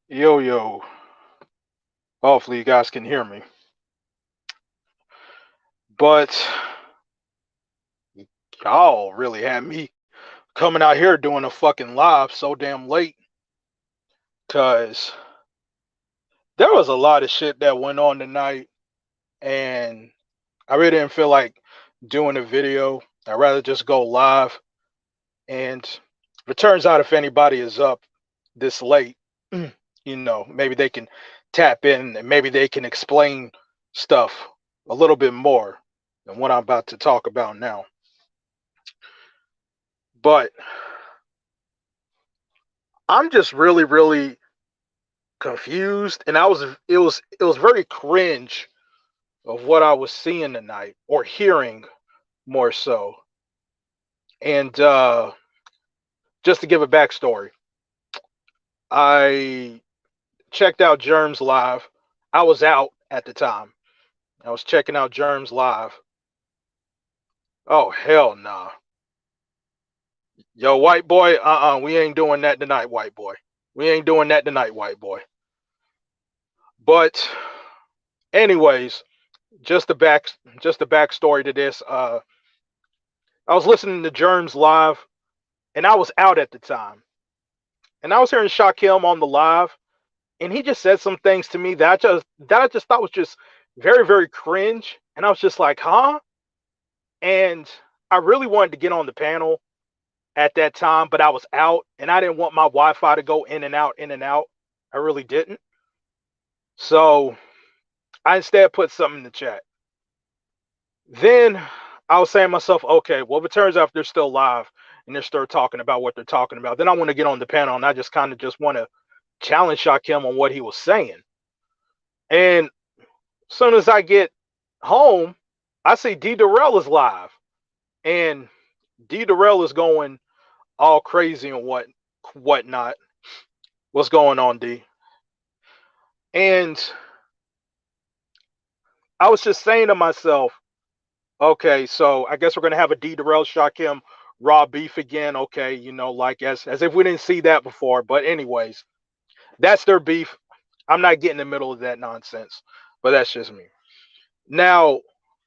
Yo, yo. Hopefully, you guys can hear me. But y'all really had me coming out here doing a fucking live so damn late because there was a lot of shit that went on tonight, and I really didn't feel like doing a video. I'd rather just go live. And it turns out if anybody is up this late, maybe they can tap in and maybe they can explain stuff a little bit more than what I'm about to talk about now. But I'm just really, really confused, and it was very cringe of what I was seeing tonight or hearing more so. And just to give a backstory, I checked out Germs live. I was out at the time. I was checking out Germs live. Oh hell nah, yo white boy, we ain't doing that tonight, white boy. We ain't doing that tonight, white boy. But anyways, just the back just the backstory to this. I was listening to Germs live, and I was out at the time, and I was hearing Shakim on the live, and he just said some things to me that I just thought was just very very cringe, and I was just like, huh? And I really wanted to get on the panel at that time, but I was out, and I didn't want my Wi-Fi to go in and out, in and out. I really didn't. So I instead put something in the chat. Then I was saying to myself, okay, well, if it turns out if they're still live and they're still talking about what they're talking about, then I want to get on the panel and I just kind of just want to challenge Shakim on what he was saying. And as soon as I get home, I see D Derrell is live, and D Derrell is going all crazy and whatnot. What's going on, D? And I was just saying to myself, okay, so I guess we're gonna have a D Derrell Shakim raw beef again. Okay, like as if we didn't see that before. But anyways, that's their beef. I'm not getting in the middle of that nonsense. But that's just me. Now,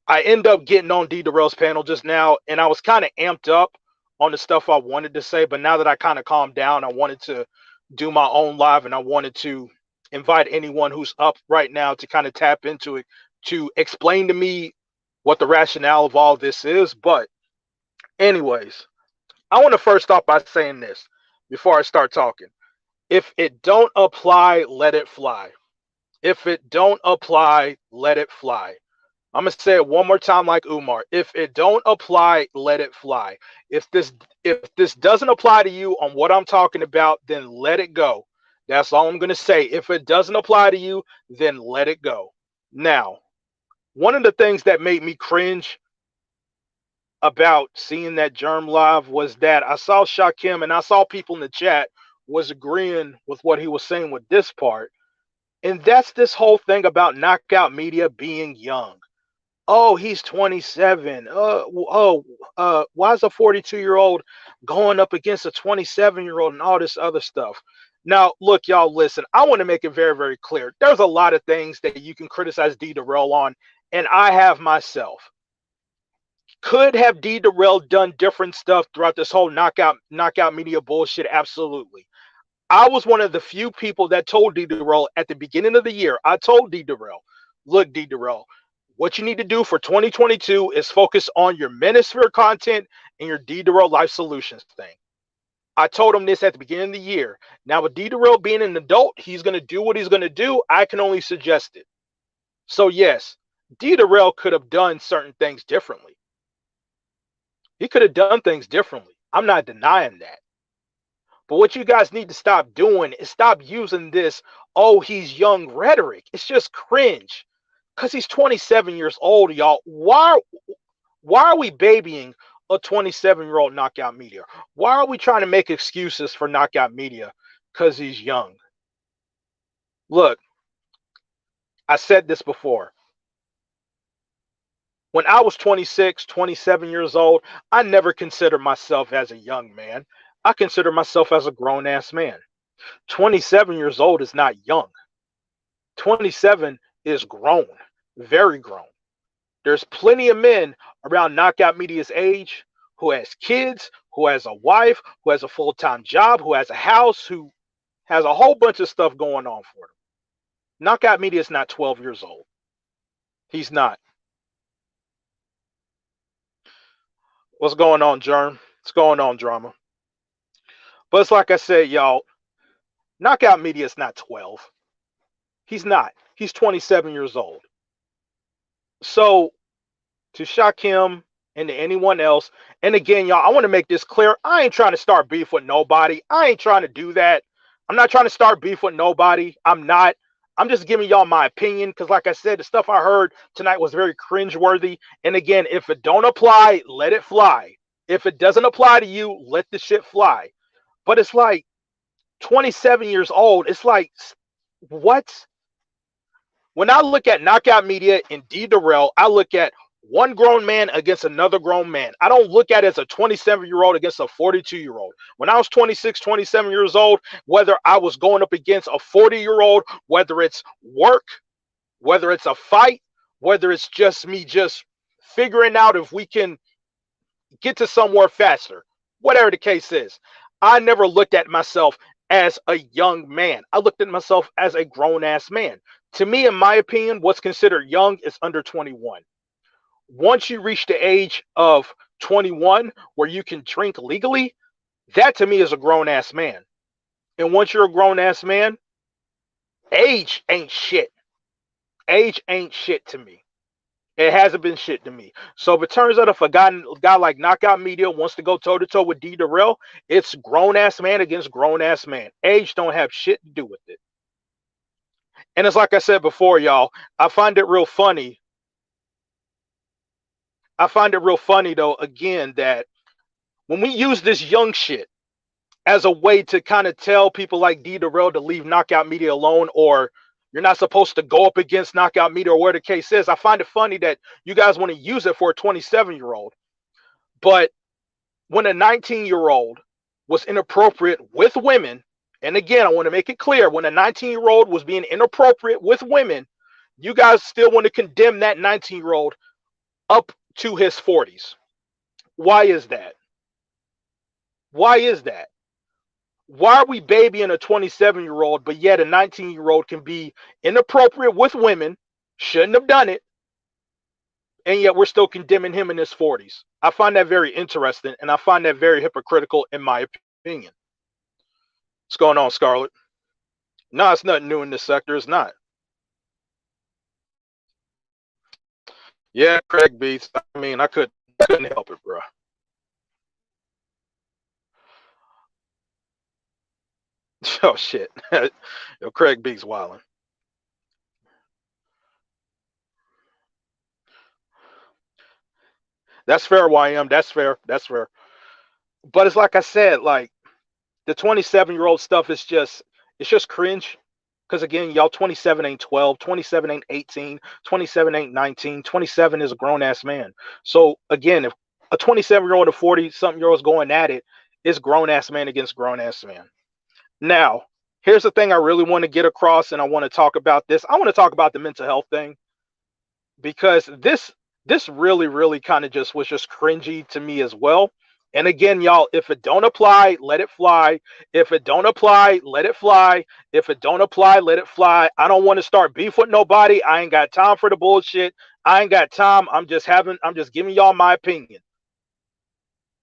I end up getting on D Derrell's panel just now, and I was kind of amped up on the stuff I wanted to say. But now that I kind of calmed down, I wanted to do my own live, and I wanted to invite anyone who's up right now to kind of tap into it to explain to me what the rationale of all this is. But anyways, I want to first start by saying this before I start talking. If it don't apply, let it fly. If it don't apply, let it fly. I'm gonna say it one more time like Umar. If it don't apply, let it fly. If this doesn't apply to you on what I'm talking about, then let it go. That's all I'm gonna say. If it doesn't apply to you, then let it go. Now, one of the things that made me cringe about seeing that Germ live was that I saw Shakim and I saw people in the chat was agreeing with what he was saying with this part. And that's this whole thing about knockout media being young. Oh, he's 27. Why is a 42-year-old going up against a 27-year-old and all this other stuff? Now, look, y'all, listen, I want to make it very, very clear. There's a lot of things that you can criticize D Derrell on, and I have myself. Could have D Derrell done different stuff throughout this whole knockout media bullshit? Absolutely. I was one of the few people that told D Derrell at the beginning of the year. I told D Derrell, look, D Derrell, what you need to do for 2022 is focus on your Manosphere content and your D Derrell Life Solutions thing. I told him this at the beginning of the year. Now, with D Derrell being an adult, he's going to do what he's going to do. I can only suggest it. So, yes, D Derrell could have done certain things differently. He could have done things differently. I'm not denying that. But what you guys need to stop doing is stop using this, oh, he's young rhetoric. It's just cringe. Because he's 27 years old, y'all. Why are we babying a 27-year-old knockout media? Why are we trying to make excuses for knockout media? Because he's young. Look, I said this before. When I was 26, 27 years old, I never considered myself as a young man. I consider myself as a grown ass man. 27 years old is not young. 27 is grown, very grown. There's plenty of men around Knockout Media's age who has kids, who has a wife, who has a full-time job, who has a house, who has a whole bunch of stuff going on for them. Knockout Media is not 12 years old. He's not. What's going on, Germ? What's going on, Drama? But it's like I said, y'all, Knockout Media is not 12. He's not. He's 27 years old. So to shock him and to anyone else, and again, y'all, I want to make this clear. I ain't trying to start beef with nobody. I ain't trying to do that. I'm not trying to start beef with nobody. I'm not. I'm just giving y'all my opinion because, like I said, the stuff I heard tonight was very cringeworthy. And again, if it don't apply, let it fly. If it doesn't apply to you, let the shit fly. But it's like 27 years old. It's like, what? When I look at Knockout Media and D Derrell, I look at one grown man against another grown man. I don't look at it as a 27-year-old against a 42-year-old. When I was 26, 27 years old, whether I was going up against a 40-year-old, whether it's work, whether it's a fight, whether it's just me just figuring out if we can get to somewhere faster, whatever the case is, I never looked at myself as a young man. I looked at myself as a grown-ass man. To me, in my opinion, what's considered young is under 21. Once you reach the age of 21 where you can drink legally, that to me is a grown-ass man. And once you're a grown-ass man, age ain't shit. Age ain't shit to me. It hasn't been shit to me. So if it turns out if a guy like Knockout Media wants to go toe-to-toe with D Derrell, it's grown-ass man against grown-ass man. Age don't have shit to do with it. And it's like I said before, y'all, I find it real funny. I find it real funny, though, again, that when we use this young shit as a way to kind of tell people like D Derrell to leave Knockout Media alone, or you're not supposed to go up against Knockout Media, or where the case is, I find it funny that you guys want to use it for a 27-year-old. But when a 19-year-old was inappropriate with women, and again, I want to make it clear, when a 19-year-old was being inappropriate with women, you guys still want to condemn that 19-year-old up to his 40s. Why is that? Why is that? Why are we babying a 27-year-old, but yet a 19-year-old can be inappropriate with women, shouldn't have done it, and yet we're still condemning him in his 40s? I find that very interesting, and I find that very hypocritical in my opinion. What's going on, Scarlett? No, it's nothing new in this sector. It's not. Yeah, Craig Beats. I mean, I couldn't help it, bro. Oh shit. Yo, Craig Beats wilding. That's fair, YM. That's fair. That's fair. But it's like I said, like the 27-year-old stuff is just cringe. Because again, y'all 27 ain't 12, 27 ain't 18, 27 ain't 19, 27 is a grown-ass man. So again, if a 27-year-old or 40-something-year-old is going at it, it's grown-ass man against grown-ass man. Now, here's the thing I really want to get across, and I want to talk about this. I want to talk about the mental health thing, because this really kind of just was just cringy to me as well. And again, y'all, if it don't apply, let it fly. If it don't apply, let it fly. If it don't apply, let it fly. I don't want to start beef with nobody. I ain't got time for the bullshit. I ain't got time. I'm just giving y'all my opinion.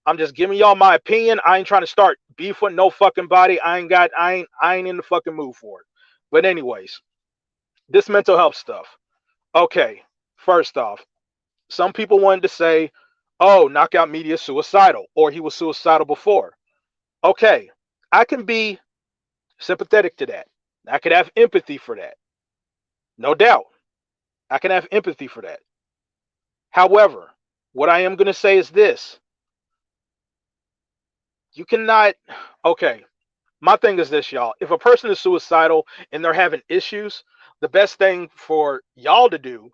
I'm just giving y'all my opinion. I ain't trying to start beef with no fucking body. I ain't in the fucking mood for it. But anyways, this mental health stuff. Okay, first off, some people wanted to say, oh, Knockout Media is suicidal, or he was suicidal before. Okay, I can be sympathetic to that. I could have empathy for that. No doubt. I can have empathy for that. However, what I am going to say is this. You cannot, okay, my thing is this, y'all. If a person is suicidal and they're having issues, the best thing for y'all to do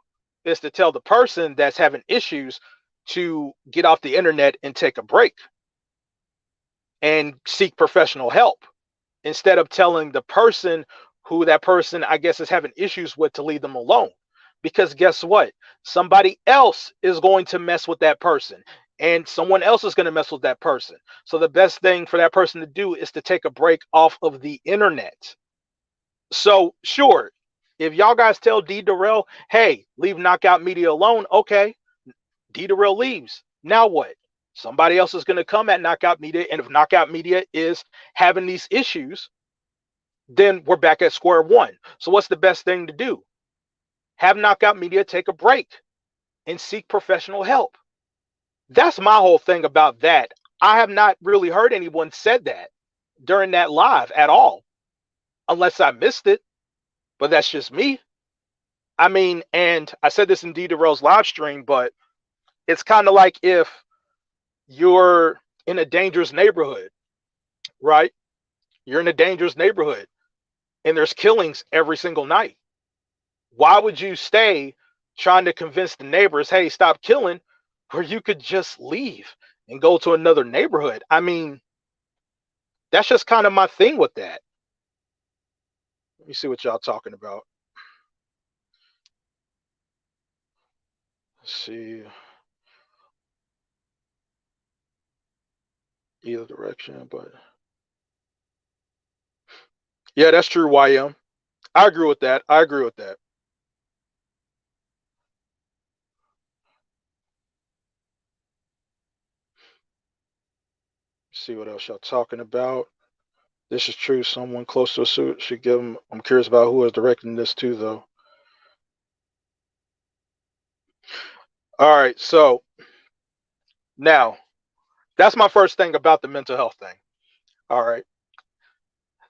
is to tell the person that's having issues to get off the internet and take a break and seek professional help instead of telling the person who that person, I guess, is having issues with to leave them alone. Because guess what? Somebody else is going to mess with that person, and someone else is going to mess with that person. So the best thing for that person to do is to take a break off of the internet. So sure, if y'all guys tell D Derrell, hey, leave Knockout Media alone, okay, D Derrell leaves. Now what? Somebody else is going to come at Knockout Media, and if Knockout Media is having these issues, then we're back at square one. So what's the best thing to do? Have Knockout Media take a break and seek professional help. That's my whole thing about that. I have not really heard anyone said that during that live at all, unless I missed it, but that's just me. I mean, and I said this in D Derrell's live stream, but it's kind of like if you're in a dangerous neighborhood, right? You're in a dangerous neighborhood and there's killings every single night. Why would you stay trying to convince the neighbors, hey, stop killing, where you could just leave and go to another neighborhood? I mean, that's just kind of my thing with that. Let me see what y'all talking about. Let's see. Either direction, but yeah, that's true, YM. I agree with that. I agree with that. Let's see what else y'all talking about. This is true. Someone close to a suit should give them. I'm curious about who is directing this too, though. All right, so now that's my first thing about the mental health thing. All right.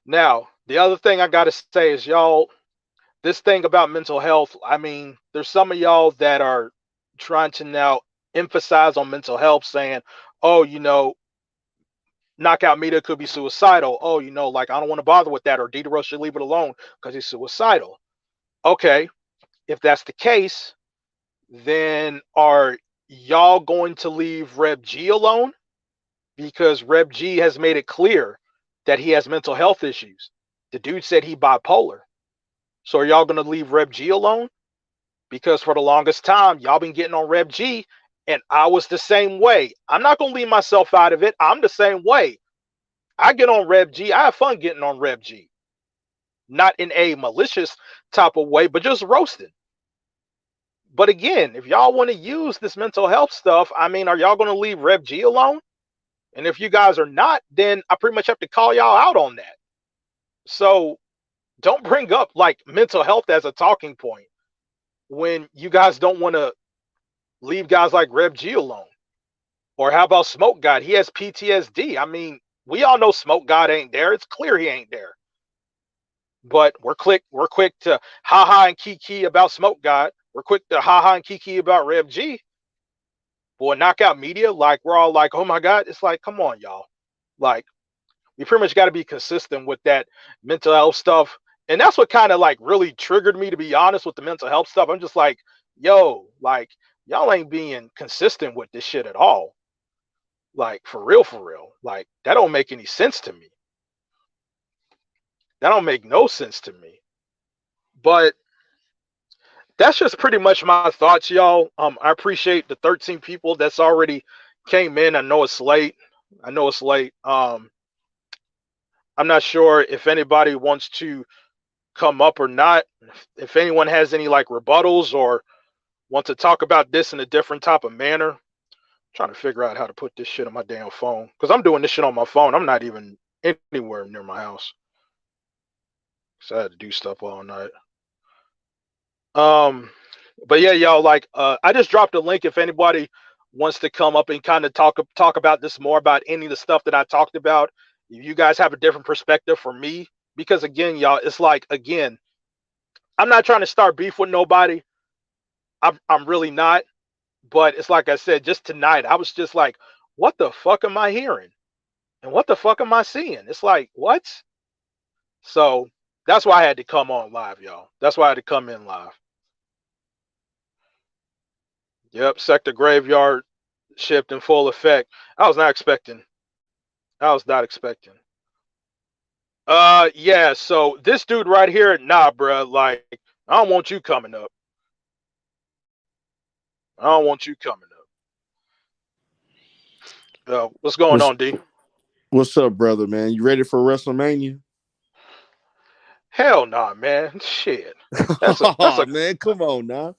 Now, the other thing I got to say is, y'all, this thing about mental health, I mean, there's some of y'all that are trying to now emphasize on mental health, saying, oh, Knockout Media could be suicidal. Oh, like, I don't want to bother with that, or D Derrell should leave it alone because he's suicidal. Okay, if that's the case, then are y'all going to leave Reb G alone? Because Reb G has made it clear that he has mental health issues. The dude said he bipolar. So are y'all going to leave Reb G alone? Because for the longest time, y'all been getting on Reb G, and I was the same way. I'm not going to leave myself out of it. I'm the same way. I get on Reb G. I have fun getting on Reb G. Not in a malicious type of way, but just roasting. But again, if y'all want to use this mental health stuff, I mean, are y'all going to leave Reb G alone? And if you guys are not, then I pretty much have to call y'all out on that. So don't bring up like mental health as a talking point when you guys don't want to leave guys like Reb G alone. Or how about Smoke God? He has PTSD. I mean, we all know Smoke God ain't there. It's clear he ain't there. But we're quick to haha and kiki about Smoke God. We're quick to haha and kiki about Reb G. Boy, Knockout Media, like we're all like, oh my God. It's like, come on, y'all. Like, we pretty much got to be consistent with that mental health stuff. And that's what kind of like really triggered me, to be honest, with the mental health stuff. I'm just like, yo, like, y'all ain't being consistent with this shit at all. Like, for real, for real. Like, that don't make any sense to me. That don't make no sense to me. But that's just pretty much my thoughts, y'all. I appreciate the 13 people that's already came in. I know it's late. I know it's late. I'm not sure if anybody wants to come up or not. If anyone has any like rebuttals or want to talk about this in a different type of manner, I'm trying to figure out how to put this shit on my damn phone, because I'm doing this shit on my phone. I'm not even anywhere near my house, so I had to do stuff all night. Um, but yeah, y'all, like, I just dropped a link if anybody wants to come up and kind of talk about this more, about any of the stuff that I talked about. If you guys have a different perspective from me, because again, y'all, it's like, again, I'm not trying to start beef with nobody. I'm really not. But it's like I said, just tonight, I was just like, what the fuck am I hearing? And what the fuck am I seeing? It's like, what? So that's why I had to come on live, y'all. That's why I had to come in live. Yep, sector graveyard shift in full effect. I was not expecting. I was not expecting. Yeah. So this dude right here, nah, bruh. Like, I don't want you coming up. I don't want you coming up. What's going What's on, D? what's up, brother, man? You ready for WrestleMania? Hell nah, man. Shit. That's a that's Oh a man, come on now.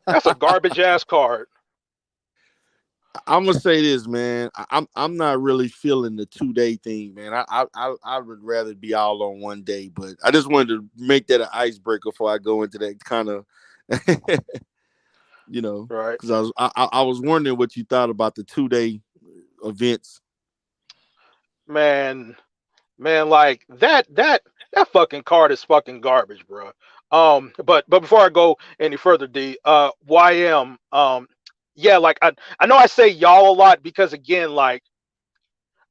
that's a garbage ass card. I'm gonna say this, man. I'm not really feeling the 2 day thing, man. I would rather be all on 1 day, but I just wanted to make that an icebreaker before I go into that kind of, Right. because I was wondering what you thought about the 2 day events. Man, man, like that fucking card is fucking garbage, bro. But before I go any further, D, YM, yeah, like I know I say y'all a lot because again, like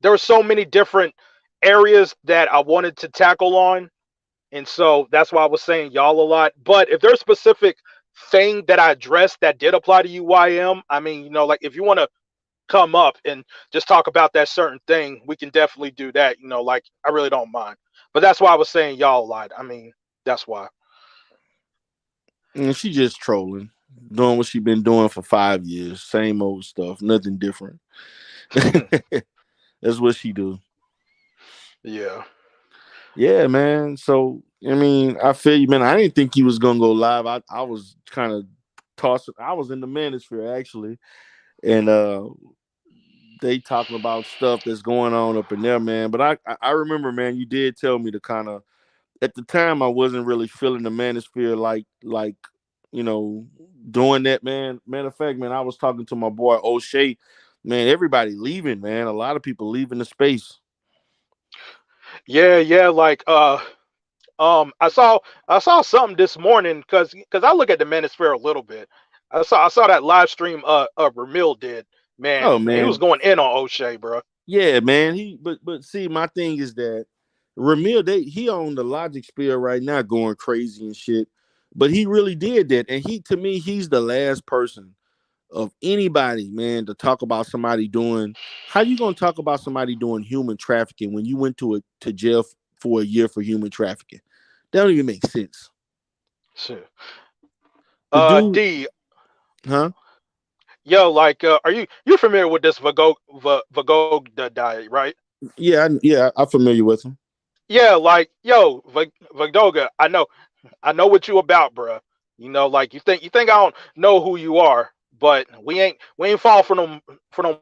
there were so many different areas that I wanted to tackle on, and so that's why I was saying y'all a lot. But if there's a specific thing that I addressed that did apply to you, YM, I mean, like if you want to come up and just talk about that certain thing, we can definitely do that. Like I really don't mind. But that's why I was saying y'all a lot. I mean, that's why. And she just trolling, doing what she been doing for 5 years, same old stuff, nothing different. That's what she do. Yeah. Yeah, man. So I mean, I feel you, man. I didn't think he was gonna go live. I was kind of tossing. I was in the manosphere actually, and they talking about stuff that's going on up in there, man. But I remember, man, you did tell me to kind of at the time I wasn't really feeling the manosphere like you know doing that, man. Matter of fact, man, I was talking to my boy O'Shea, man. Everybody leaving, man. A lot of people leaving the space. Yeah, yeah, like I saw something this morning cuz I look at the Manosphere a little bit. I saw that live stream Ramil did. Oh Man, he was man, going in on O'Shea, bro. yeah, man. But see, my thing is that Ramil, he on the Logic Spear right now, going crazy and shit. But he really did that, and he to me, he's the last person of anybody, man, to talk about somebody doing. How you gonna talk about somebody doing human trafficking when you went to jail for a year for human trafficking? That don't even make sense. Shit. The dude, D, huh? yo, like you're familiar with this Vago diet, right? Yeah, yeah, I'm familiar with him. Yeah, like yo, Vadoga, I know what you about, bruh. Like you think I don't know who you are, but we ain't fall for them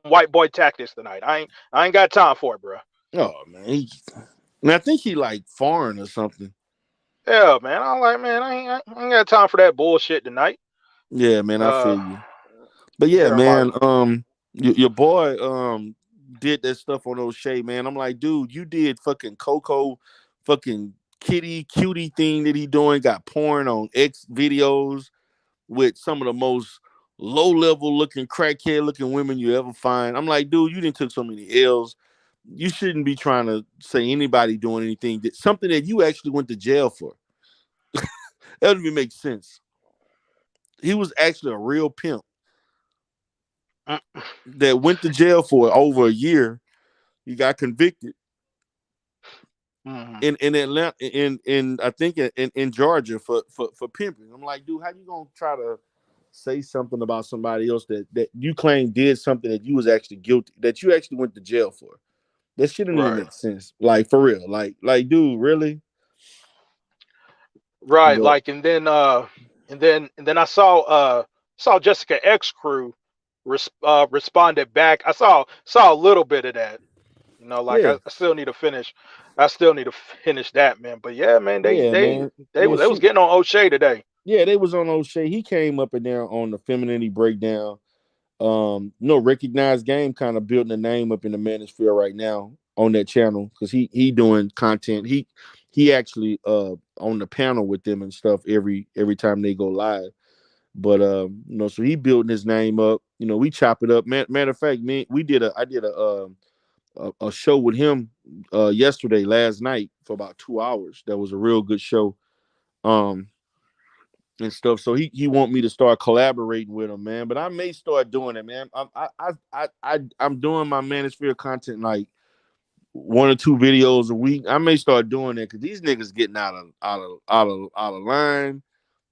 white boy tactics tonight. I ain't got time for it, bruh. Oh man, and I think he like foreign or something. Yeah, man. I'm like, man, I ain't got time for that bullshit tonight. Yeah, man, I Uh, feel you. But yeah, Jeremiah. man, your boy did that stuff on O'Shea, man. I'm like, dude, you did fucking Coco, fucking kitty cutie thing that he doing. Got porn on X videos with some of the most low level looking crackhead looking women you ever find. I'm like, dude, you didn't took so many L's. You shouldn't be trying to say anybody doing anything that something that you actually went to jail for. That doesn't even make sense. He was actually a real pimp Mm, that went to jail for over a year. He got convicted mm, in Atlanta, in I think in Georgia for pimping. I'm like, dude, how you gonna try to say something about somebody else that you claim did something that you was actually guilty, that you actually went to jail for? That shit don't even right, make sense. Like for real. Dude, really? right. But Like, and then I saw Jessica X crew responded back. I saw a little bit of that. Like yeah, I still need to finish. I still need to finish that, man. But yeah, man, they yeah, they man. they Yeah, was they was she getting on O'Shea today. yeah, they was on O'Shea. He came up in there on the femininity breakdown. No recognized game kind of building a name up in the manosphere right now on that channel because he doing content. He actually on the panel with them and stuff every time they go live. But so he building his name up. We chop it up. Matter of fact, me we did a I did a show with him yesterday last night for about 2 hours. That was a real good show. Um and stuff. So he want me to start collaborating with him, man. But I may start doing it, man. I'm doing my manosphere content like one or two videos a week. I may start doing that because these niggas getting out of line.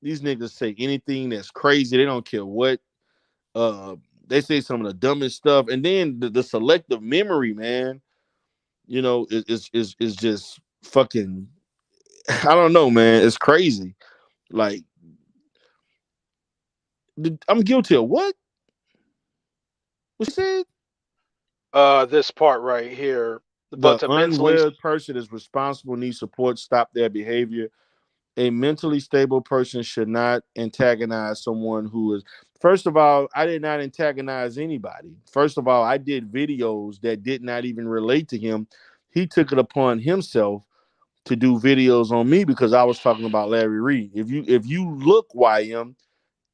These niggas say anything that's crazy. They don't care what. Uh, they say some of the dumbest stuff, and then the selective memory, man. You know, is just fucking. I don't know, man. It's crazy. Like I'm guilty of what? What she said? This part right here, but The to mentally. unwell person is responsible, needs support, stop their behavior. A mentally stable person should not antagonize someone who is. First of all, I did not antagonize anybody. First of all, I did videos that did not even relate to him. He took it upon himself to do videos on me because I was talking about Larry Reed. If you look YM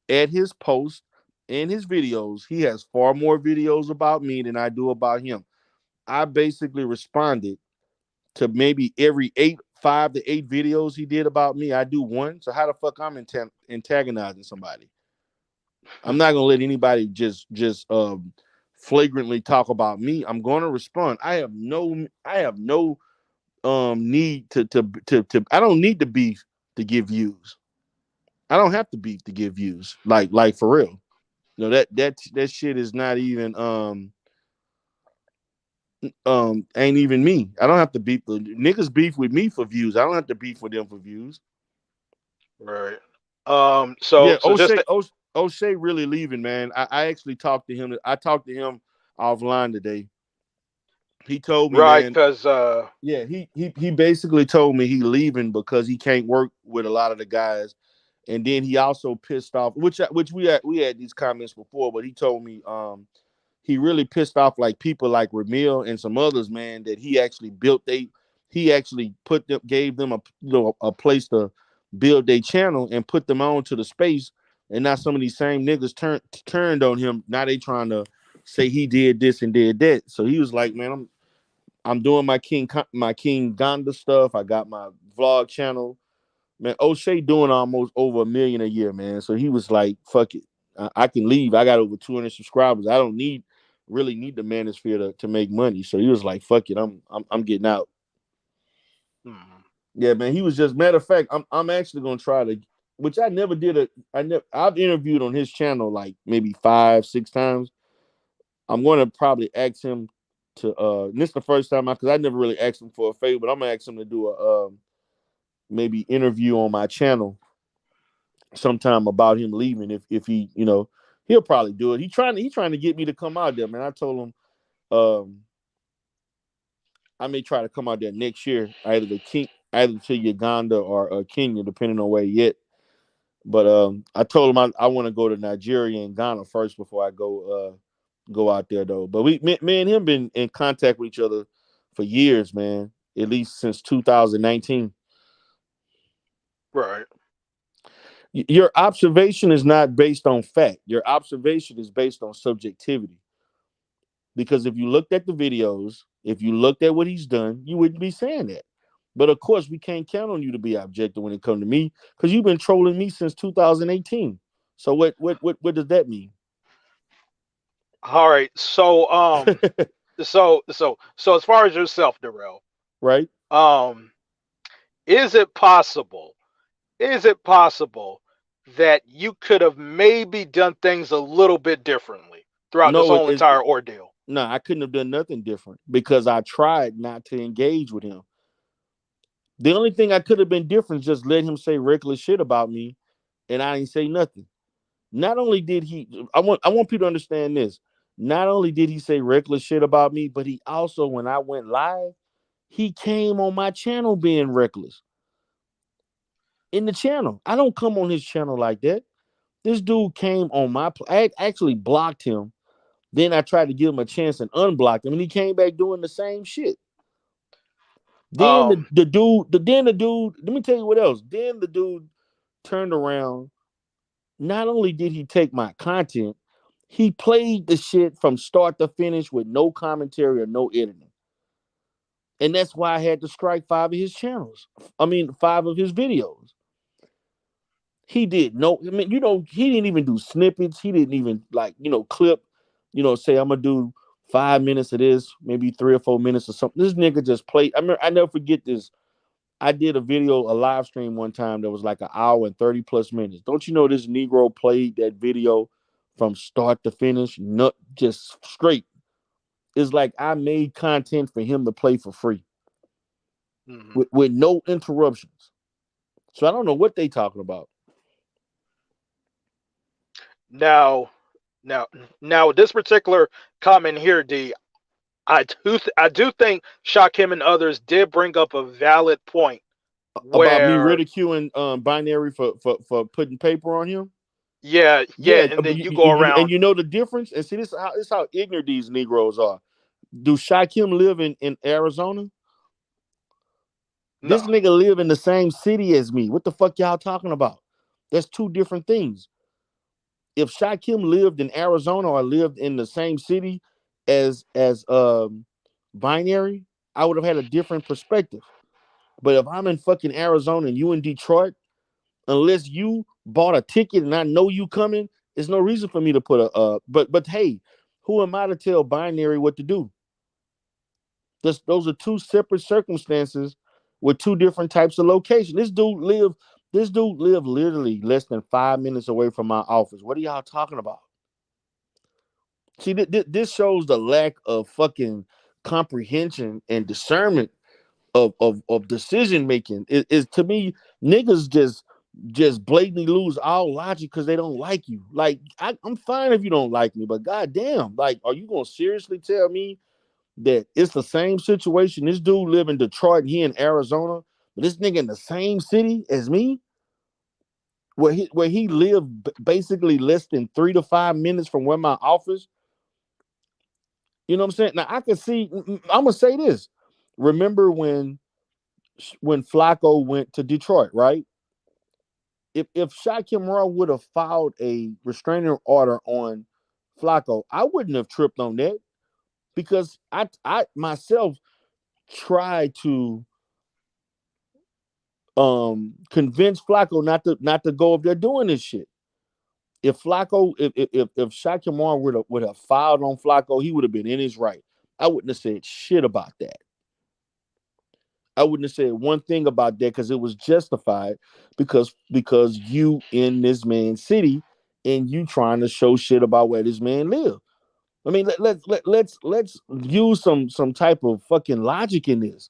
at his posts and his videos, he has far more videos about me than I do about him. I basically responded to maybe every 5 to 8 videos he did about me. I do one. So how the fuck I'm antagonizing somebody? I'm not gonna let anybody just flagrantly talk about me. I'm gonna respond. I have no need to I don't need to beef to give views. I don't have to beef to give views. Like for real. You know that shit is not even ain't even me. I don't have to beef the niggas beef with me for views. I don't have to beef with them for views. Right. Yeah, So just O'Shea really leaving, man. I actually talked to him. I talked to him offline today. He told me, right, man. because Yeah, he basically told me he leaving because he can't work with a lot of the guys, and then he also pissed off, which we had these comments before, but he told me he really pissed off like people like Ramil and some others, man, that he actually put them gave them a place to build their channel and put them on to the space, and now some of these same niggas turned on him. Now they trying to say he did this and did that. So he was like, man, I'm doing my King Gonda stuff. I got my vlog channel. Man, O'Shea doing almost over 1 million a year, man. So he was like, fuck it. I can leave. I got over 200 subscribers. I don't really need the manosphere to make money. So he was like, fuck it. I'm getting out. hmm, Yeah, man. He was just matter of fact, I'm actually gonna try to, which I never did I've interviewed on his channel like maybe 5, 6 times. I'm gonna probably ask him to this is the first time because I never really asked him for a favor, but I'm gonna ask him to do a maybe interview on my channel sometime about him leaving. If he, he'll probably do it. He trying to get me to come out there, man. I told him I may try to come out there next year, either to Uganda or Kenya, depending on where he at. But I told him I want to go to Nigeria and Ghana first before I go out there though. But me and him been in contact with each other for years, man. At least since 2019. right. Your observation is not based on fact. Your observation is based on subjectivity. Because if you looked at the videos, if you looked at what he's done, you wouldn't be saying that. But of course, we can't count on you to be objective when it comes to me because you've been trolling me since 2018. So what does that mean? All right. So as far as yourself, Darrell, Right? um, is it possible? Is it possible that you could have maybe done things a little bit differently throughout this No, whole entire ordeal? no, I couldn't have done nothing different because I tried not to engage with him. The only thing I could have been different is just let him say reckless shit about me, and I didn't say nothing. Not only did he, I want people to understand this. Not only did he say reckless shit about me, but he also, when I went live, he came on my channel being reckless in the channel. I don't come on his channel like that. This dude came on I actually blocked him. Then I tried to give him a chance and unblocked him, and he came back doing the same shit. Then Um, the dude. Let me tell you what else. Then the dude turned around. Not only did he take my content, he played the shit from start to finish with no commentary or no editing. And that's why I had to strike 5 of his channels. I mean, 5 of his videos. He did no, I mean, he didn't even do snippets. He didn't even clip, say I'm gonna do 5 minutes of this, maybe 3 or 4 minutes or something. This nigga just played. I remember, I never forget this. I did a video, a live stream one time that was like an hour and 30 plus minutes. Don't you know this Negro played that video from start to finish, not just straight. It's like I made content for him to play for free Hmm. with no interruptions. So I don't know what they talking about. Now, now, now, this particular comment here, D, I do think Shakim and others did bring up a valid point About me where, ridiculing binary for putting paper on him. yeah, yeah, Yeah, and then but you go and around. you know the difference. And see, this how ignorant these Negroes are. Do Shakim live in Arizona? This No, nigga live in the same city as me. What the fuck y'all talking about? That's two different things. If Shakim lived in Arizona or lived in the same city as binary, I would have had a different perspective. But if I'm in fucking Arizona and you in Detroit, unless you bought a ticket and I know you coming, there's no reason for me to put a but hey, who am I to tell binary what to do? Those are two separate circumstances with two different types of location. This dude live literally less than 5 minutes away from my office. What are y'all talking about? See, this shows the lack of fucking comprehension and discernment of decision making. Is to me, niggas just blatantly lose all logic because they don't like you. Like I'm fine if you don't like me, but goddamn, like, are you gonna seriously tell me that it's the same situation? This dude live in Detroit, he in Arizona, but this nigga in the same city as me, where he lived basically less than 3 to 5 minutes from where my office. You know what I'm saying? Now I can see. I'm gonna say this. Remember when Flacco went to Detroit, right? If Shaquem Raw would have filed a restraining order on Flacco, I wouldn't have tripped on that because I myself tried to convince Flacco not to go if they're doing this shit. If Flacco, if Shaquem Raw would have filed on Flacco, he would have been in his right. I wouldn't have said shit about that. I wouldn't have said one thing about that because it was justified because you in this man's city and you trying to show shit about where this man live. I mean, let's use some type of fucking logic in this.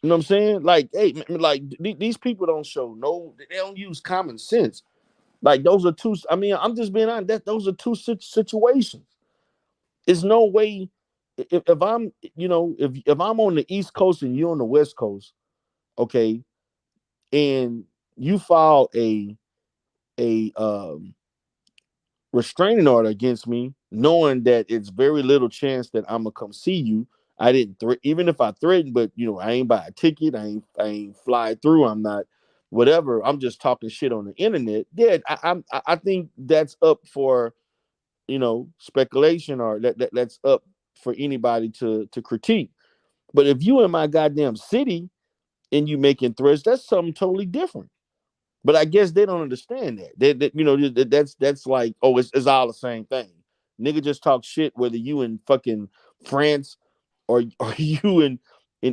You know what I'm saying? Like, hey, like these people don't show no, they don't use common sense. Like those are two. I mean, I'm just being honest. Those are two situations. There's no way if I'm, if I'm on the East Coast and you're on the West Coast, okay, and you file a restraining order against me, knowing that it's very little chance that I'm gonna come see you. I didn't even if I threatened, but I ain't buy a ticket, I ain't fly through, I'm not whatever. I'm just talking shit on the internet. Yeah, I think that's up for speculation, or that's up for anybody to critique. But if you in my goddamn city and you making threats, that's something totally different. But I guess they don't understand that. That's like, oh, it's all the same thing. Nigga just talk shit whether you in fucking France or you in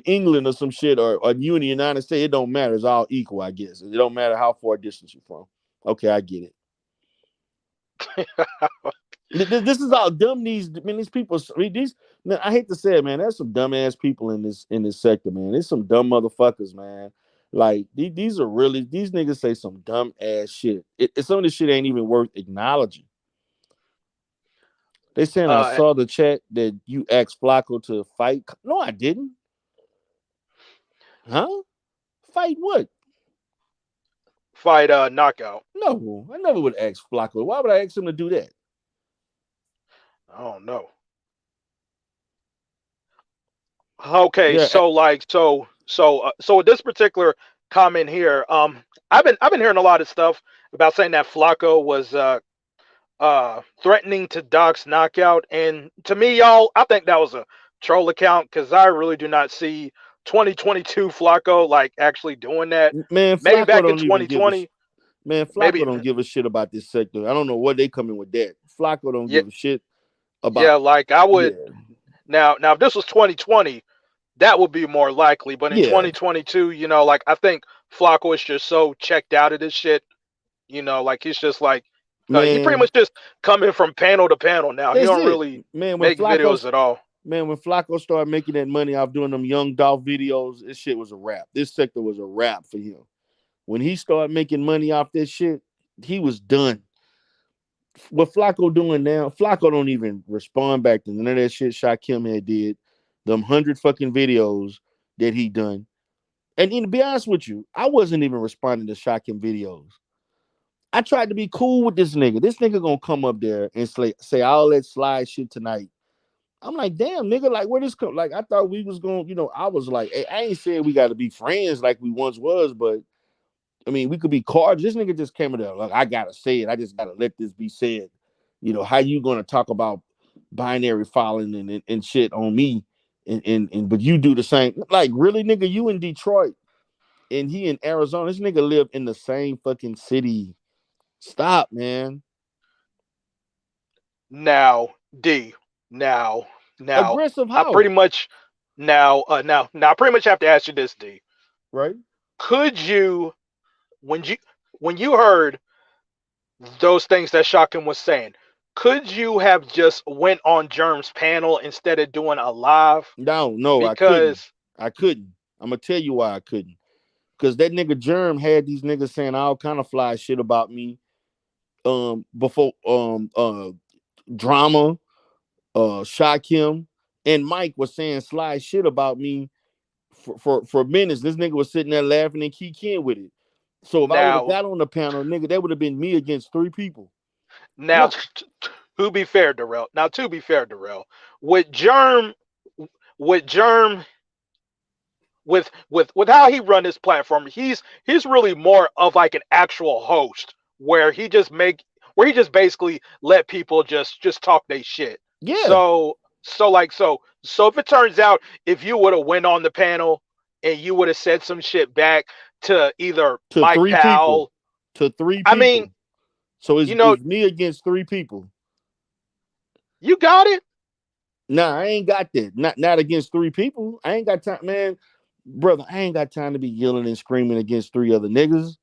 England or some shit, or you in the United States. It don't matter. It's all equal, I guess. It don't matter how far distance you're from. Okay, I get it. This is all dumb. These people. These man, I hate to say it, man. There's some dumbass people in this sector, man. There's some dumb motherfuckers, man. Like these are really these niggas say some dumb ass shit. Some of this shit ain't even worth acknowledging. They saying I uh, saw the chat that you asked Flacco to fight. No, I didn't. Huh? Fight what? fight knockout. No, I never would ask Flacco. Why would I ask him to do that? I don't know. Okay, Yeah, so like so with this particular comment here, I've been hearing a lot of stuff about saying that Flacco was threatening to dox knockout, and to me, y'all, I think that was a troll account because I really do not see 2022 Flacco like actually doing that. man, Maybe Flacco back in don't even give a 2020, Man, Flacco maybe don't give a shit about this sector. I don't know what they coming with that. Flacco don't Yeah, give a shit about. yeah. Like I Yeah, would now. If this was 2020, that would be more likely. But in yeah, 2022, like I think Flacco is just so checked out of this shit. Like he's just like he pretty man. much just coming from panel to panel now. He That's don't it, really man. make videos at all. When Flacco started making that money off doing them young Dolph videos, this shit was a wrap. This sector was a wrap for him. When he started making money off this shit, he was done. What Flacco doing now? Flacco don't even respond back to none of that shit Shaquem had did. Them 100 fucking videos that he done. And to be honest with you, I wasn't even responding to Shaquem videos. I tried to be cool with this nigga. This nigga gonna come up there and say all that slide shit tonight. I'm like, damn, nigga, like where this come? Like I thought we was going, I was like, hey, I ain't saying we got to be friends like we once was, but I mean, we could be cards. This nigga just came in there. Like, I gotta say it. I just gotta let this be said. How you gonna talk about binary filing and shit on me, and but you do the same? Like, really, nigga, you in Detroit and he in Arizona. This nigga live in the same fucking city. Stop, man. Now, D. Now, now, Aggressive I how? pretty much now I pretty much have to ask you this, D. Right? Could you when you when you heard those things that Shotgun was saying, could you have just went on Germ's panel instead of doing a live? No, I couldn't. Because I couldn't. I'm gonna tell you why I couldn't. Because that nigga Germ had these niggas saying all kind of fly shit about me. Before drama, Shakim, and Mike was saying sly shit about me for minutes. This nigga was sitting there laughing and kicking with it. So if I would have now got on the panel, nigga, that would have been me against three people. now No, to be fair, Darrell. Now to be fair, Darrell, with Germ with Germ with how he run his platform, he's really more of like an actual host where he just basically let people just talk their shit. yeah, So if it turns out if you would have went on the panel and you would have said some shit back to either to Mike three people, Powell, to three I mean, people. So you know, it's me against three people. you got it. Nah, I ain't got that. Not against three people. I ain't got time, man. Brother, I ain't got time to be yelling and screaming against three other niggas.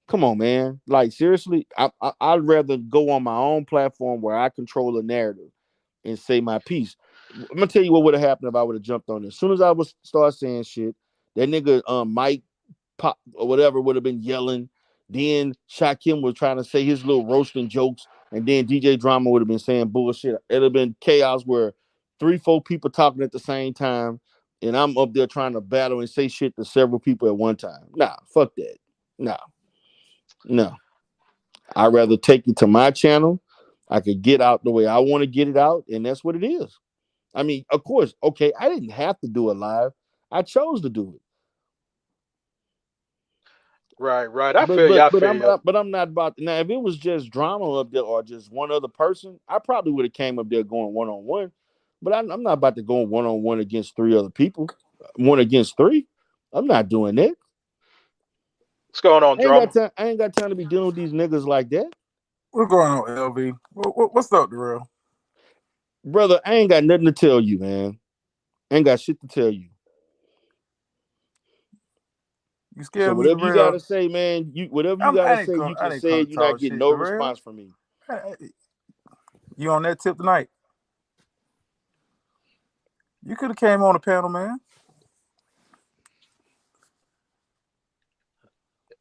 Come on, man. Like seriously, I'd rather go on my own platform where I control the narrative and say my piece. I'm gonna tell you what would have happened if I would have jumped on it. As soon as I was start saying shit, that nigga Mike Pop or whatever would have been yelling. Then Shakim was trying to say his little roasting jokes, and then DJ Drama would have been saying bullshit. It'd have been chaos where 3, 4 people talking at the same time, and I'm up there trying to battle and say shit to several people at one time. Nah, fuck that. Nah, no. I'd rather take it to my channel. I could get out the way I want to get it out, and that's what it is. I mean, of course, okay, I didn't have to do it live. I chose to do it. Right, right. I feel you. I feel you. But I'm not about now. If it was just drama up there or just one other person, I probably would have came up there going 1-on-1. But I'm not about to go 1-on-1 against 3 other people. 1 against 3. I'm not doing that. What's going on, I ain't got drama? time. I ain't got time to be dealing with these niggas like that, What's going on, LV? What's up, Darrell? brother. I ain't got nothing to tell you, man. I ain't got shit to tell you. You So scared me, whatever you Darrell? gotta say, man. Whatever you gotta say, you I can didn't say come it. to You're not talk getting shit, no Darrell. response from me. You on that tip tonight? You could have came on the panel, man.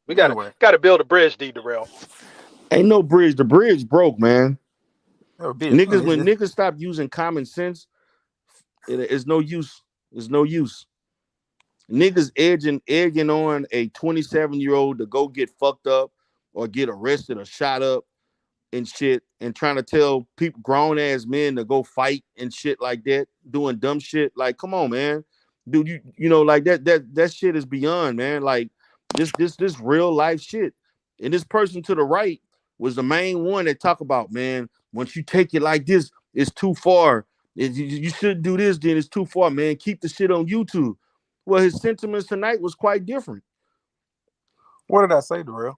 We gotta Anyway, gotta build a bridge, D Darrell. Ain't no bridge. The bridge broke, man. a bit. Niggas, when niggas stop using common sense, it's no use. It's no use. Niggas egging on a 27-year-old to go get fucked up or get arrested or shot up and shit, and trying to tell people, grown ass men, to go fight and shit like that, doing dumb shit. Like, come on, man, dude, like that shit is beyond, man. Like this real life shit. And this person to the right was the main one that talk about, man, once you take it like this, it's too far. You shouldn't do this, then it's too far, man. Keep the shit on YouTube. Well, his sentiments tonight was quite different. What did I say, Darrell?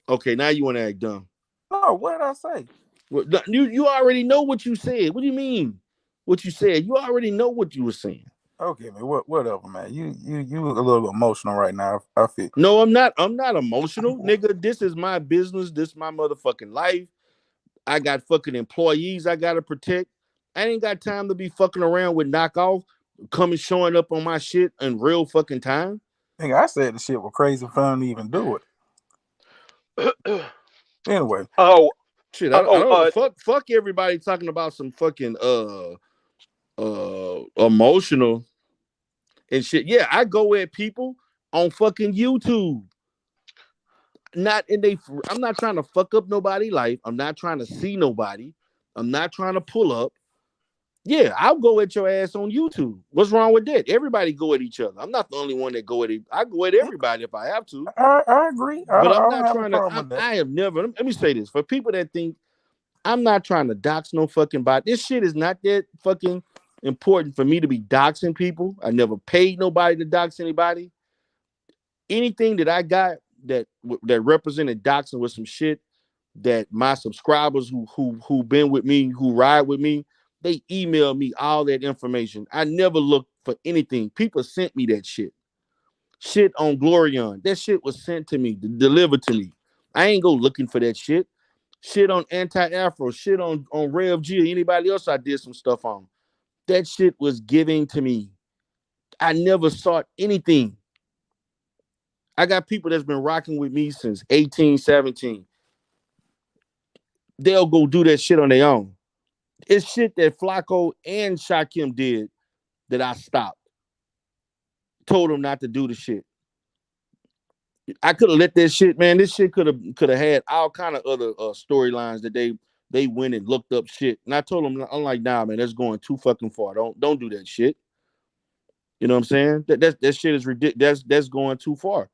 Okay, now you want to act dumb. No, what did I say? You already know what you said. What do you mean? What you said? You already know what you were saying. Okay, man. Whatever, man. You look a little emotional right now. I feel. No, I'm not. I'm not emotional, nigga. This is my business. This is my motherfucking life. I got fucking employees I gotta protect. I ain't got time to be fucking around with knockoff coming showing up on my shit in real fucking time. Nigga, I said the shit was crazy for him to even do it. Anyway, Oh, Shit, I oh, don't fuck everybody talking about some fucking emotional and shit. Yeah, I go at people on fucking YouTube. Not in they I'm not trying to fuck up nobody's life. I'm not trying to see nobody. I'm not trying to pull up. Yeah, I'll go at your ass on YouTube. What's wrong with that? Everybody go at each other. I'm not the only one that go at it. I go at everybody if I have to. I agree. But I I'm don't not have a trying to. problem with that. I have never. Let me say this for people that think I'm not trying to dox no fucking body. This shit is not that fucking important for me to be doxing people. I never paid nobody to dox anybody. Anything that I got that represented doxing was some shit that my subscribers who been with me, who ride with me, they email me all that information. I never looked for anything. People sent me that shit. Shit on Glorion. That shit was sent to me, delivered to me. I ain't go looking for that shit. Shit on Anti-Afro, shit on Rev G or anybody else I did some stuff on. That shit was giving to me. I never sought anything. I got people that's been rocking with me since 18, 17. They'll go do that shit on their own. It's shit that Flacco and Shakim did that I stopped. Told them not to do the shit. I could have let that shit, man. This shit could have had all kind of other storylines that they went and looked up shit. And I told them, I'm like, nah, man, that's going too fucking far. Don't do that shit. You know what I'm saying? That shit is ridiculous. That's going too far.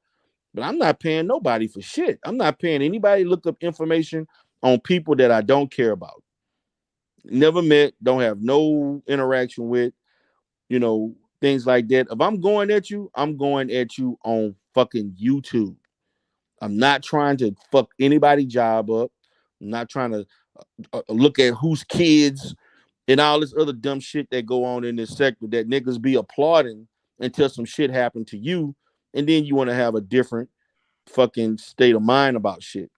But I'm not paying nobody for shit. I'm not paying anybody to look up information on people that I don't care about. Never met, don't have no interaction with, you know, things like that. If I'm going at you, I'm going at you on fucking YouTube. I'm not trying to fuck anybody job up. I'm not trying to look at whose kids and all this other dumb shit that go on in this sector that niggas be applauding until some shit happened to you, and then you want to have a different fucking state of mind about shit.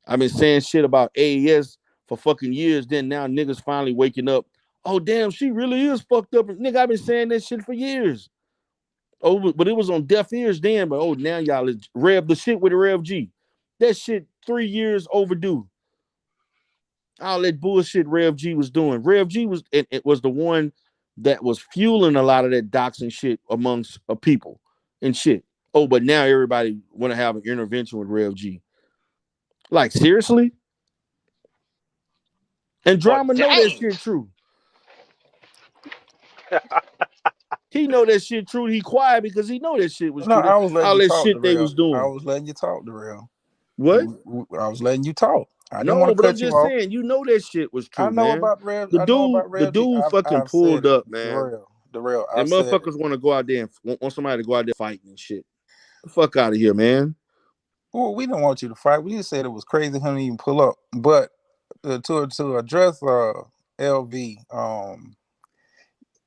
I've been saying shit about AES for fucking years. Then now niggas finally waking up. Oh damn, she really is fucked up. Nigga, I've been saying that shit for years. Oh, but it was on deaf ears then. But oh, now y'all is Rev the shit with the Rev G. That shit 3 years overdue. All that bullshit Rev G was doing. Rev G was it was the one that was fueling a lot of that doxing shit amongst people and shit. Oh, but now everybody want to have an intervention with Rev G. Like seriously? And well, Drama know that dang. shit true. He know that shit true. He quiet because he know that shit was No, true. I was letting All you that talk, shit they was Darrell. I doing. was letting you talk, Darrell. What? I was letting you talk. I didn't No, want to but I'm cut you just off. saying, you know that shit was I true, know man. about Rev. The I know dude, about the Rev G. dude fucking I've said pulled it, up, man. Darrell. And I've said it. motherfuckers want to go out there and want somebody to go out there fighting and shit. The fuck out of here, man. Well, we didn't want you to fight. We just said it was crazy him to even pull up. But to address LV,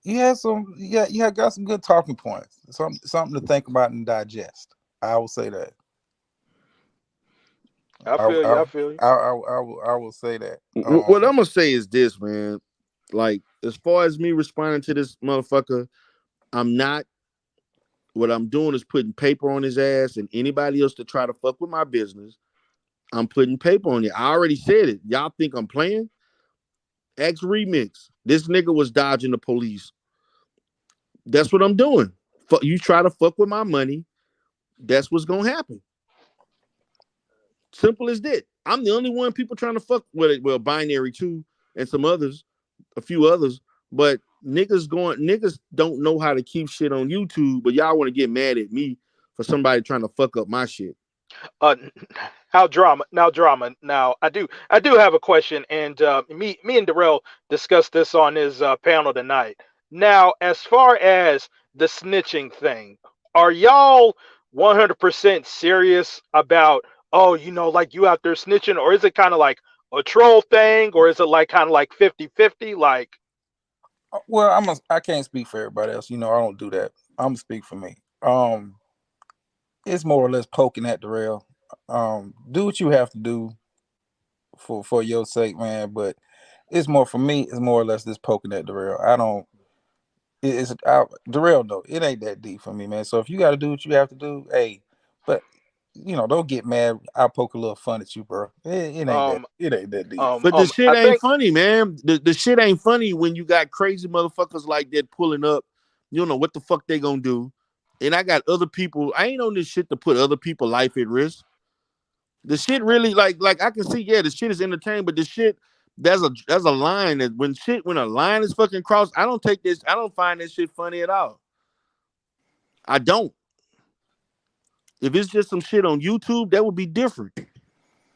you had got some good talking points. Something to think about and digest. I will say that. I I feel you. I I feel you. I will say that. What I'm gonna say is this, man. Like, as far as me responding to this motherfucker, I'm not. What I'm doing is putting paper on his ass, and anybody else to try to fuck with my business, I'm putting paper on it. I already said it. Y'all think I'm playing? X remix. This nigga was dodging the police. That's what I'm doing. You try to fuck with my money, that's what's gonna happen. Simple as that. I'm the only one people trying to fuck with it. Well, binary too, and some others, a few others. But niggas don't know how to keep shit on YouTube, but y'all want to get mad at me for somebody trying to fuck up my shit. Uh, how drama? Now drama. Now I do have a question, and me and Darrell discussed this on his panel tonight. Now, as far as the snitching thing, are y'all 100% serious about? Oh, like you out there snitching, or is it kind of like, a troll thing, or is it like kind of like 50-50? Like, Well, I can't speak for everybody else. I don't do that. I'm gonna speak for me. It's more or less poking at the rail. Do what you have to do for your sake, man. But it's more for me. It's more or less this poking at the rail. I don't. The rail though. It ain't that deep for me, man. So if you got to do what you have to do, hey. But don't get mad. I'll poke a little fun at you, bro. It ain't that. um, It ain't that deep. But the shit I ain't think, funny, man. The shit ain't funny when you got crazy motherfuckers like that pulling up. You don't know what the fuck they gonna do. And I got other people. I ain't on this shit to put other people's life at risk. The shit really like I can see, yeah, the shit is entertaining, but the shit there's a line that when a line is fucking crossed, I don't find this shit funny at all. I don't. If it's just some shit on YouTube, that would be different.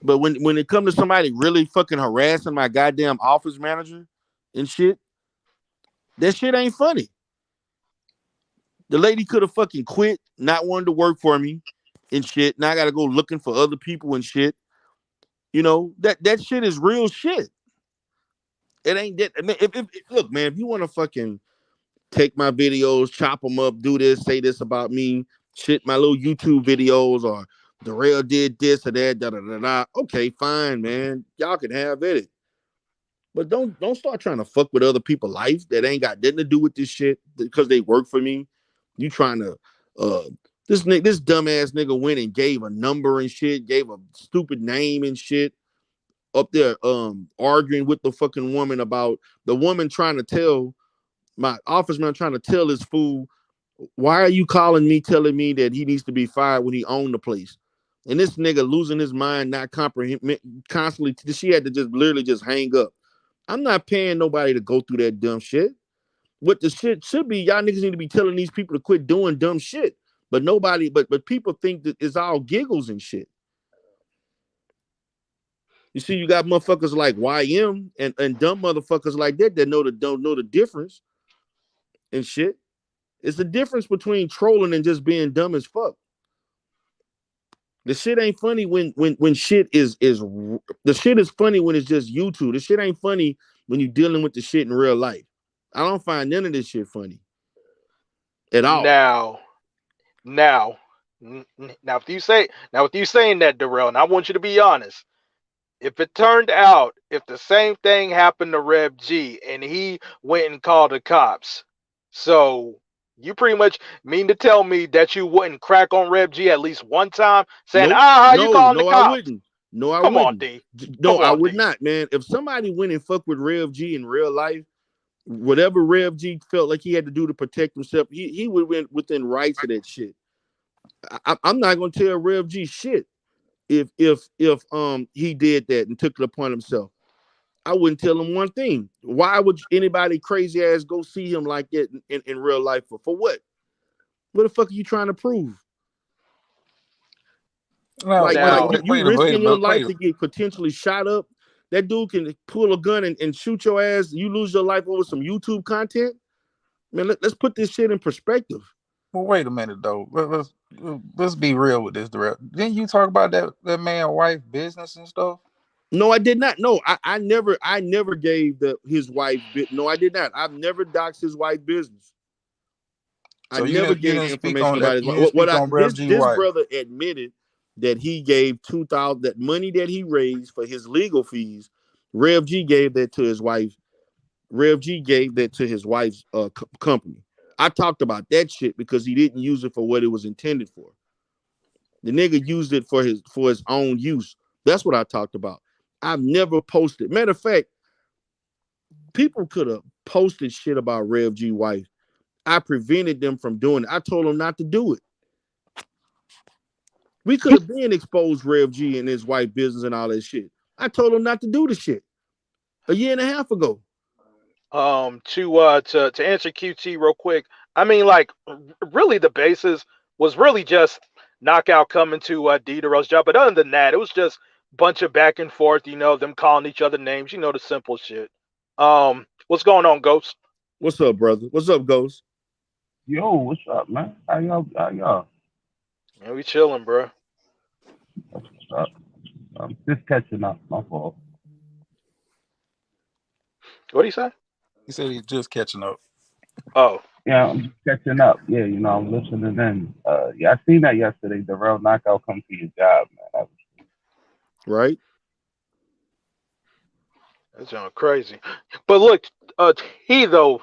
But when it comes to somebody really fucking harassing my goddamn office manager and shit, that shit ain't funny. The lady could have fucking quit, not wanted to work for me and shit. Now I gotta go looking for other people and shit. That shit is real shit. It ain't that. I mean, look, man, if you want to fucking take my videos, chop them up, do this, say this about me, shit, my little YouTube videos, or Darrell did this or that, da da da da. Okay, fine, man. Y'all can have it. But don't start trying to fuck with other people's life that ain't got nothing to do with this shit because they work for me. You trying to this dumbass nigga went and gave a number and shit, gave a stupid name and shit up there arguing with the fucking woman about the woman trying to tell my office man trying to tell this fool, why are you calling me telling me that he needs to be fired when he owned the place? And this nigga losing his mind, not comprehend constantly. She had to just literally just hang up. I'm not paying nobody to go through that dumb shit. What the shit should be, y'all niggas need to be telling these people to quit doing dumb shit. But nobody, but people think that it's all giggles and shit. You see, you got motherfuckers like YM and dumb motherfuckers like that don't know the difference and shit. It's the difference between trolling and just being dumb as fuck. The shit ain't funny when shit is the shit is funny when it's just YouTube. The shit ain't funny when you dealing with the shit in real life. I don't find none of this shit funny at all. now, now, now, with you saying that, Darrell, and I want you to be honest. If it turned out if the same thing happened to Rev G and he went and called the cops, so you pretty much mean to tell me that you wouldn't crack on Rev G at least one time, saying, Nope. "Ah, how you No, calling the no, I cops?" wouldn't. No, I Come on, wouldn't. D. No, Come I on, would D. not, man. If somebody went and fucked with Rev G in real life, whatever Rev G felt like he had to do to protect himself, he would went within rights of that shit. I'm not gonna tell Rev G shit if he did that and took it upon himself. I wouldn't tell him one thing. Why would anybody crazy ass go see him like that in real life for what? What the fuck are you trying to prove? Now, Like Now, you wait a risking your minute. life to get potentially shot up. That dude can pull a gun and shoot your ass. You lose your life over some YouTube content. Man, let's put this shit in perspective. Well, wait a minute though. Let's be real with this, direct. Didn't you talk about that man wife business and stuff? No, I did not. No, I never gave his wife bit. No, I did not. I've never doxed his wife business. I So never you gave didn't speak information on about that. his You wife. didn't What speak I on Rev this G this wife. brother admitted that he gave 2,000 that money that he raised for his legal fees. Rev G gave that to his wife. Rev G gave that to his wife's company. I talked about that shit because he didn't use it for what it was intended for. The nigga used it for his own use. That's what I talked about. I've never posted. Matter of fact, people could have posted shit about Rev G wife. I prevented them from doing it. I told them not to do it. We could have been exposed Rev G and his wife business and all that shit. I told them not to do the shit a year and a half ago. to answer QT real quick, I mean, like, really, the basis was really just knockout coming to D Derrell's job, but other than that, it was just bunch of back and forth. Them calling each other names. The simple shit. What's going on, Ghost? What's up, brother? What's up, Ghost? Yo, what's up, man? How y'all? How y'all? Man, we chilling, bro. That's what's up. Just catching up. My fault. What do you say? He said he's just catching up. Oh, Yeah, I'm just catching up. Yeah, I'm listening in. Yeah, I seen that yesterday. Darrell knockout come to your job, man. right? that's sounds crazy. But look, uh, he though.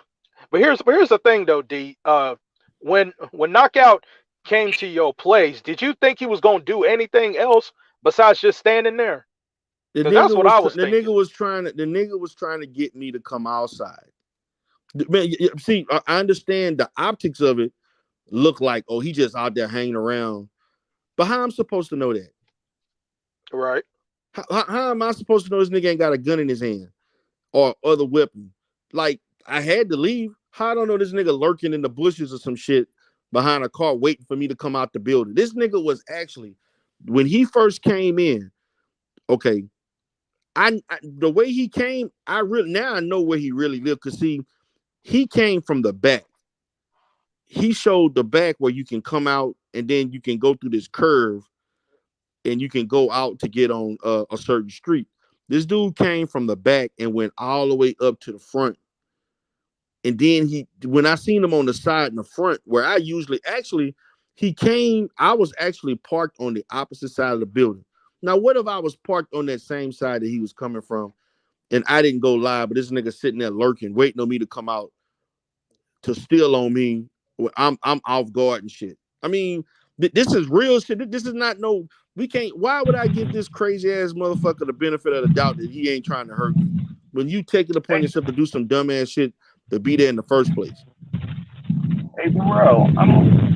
But here's the thing though, D. When Knockout came to your place, did you think he was gonna do anything else besides just standing there? Because that's what I was thinking. The nigga was trying to get me to come outside. Man, see, I understand the optics of it. Look like, oh, he just out there hanging around. But how I'm supposed to know that? Right. How am I supposed to know this nigga ain't got a gun in his hand or other weapon? Like, I had to leave. How I don't know this nigga lurking in the bushes or some shit behind a car waiting for me to come out the building. This nigga was actually, when he first came in, okay, the way he came, now I know where he really lived. Cause see, he came from the back. He showed the back where you can come out and then you can go through this curve and you can go out to get on a certain street. This dude came from the back and went all the way up to the front. And then when I seen him on the side and the front, where I usually I was actually parked on the opposite side of the building. Now, what if I was parked on that same side that he was coming from and I didn't go live, but this nigga sitting there lurking, waiting on me to come out to steal on me? I'm off guard and shit. I mean, this is real shit. This is not no. We can't. Why would I give this crazy ass motherfucker the benefit of the doubt that he ain't trying to hurt me? When you take it upon Hey, yourself to do some dumbass shit to be there in the first place. hey, Darrell,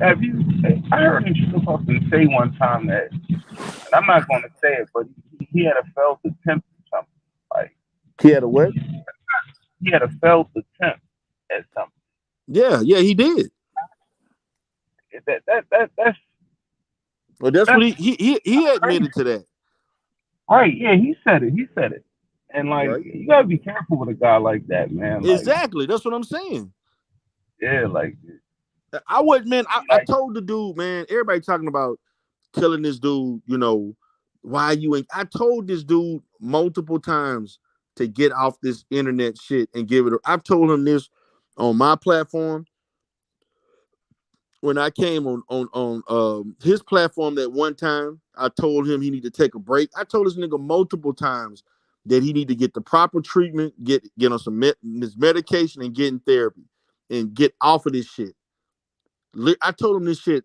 have you? I heard him supposed to say one time that, and I'm not going to say it, but he had a failed attempt or something. Like He had a what? he had a failed attempt at something. Yeah, he did. That's Well, that's what that's he crazy. admitted to that, Right? Yeah, he said it. He said it. And like, right? you gotta be careful with a guy like that, man. Like, Exactly. That's what I'm saying. yeah, like, I would, man. I like, told the dude, man. Everybody talking about killing this dude. Why you ain't? I told this dude multiple times to get off this internet shit and give it. I've told him this on my platform when I came on his platform that one time. I told him he need to take a break. I told this nigga multiple times that he need to get the proper treatment, get on this medication and get in therapy and get off of this shit. I told him this shit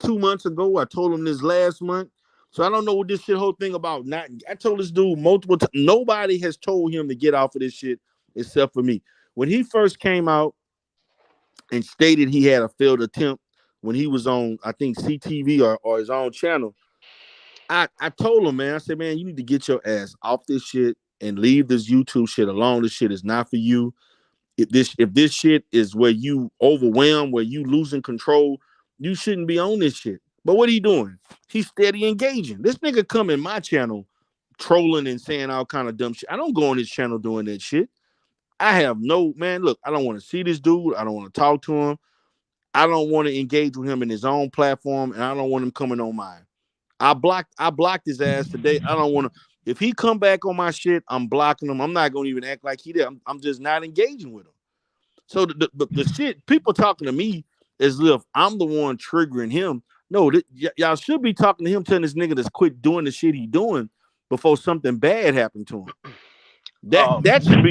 2 months ago. I told him this last month. So I don't know what this shit whole thing about. Not, I told this dude multiple times. Nobody has told him to get off of this shit except for me. When he first came out and stated he had a failed attempt when he was on, I think, CTV or his own channel, I told him, man, I said, man, you need to get your ass off this shit and leave this YouTube shit alone. This shit is not for you. If this shit is where you overwhelmed, where you losing control, you shouldn't be on this shit. But what are you doing? He's steady engaging. This nigga come in my channel trolling and saying all kind of dumb shit. I don't go on his channel doing that shit. I have no, man, look, I don't want to see this dude. I don't want to talk to him. I don't want to engage with him in his own platform, and I don't want him coming on mine. I blocked his ass today. I don't want to. If he come back on my shit, I'm blocking him. I'm not gonna even act like he did. I'm just not engaging with him. So the shit people talking to me as if I'm the one triggering him. No, y'all should be talking to him, telling this nigga to quit doing the shit he doing before something bad happened to him. That Um. that should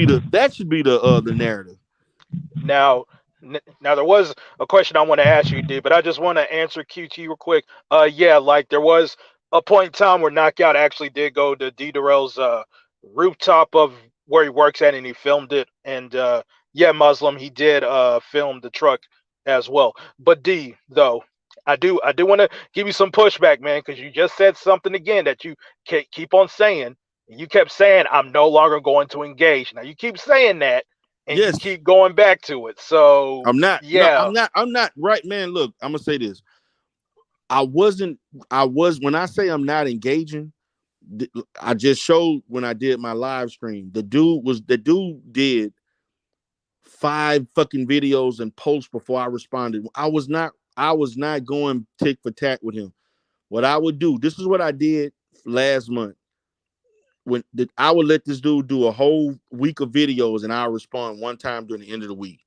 be the narrative. Now, now there was a question I want to ask you, D, but I just want to answer QT real quick. Yeah, like there was a point in time where Knockout actually did go to D Derrell's rooftop of where he works at, and he filmed it. And yeah, Muslim, he did film the truck as well. But D, though, I do want to give you some pushback, man, because you just said something again that you keep on saying. You kept saying, I'm no longer going to engage. Now you keep saying that and you Yes, keep going back to it. So I'm not. No, yeah, I'm not right, man. Look, I'm gonna say this. I wasn't. I was when I say I'm not engaging. I just showed when I did my live stream. The dude did 5 fucking videos and posts before I responded. I was not going tick for tack with him. What I would do, this is what I did last month. I would let this dude do a whole week of videos and I'll respond one time during the end of the week.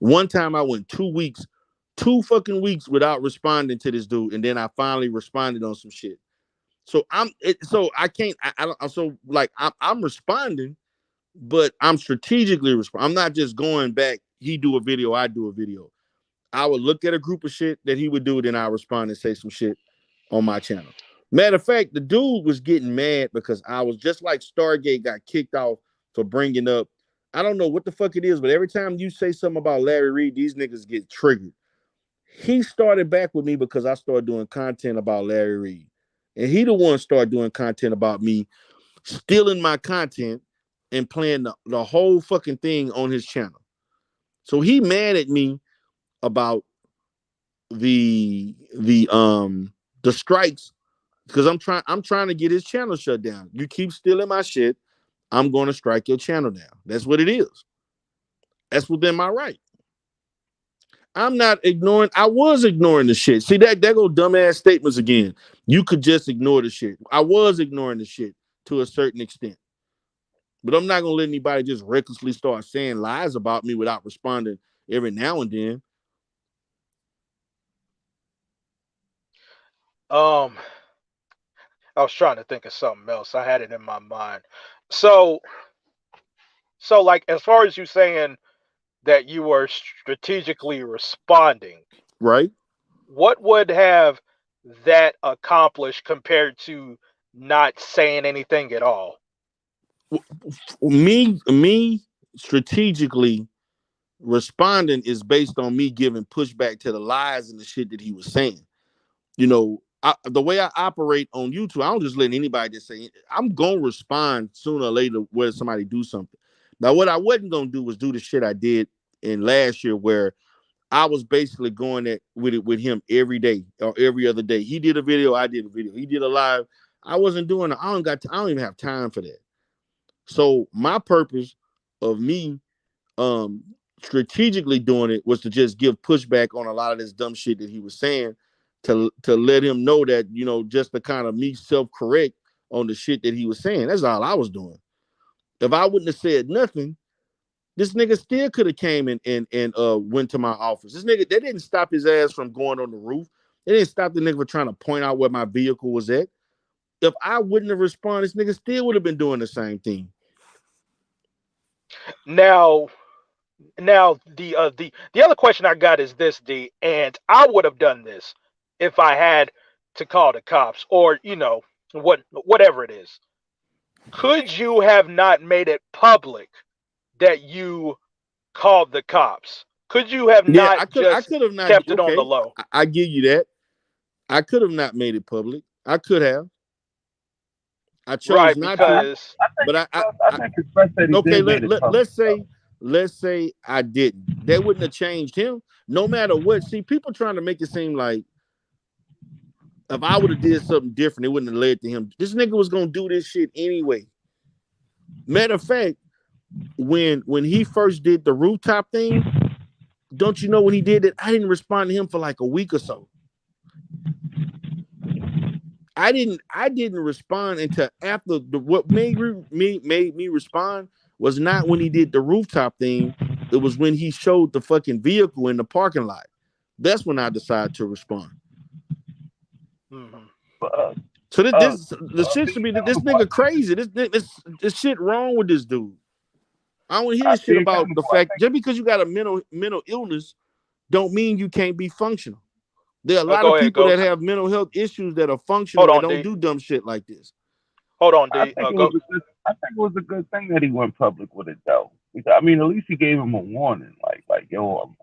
One time I went 2 weeks, 2 fucking weeks without responding to this dude, and then I finally responded on some shit. So so I can't. I don't. So like I'm responding, but I'm strategically responding. I'm not just going back. He do a video, I do a video. I would look at a group of shit that he would do, then I respond and say some shit on my channel. Matter of fact, the dude was getting mad because I was just like Stargate got kicked off for bringing up. I don't know what the fuck it is, but every time you say something about Larry Reed, these niggas get triggered. He started back with me because I started doing content about Larry Reed. And he the one started doing content about me, stealing my content and playing the whole fucking thing on his channel. So he mad at me about the strikes because I'm trying to get his channel shut down. You keep stealing my shit, I'm going to strike your channel down. That's what it is. That's within my right. I'm not ignoring. I was ignoring the shit. See that go dumbass statements again. You could just ignore the shit. I was ignoring the shit to a certain extent, but I'm not gonna let anybody just recklessly start saying lies about me without responding every now and then. Um, I was trying to think of something else. I had it in my mind. So, so like as far as you saying that you were strategically responding, Right? what would have that accomplished compared to not saying anything at all? Me strategically responding is based on me giving pushback to the lies and the shit that he was saying. The way I operate on YouTube, I don't just let anybody just say it. I'm gonna respond sooner or later where somebody do something. Now, what I wasn't gonna do was do the shit I did in last year where I was basically going at with it with him every day or every other day. He did a video, I did a video. He did a live. I wasn't doing it. I don't even have time for that. So my purpose of me um strategically doing it was to just give pushback on a lot of this dumb shit that he was saying to let him know that, just to kind of me self-correct on the shit that he was saying. That's all I was doing. If I wouldn't have said nothing, this nigga still could have came and went to my office. This nigga, they didn't stop his ass from going on the roof. They didn't stop the nigga from trying to point out where my vehicle was at. If I wouldn't have responded, this nigga still would have been doing the same thing. Now, the other question I got is this, D, and I would have done this if I had to call the cops or whatever it is. Could you have not made it public that you called the cops? Could you have Yeah, not I just could have not. kept it on the Okay, low? I give you that. I could have not made it public. I could have. I chose Right, not to. because But I think it's best that he okay. did made it public. Let's say I didn't. That wouldn't have changed him. No matter what. See, people trying to make it seem like if I would have did something different, it wouldn't have led to him. This nigga was gonna do this shit anyway. Matter of fact, when he first did the rooftop thing, don't you know when he did it? I didn't respond to him for like a week or so. I didn't respond until after what made me respond was not when he did the rooftop thing. It was when he showed the fucking vehicle in the parking lot. That's when I decided to respond. mm-hmm. So Uh, the shit should be this nigga crazy. This shit wrong with this dude. I don't hear shit be about the accountable. fact just because you got a mental illness don't mean you can't be functional. There are a lot Go of ahead, people that Ghost. have mental health issues that are Hold functional and on, don't D. do dumb shit like this. Hold on, I D. think it was Go. a good. I think it was a good thing that he went public with it though. Because, I mean, at least he gave him a warning, like yo,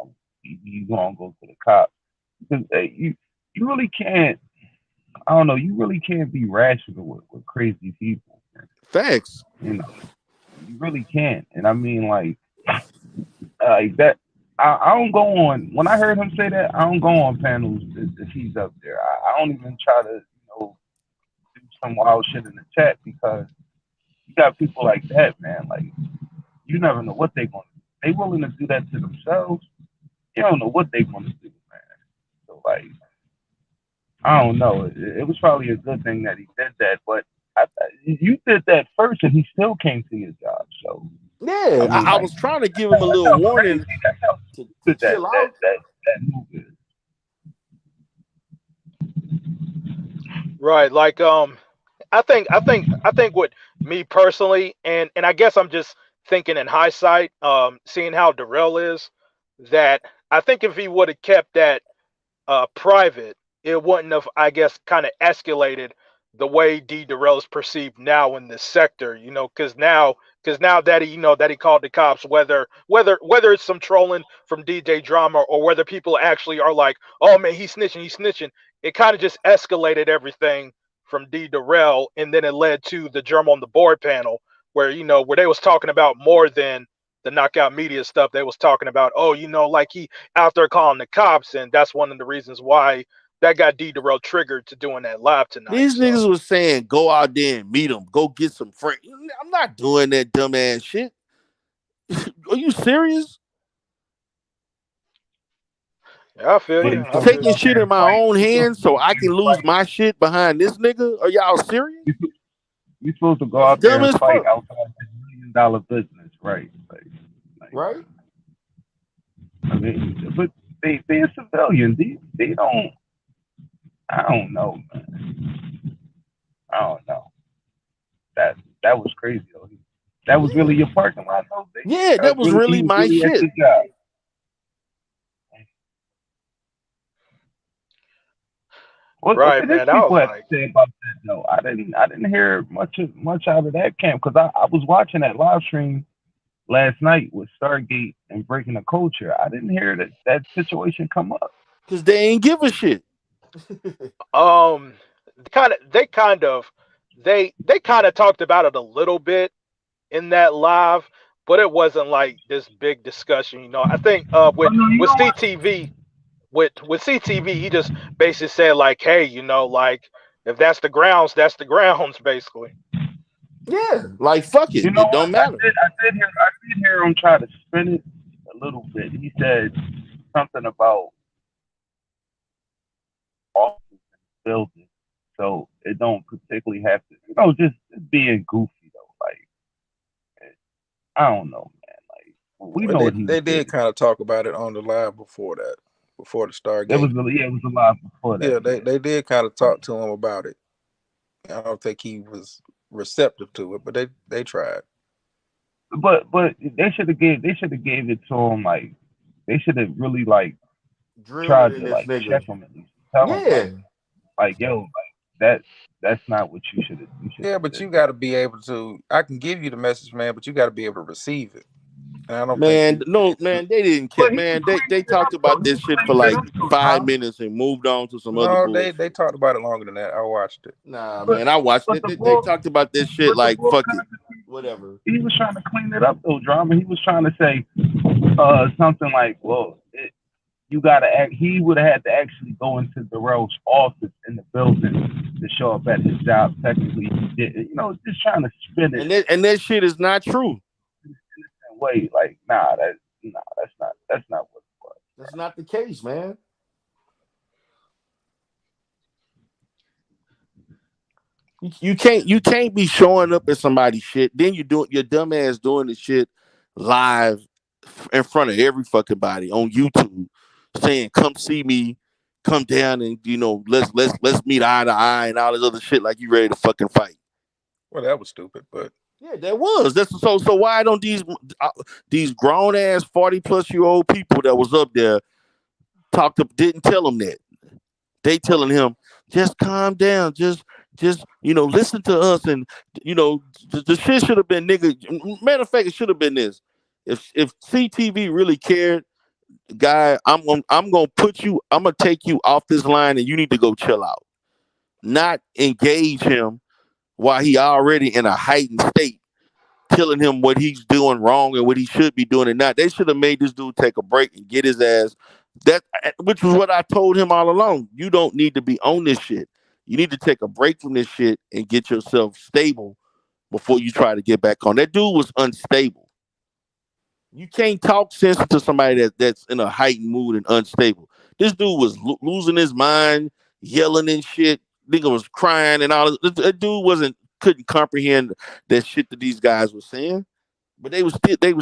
you gonna go to the cops because you really can't. I don't know. You really can't be rational with crazy people. Facts. You know, you really can't. And I mean, like that. I don't go on when I heard him say that. I don't go on panels if he's up there. I don't even try to do some wild shit in the chat because you got people like that, man. Like you never know what they're gonna do. They willing to do that to themselves. You don't know what they're gonna do, man. So like I don't know. It was probably a good thing that he did that, but You did that first, and he still came to your job. So Yeah, I mean, I like was trying to give him a that little sounds crazy. warning That sounds to stupid. That chill that out. that that move is. Right. Like I think what me personally, and I guess I'm just thinking in hindsight, seeing how Darrell is, that I think if he would have kept that private, it wouldn't have, I guess, kind of escalated the way D Derrell is perceived now in this sector. Because now that that he called the cops, whether it's some trolling from DJ Drama or whether people actually are like, oh man, he's snitching. It kind of just escalated everything from D Derrell, and then it led to the Germ on the Board panel, where where they was talking about more than the knockout media stuff. They was talking about, oh, like he out there calling the cops, and that's one of the reasons why that got D Darrell triggered to doing that live tonight. These So niggas was saying, go out there and meet him. Go get some friends. I'm not doing that dumbass shit. Are you serious? yeah, I feel So you. you I supposed to feel go Taking you. out shit there in and my fight. own You supposed to hands go so out I there can and lose fight. my shit behind this nigga? Are y'all serious? You you supposed to go That's out there dumb and as fight fuck. outside this $1 million business, right? Like Right? I mean, but they a civilian. They don't. I don't know, man. I don't know. That was crazy though. That was Yeah. really your parking lot, though. Yeah, That that was was really he really was my really at shit. your job. What Right, did his man. I people was have to like, say about that though? I didn't hear much out of that camp because I was watching that live stream last night with Stargate and Breaking the Culture. I didn't hear that situation come up. Because they ain't give a shit. um, they kind of, they kind of talked about it a little bit in that live, but it wasn't like this big discussion. I think Oh no, you with know what? CTV, with CTV, he just basically said like, hey, like if that's the grounds, that's the grounds, basically. Yeah. Like, fuck it. You know It what? don't matter. I did hear him try to spin it a little bit. He said something about office building, so it don't particularly have to, just being goofy though. Like I don't know, man. Like we Well, know they what he was they there did to kind do. of talk about it on the live before that, before the It was Stargate. yeah, it was a lot before that. Yeah, they Yeah, they did kind of talk to him about it. I don't think he was receptive to it, but they tried. but they should have gave it to him. Like they should have really like Drill it tried in to this like nigga. check him at least, tell him Yeah. like yo, like that's not what you should have. You should Yeah, have but did you got that. to be able to. I can give you the message, man, but you got to be able to receive it. And I don't think Man, no, man, they didn't care. But he was Man, they cleaning it talked up though. about He this was shit for cleaning it like up though, 5 minutes and moved on to some other no. They bullshit. talked about it longer than that. I watched it. Nah, But man, I watched but it. the They bull talked about this shit but the like bull fuck it, constitution, whatever. he was trying to clean it up though, drama. He was trying to say something like, well, you gotta act. He would have had to actually go into Darrell's office in the building to show up at his job. Technically, he did. Just trying to spin it And that shit is not true. in a way like, that's not what it was. That's not the case, man. You can't be showing up at somebody's shit. Then you do your dumb ass doing the shit live in front of every fucking body on YouTube, saying, "Come see me, come down and let's meet eye to eye and all this other shit like you ready to fucking fight." Well, that was stupid, but Yeah, that was. That's so. Why don't these grown ass 40+ year old people that was up there didn't tell him that? They telling him, just calm down, just listen to us, and the shit should have been, nigga. Matter of fact, it should have been this. If CTV really cared, guy, I'm gonna put you. I'm gonna take you off this line, and you need to go chill out. Not engage him while he already in a heightened state, telling him what he's doing wrong and what he should be doing and not. They should have made this dude take a break and get his ass. That which was what I told him all along. You don't need to be on this shit. You need to take a break from this shit and get yourself stable before you try to get back on. That dude was unstable. You can't talk sense to somebody that's in a heightened mood and unstable. This dude was losing his mind, yelling and shit. Nigga was crying and all. That dude wasn't couldn't comprehend that shit that these guys were saying, but they was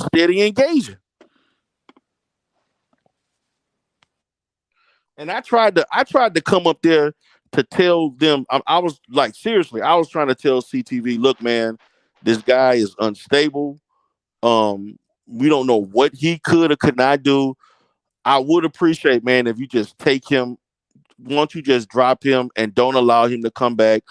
steady engaging. And I tried to come up there to tell them. I was like, seriously, I was trying to tell CTV, look, man, this guy is unstable. We don't know what he could or could not do. I would appreciate, man, if you just take him. Won't you just drop him and don't allow him to come back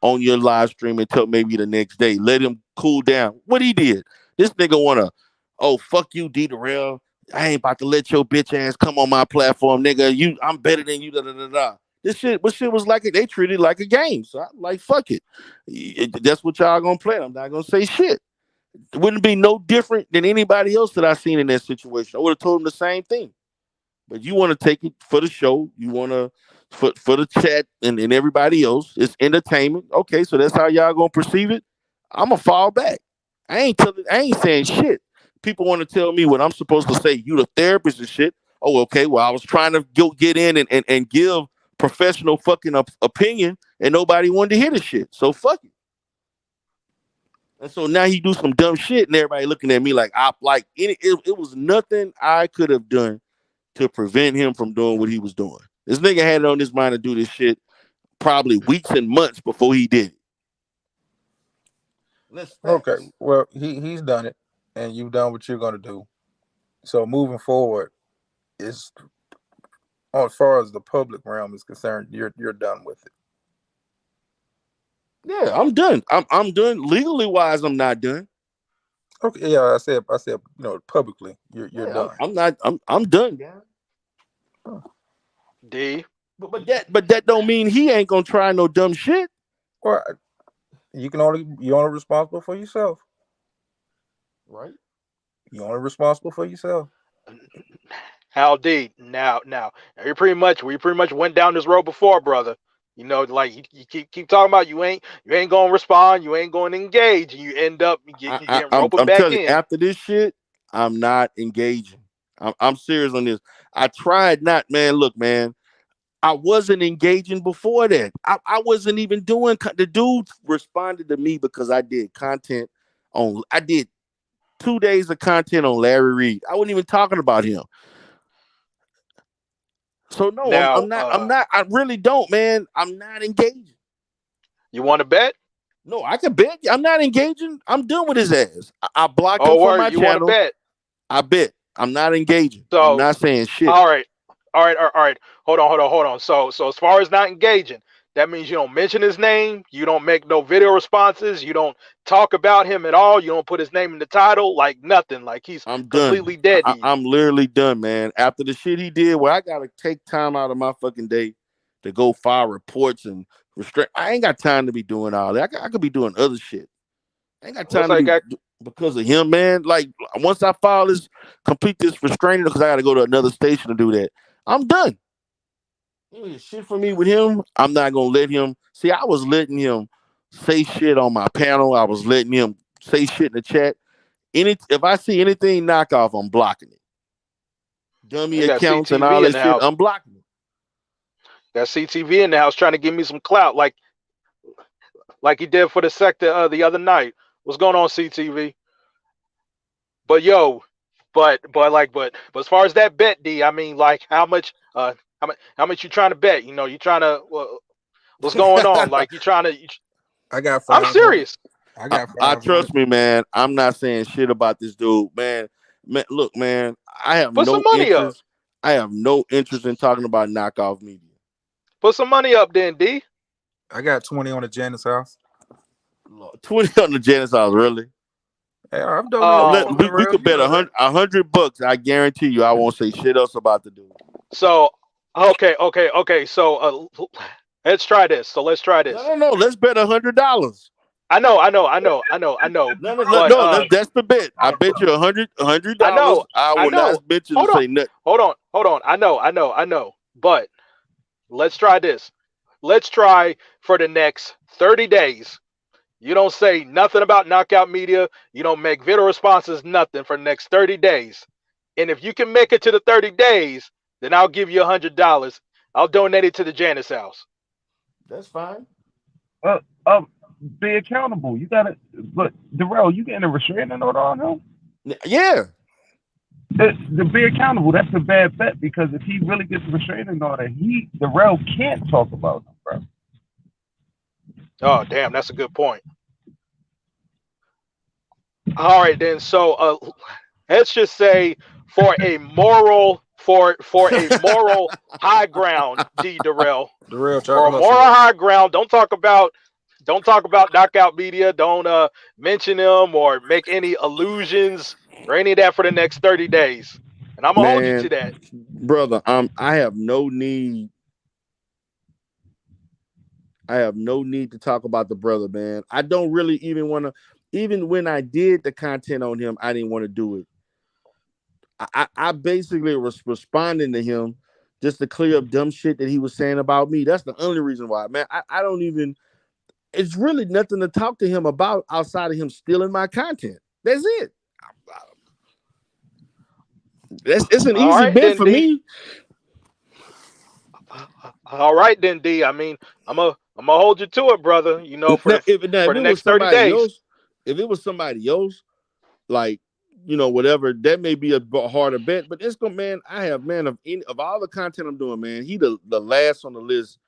on your live stream until maybe the next day? Let him cool down. What he did? This nigga wanna, oh fuck you, D Derrell. I ain't about to let your bitch ass come on my platform, nigga. I'm better than you. Da da da da. What shit was like it. They treated it like a game. So I'm like, fuck it. That's what y'all gonna play. I'm not gonna say shit. It wouldn't be no different than anybody else that I seen in that situation. I would have told him the same thing. But you want to take it for the show. You want to for the chat and everybody else. It's entertainment. Okay, so that's how y'all gonna perceive it. I'm gonna fall back. I ain't saying shit. People want to tell me what I'm supposed to say. You the therapist and shit. Oh, okay. Well, I was trying to get in and give professional fucking opinion, and nobody wanted to hear the shit. So fuck it. And so now he do some dumb shit, and everybody looking at me like it was nothing I could have done to prevent him from doing what he was doing. This nigga had it on his mind to do this shit probably weeks and months before he did it. Okay, well, he's done it, and you've done what you're gonna do. So moving forward, is as far as the public realm is concerned, you're done with it. Yeah, I'm done. I'm done. Legally wise, I'm not done. Okay, yeah, I said, publicly, you're done. I'm done, yeah. D. But that don't mean he ain't gonna try no dumb shit. Well, you're only responsible for yourself. Right? You're only responsible for yourself. How D? Now, we pretty much went down this road before, brother. You know, like you keep talking about you ain't gonna respond, you ain't going to engage, and you end up getting roped I'm back telling you, in. after this shit, I'm not engaging. I'm serious on this. I tried not, man. Look, man, I wasn't engaging before that. I wasn't even doing. The dude responded to me because I did content on. I did 2 days of content on Larry Reed. I wasn't even talking about him. So no, Now, I'm not. I really don't, man. I'm not engaging. you want to bet? No, I can bet. I'm not engaging. I'm done with his ass. I blocked him Oh, from word, my you want to channel. bet? I bet. I'm not engaging. I'm So, not saying shit. all right. All right. Hold on. So as far as not engaging, that means you don't mention his name, you don't make no video responses, you don't talk about him at all, you don't put his name in the title, like nothing. Like he's I'm done. completely dead to you. I'm literally done, man. After the shit he did, where I gotta take time out of my fucking day to go file reports and restrict. I ain't got time to be doing all that. I could be doing other shit. I ain't got Looks time to like be because of him, man. Like once I file this, complete this restraining because I got to go to another station to do that. I'm done. Shit for me with him. I'm not gonna let him. See, I was letting him say shit on my panel. I was letting him say shit in the chat. If I see anything knockoff, I'm blocking it. Dummy I got accounts and all CTV in that the shit, house. I'm blocking it. Got CTV in the house trying to give me some clout, like he did for the sector the other night. What's going on, CTV? But yo, but as far as that bet, D, I mean, like how much you trying to bet? You know, you trying to what's going on? Like you trying to? I got I'm 500. serious. I got I 500. trust me, man. I'm not saying shit about this dude, man. Man, look, man. I have Put some no money up. interest. I have no interest in talking about knockoff media. Put some money up, then D. I got 20 on the Janice house. 20 on the Janice house, really? Hey, I've donated before, We Darrell. could You bet know that. $100. I guarantee you, I won't say shit else about the dude. So okay. So let's try this. No. Let's bet $100. I know. But That's the bet. I bet you I know. $100. I I will not know. bet you to Hold on. say nothing. Hold on. I know. But let's try this. Let's try for the next 30 days. You don't say nothing about knockout media. You don't make video responses, nothing for the next 30 days. And if you can make it to the 30 days, then I'll give you $100. I'll donate it to the Janice house. That's fine. Well, be accountable. You gotta. But Darrell, you getting a restraining order on him? Yeah. To be accountable, that's a bad bet because if he really gets a restraining order, Darrell can't talk about him, bro. Oh, damn, that's a good point. All right, then. So, let's just say for a moral high ground, D Derrell, Darrell tried for to a hustle moral that. high ground. Don't talk about knockout media. Don't mention them or make any allusions or any of that for the next 30 days. And I'm gonna hold you Man, to that. brother, I have no need. I have no need to talk about the brother, man. I don't really even want to. Even when I did the content on him, I didn't want to do it. I basically was responding to him just to clear up dumb shit that he was saying about me. That's the only reason why, man. I don't even. It's really nothing to talk to him about outside of him stealing my content. That's it. It's an All easy right bet then, for D. me. All right then, D. I mean, I'm gonna hold you to it, brother. You know, for Now, the if for it the was next 30 somebody days. else, if it was somebody else, like whatever, that may be a harder bet. But it's gonna, man. I have, man, of all the content I'm doing, man, he the last on the list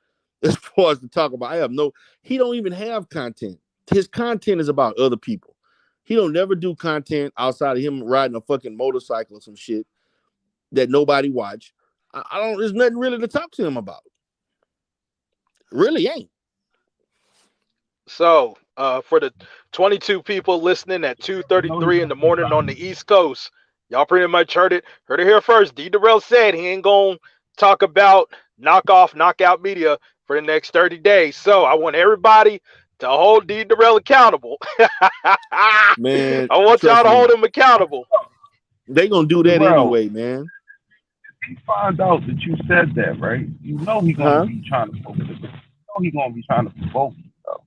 as far as to talk about. I have no. He don't even have content. His content is about other people. He don't never do content outside of him riding a fucking motorcycle or some shit that nobody watch. I don't. There's nothing really to talk to him about. Really ain't. So, for the 22 people listening at I know he's 2:33 in not the morning on trying. the East Coast, y'all pretty much heard it. Heard it here first. D. Derrell said he ain't gonna talk about knockout media for the next 30 days. So I want everybody to hold D. Derrell accountable. I Man, want y'all trust to hold me. him accountable. They gonna do that Darrell, anyway, man. he find out that you said that, right? You know he gonna Huh? be trying to provoke it. You know he gonna be trying to provoke you, though.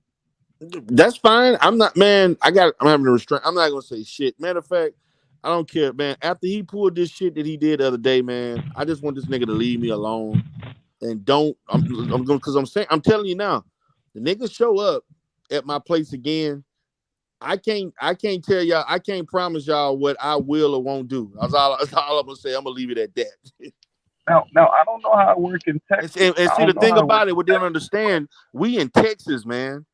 That's fine. I'm not, man. I'm having a restraint. I'm not gonna say shit. Matter of fact, I don't care, man. After he pulled this shit that he did the other day, man, I just want this nigga to leave me alone and don't. I'm going because I'm telling you now, the nigga show up at my place again. I can't tell y'all. I can't promise y'all what I will or won't do. That's all I'm gonna say. I'm gonna leave it at that. Now I don't know how it work in And, Texas. and, and I see, the don't know thing how it work about it, in what they don't Texas, understand, we in Texas, man.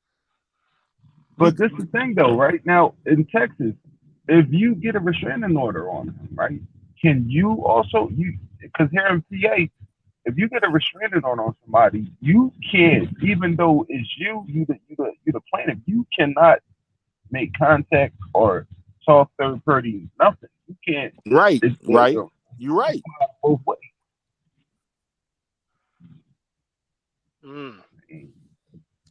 We but this is the thing though. Right now in Texas, if you get a restraining order on him, right? Can you also because here in PA, if you get a restraining order on somebody, you can't, even though it's you the plaintiff, you cannot make contact or talk third party, nothing. You can't. right, It's right. You're right. both ways. Mm.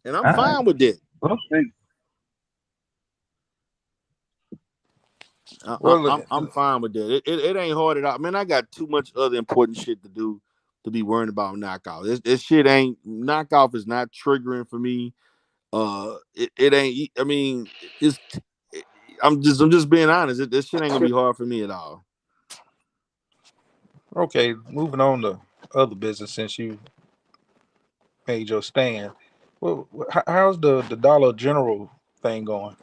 And I'm All right, fine with that. we'll see. Well, I'm fine with that. It ain't hard at all. Man, I got too much other important shit to do to be worrying about knockout. This shit ain't knockoff is not triggering for me. It ain't. I mean, it's. I'm just being honest. This shit ain't gonna be hard for me at all. okay, moving on to other business since you made your stand. Well, how's the Dollar General thing going?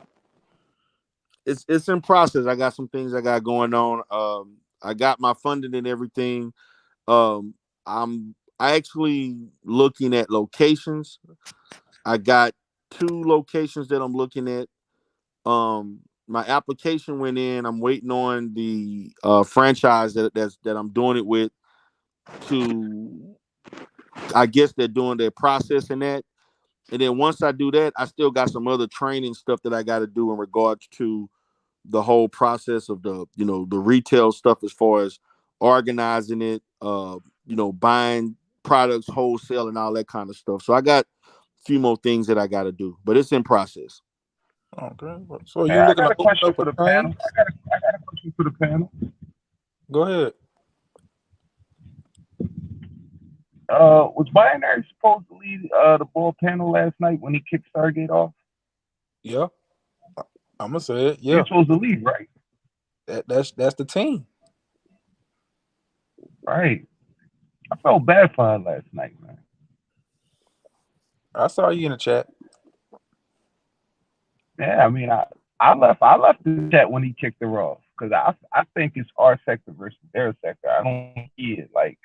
It's in process. I got some things I got going on. I got my funding and everything. Um, I'm actually looking at locations. I got two locations that I'm looking at. My application went in. I'm waiting on the franchise that I'm doing it with to. I guess they're doing their processing that, and then once I do that, I still got some other training stuff that I got to do in regards to the whole process of the retail stuff as far as organizing it, buying products wholesale and all that kind of stuff. So I got a few more things that I got to do, but it's in process. Okay, so you Yeah, I looking got to a open question up for a the chain? panel. I got a question for the panel. Go ahead. Was Binary supposed to lead the ball panel last night when he kicked Stargate off? Yeah, I'm gonna say it. He Yeah, was supposed to lead, right? that's the team. Right. I felt bad for her last night, man. I saw you in the chat. Yeah, I mean, I left the chat when he kicked her off because I think it's our sector versus their sector. I don't see it like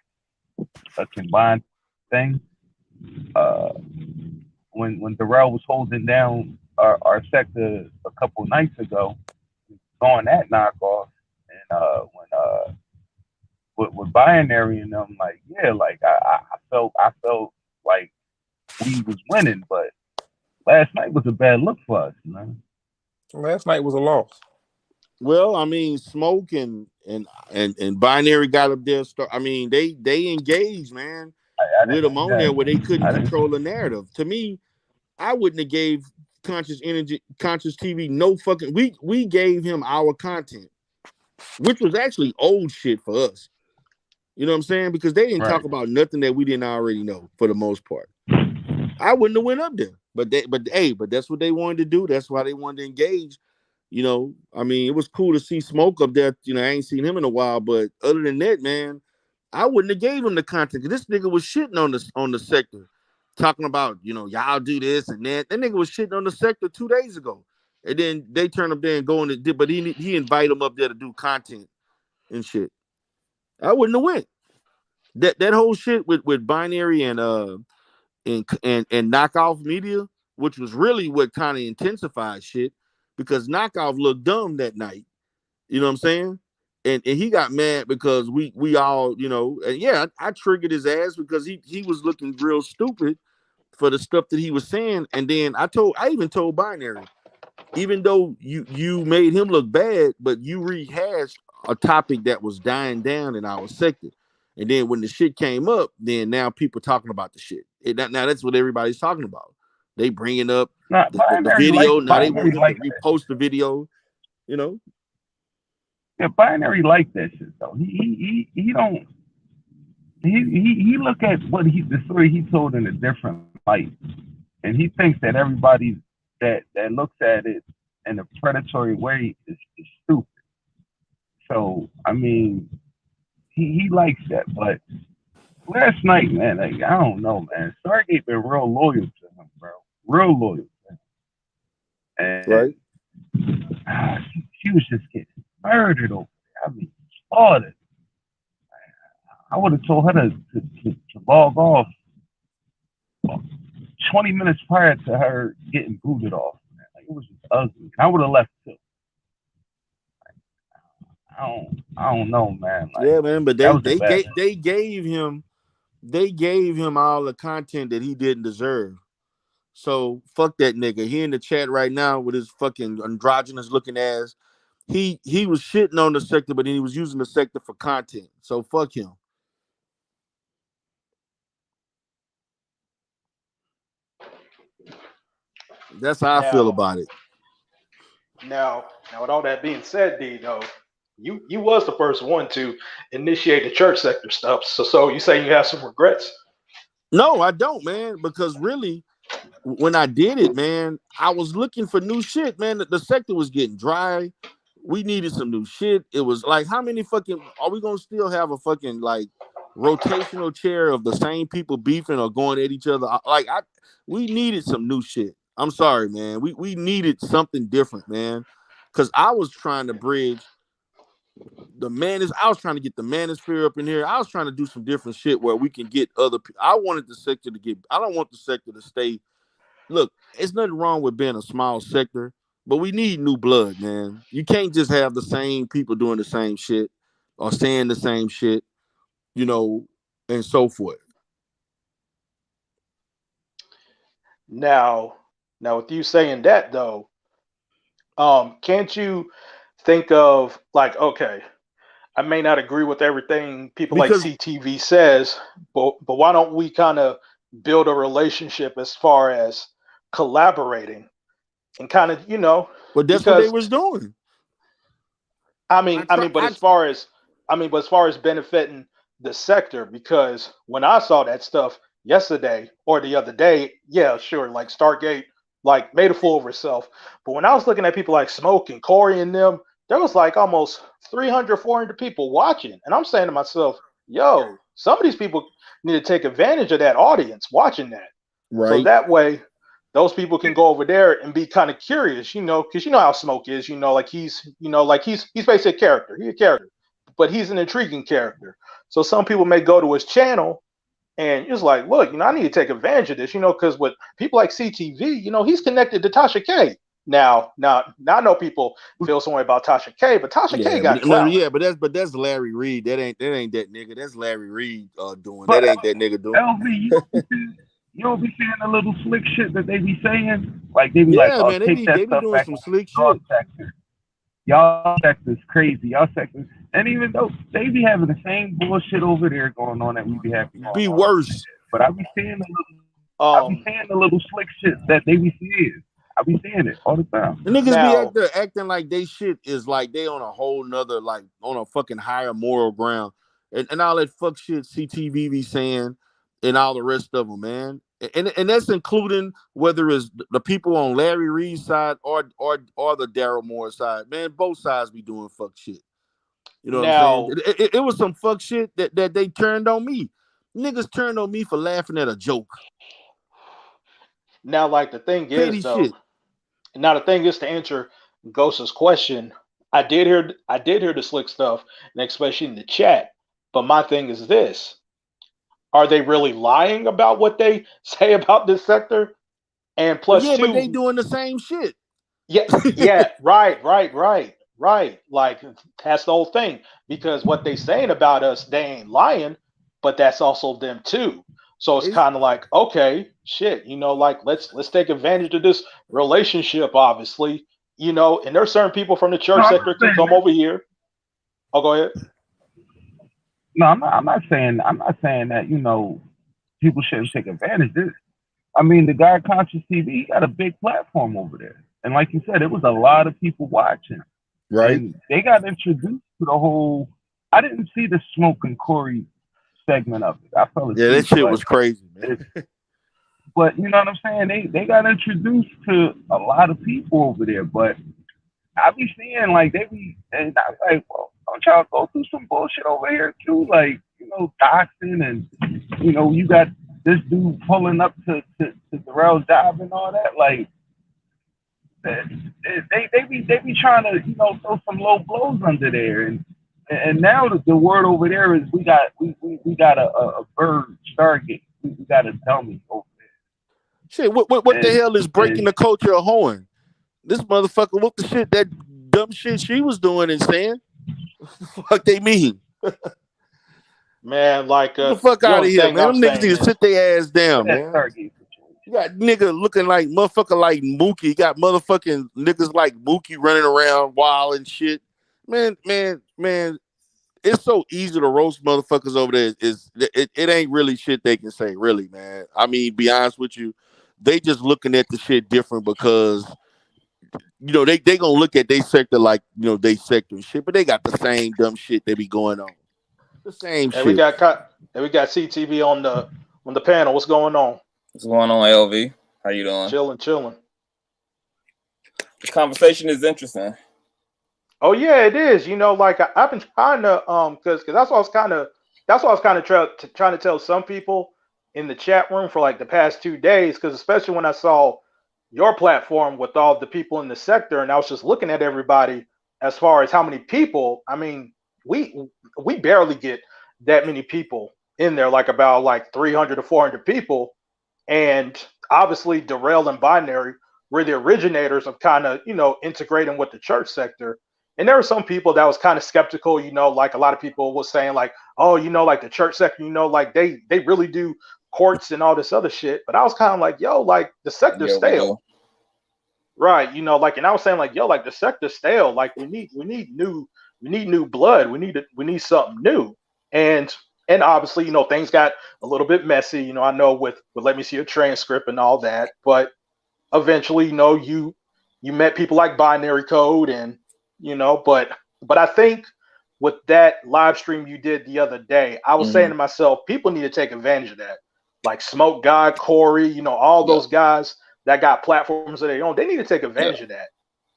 a combined thing. Uh, when Darrell was holding down our sector a couple nights ago, going that knockoff, and with binary and them, like yeah, like I felt like we was winning, but last night was a bad look for us, man. Last night was a loss. Well, I mean, Smoke and Binary got up there. I mean, they engaged, man, I with didn't them see on there that. where they couldn't I didn't. control the narrative. To me, I wouldn't have gave Conscious Energy, Conscious TV no fucking. We gave him our content, which was actually old shit for us. You know what I'm saying? Because they didn't talk Right. about nothing that we didn't already know for the most part. I wouldn't have went up there, but that's what they wanted to do. That's why they wanted to engage. I mean, it was cool to see Smoke up there. I ain't seen him in a while, but other than that, man, I wouldn't have gave him the content because this nigga was shitting on the sector, talking about y'all do this and that. That nigga was shitting on the sector 2 days ago, and then they turn up there and go and did, but he invite him up there to do content and shit. I wouldn't have went that whole shit with binary and knockoff media, which was really what kind of intensified shit because knockoff looked dumb that night. You know what I'm saying? And he got mad because we all, and yeah, I triggered his ass because he was looking real stupid for the stuff that he was saying. And then I even told Binary, even though you made him look bad, but you rehashed a topic that was dying down in our sector. And then when the shit came up, then now people talking about the shit. Now that's what everybody's talking about. They bringing up Not the binary like video. Now they binary want him to like that. repost the video. You know, Yeah, binary like that shit though. He don't he look at the story he told in a different light, and he thinks that everybody that looks at it in a predatory way is stupid. So I mean, he likes that, but last night, man, like I don't know, man. Stargate been real loyal to him, bro. Real loyal. And right? she was just getting murdered over there. I mean, slaughtered. I would have told her to log off 20 minutes prior to her getting booted off. Man. Like, it was just ugly. I would have left too. I don't know, man. Like Yeah, man. But that they was a they bad. gave they gave him all the content that he didn't deserve. So fuck that nigga. He in the chat right now with his fucking androgynous looking ass. He was shitting on the sector, but then he was using the sector for content. So fuck him. That's how I feel Now, about it. now, with all that being said, D, though, you was the first one to initiate the church sector stuff. So you say you have some regrets? No, I don't, man. Because really, when I did it, man, I was looking for new shit, man. The sector was getting dry. We needed some new shit. It was like, how many fucking are we gonna still have a fucking like rotational chair of the same people beefing or going at each other? We needed some new shit. I'm sorry, man. We needed something different, man. Cause I was trying to bridge I was trying to get the manosphere up in here. I was trying to do some different shit where we can get other people. I wanted the sector to get, I don't want the sector to stay. Look, it's nothing wrong with being a small sector, but we need new blood, man. You can't just have the same people doing the same shit or saying the same shit, you know, and so forth. Now, now with you saying that though, can't you think of like, okay, I may not agree with everything people like Because, CTV says, but why don't we kind of build a relationship as far as collaborating and kind of, but that's what they because was doing. but as far as benefiting the sector, because when I saw that stuff yesterday or the other day, yeah, sure, like Stargate, like made a fool of herself. But when I was looking at people like Smoke and Corey and them, there was like almost 300, 400 people watching, and I'm saying to myself, yo, some of these people need to take advantage of that audience watching that, so Right. that way. those people can go over there and be kind of curious, because you know how Smoke is, like he's basically a character. He's a character, but he's an intriguing character. So some people may go to his channel and it's like, look, I need to take advantage of this, because with people like CTV, he's connected to Tasha K. Now, I know people feel some way about Tasha K, but Tasha K got clout. That's Larry Reed. That ain't that nigga. That's Larry Reed doing. But That ain't that nigga doing. LV, you don't be saying the little slick shit that they be saying? Like they be like, Yeah, oh, man, take they that be stuff doing back some on slick y'all shit. sector. Y'all sector's crazy. Y'all sector. And even though they be having the same bullshit over there going on that we be having going Be on. worse. But I be saying the little slick shit that they be seeing. I be seeing it all the time. The niggas Now, be acting like they shit is like they on a whole nother, like on a fucking higher moral ground. And all that fuck shit CTV be saying and all the rest of them, man. And that's including whether it's the people on Larry Reed's side or the Daryl Moore side. Man, both sides be doing fuck shit. You know what I'm saying? now, It was some fuck shit that they turned on me. Niggas turned on me for laughing at a joke. now, like the thing Petty is though, shit. now the thing is to answer Ghost's question. I did hear the slick stuff, and especially in the chat. But my thing is this: are they really lying about what they say about this sector? And But plus yeah, but they two, doing the same shit. yeah, yeah, right. Like that's the whole thing. Because what they saying about us, they ain't lying, but that's also them too. So it's It's, kind of like, okay, shit, like let's take advantage of this relationship, obviously, and there's certain people from the No, church I'm not sector can saying come that. over here. Oh, go ahead. No, I'm not saying that, people shouldn't take advantage of this. I mean, the guy Conscious TV, he got a big platform over there. And like you said, it was a lot of people watching. right? And they got introduced to the whole. I didn't see the Smoke and Corey segment of it. I fell Yeah, that asleep, shit was crazy, man. but you know what I'm saying? They got introduced to a lot of people over there. But I be seeing like they be, and I was like, well, don't y'all go through some bullshit over here too? Like, doxing and you got this dude pulling up to Darrell's job and all that. Like they be trying to throw some low blows under there, and now the word over there is we got a bird Stargate. We got a dummy over Shit, what there. the hell is breaking the culture of horn? This motherfucker whooped the shit, that dumb shit she was doing and saying. Fuck they mean? Man, like Get the fuck the out of only here, thing man. I'm Them niggas saying need to is, sit their ass down, that man. Stargate situation. You got nigga looking like motherfucker like Mookie. You got motherfucking niggas like Mookie running around wild and shit. Man. It's so easy to roast motherfuckers over there. It ain't really shit they can say, really, man. I mean, be honest with you, they just looking at the shit different because they gonna look at they sector like they sector and shit, but they got the same dumb shit they be going on. The same and we shit. got and we got CTV on the panel. What's going on? What's going on, LV? How you doing? Chilling. This conversation is interesting. Oh yeah, it is. Like I've been trying to because that's what I was kind of trying to tell some people in the chat room for like the past 2 days. Because especially when I saw your platform with all the people in the sector, and I was just looking at everybody as far as how many people. I mean, we we barely get that many people in there, like about like 300 to 400 people, and obviously Derrell and Binary were the originators of kind of integrating with the church sector. And there were some people that was kind of skeptical, like a lot of people was saying like, oh, like the church sector, like they really do courts and all this other shit. But I was kind of like, yo, like the sector's Yeah, we do. stale. Right, like, and I was saying like, yo, like the sector's stale. Like we need new blood. We need something new. And obviously, things got a little bit messy. I know with let me see a transcript and all that, but eventually, you met people like Binary Code, and but I think with that live stream you did the other day, I was saying Mm-hmm. to myself, people need to take advantage of that. Like Smoke God, Corey, all Yeah, those guys that got platforms of their own, they need to take yeah. advantage of that.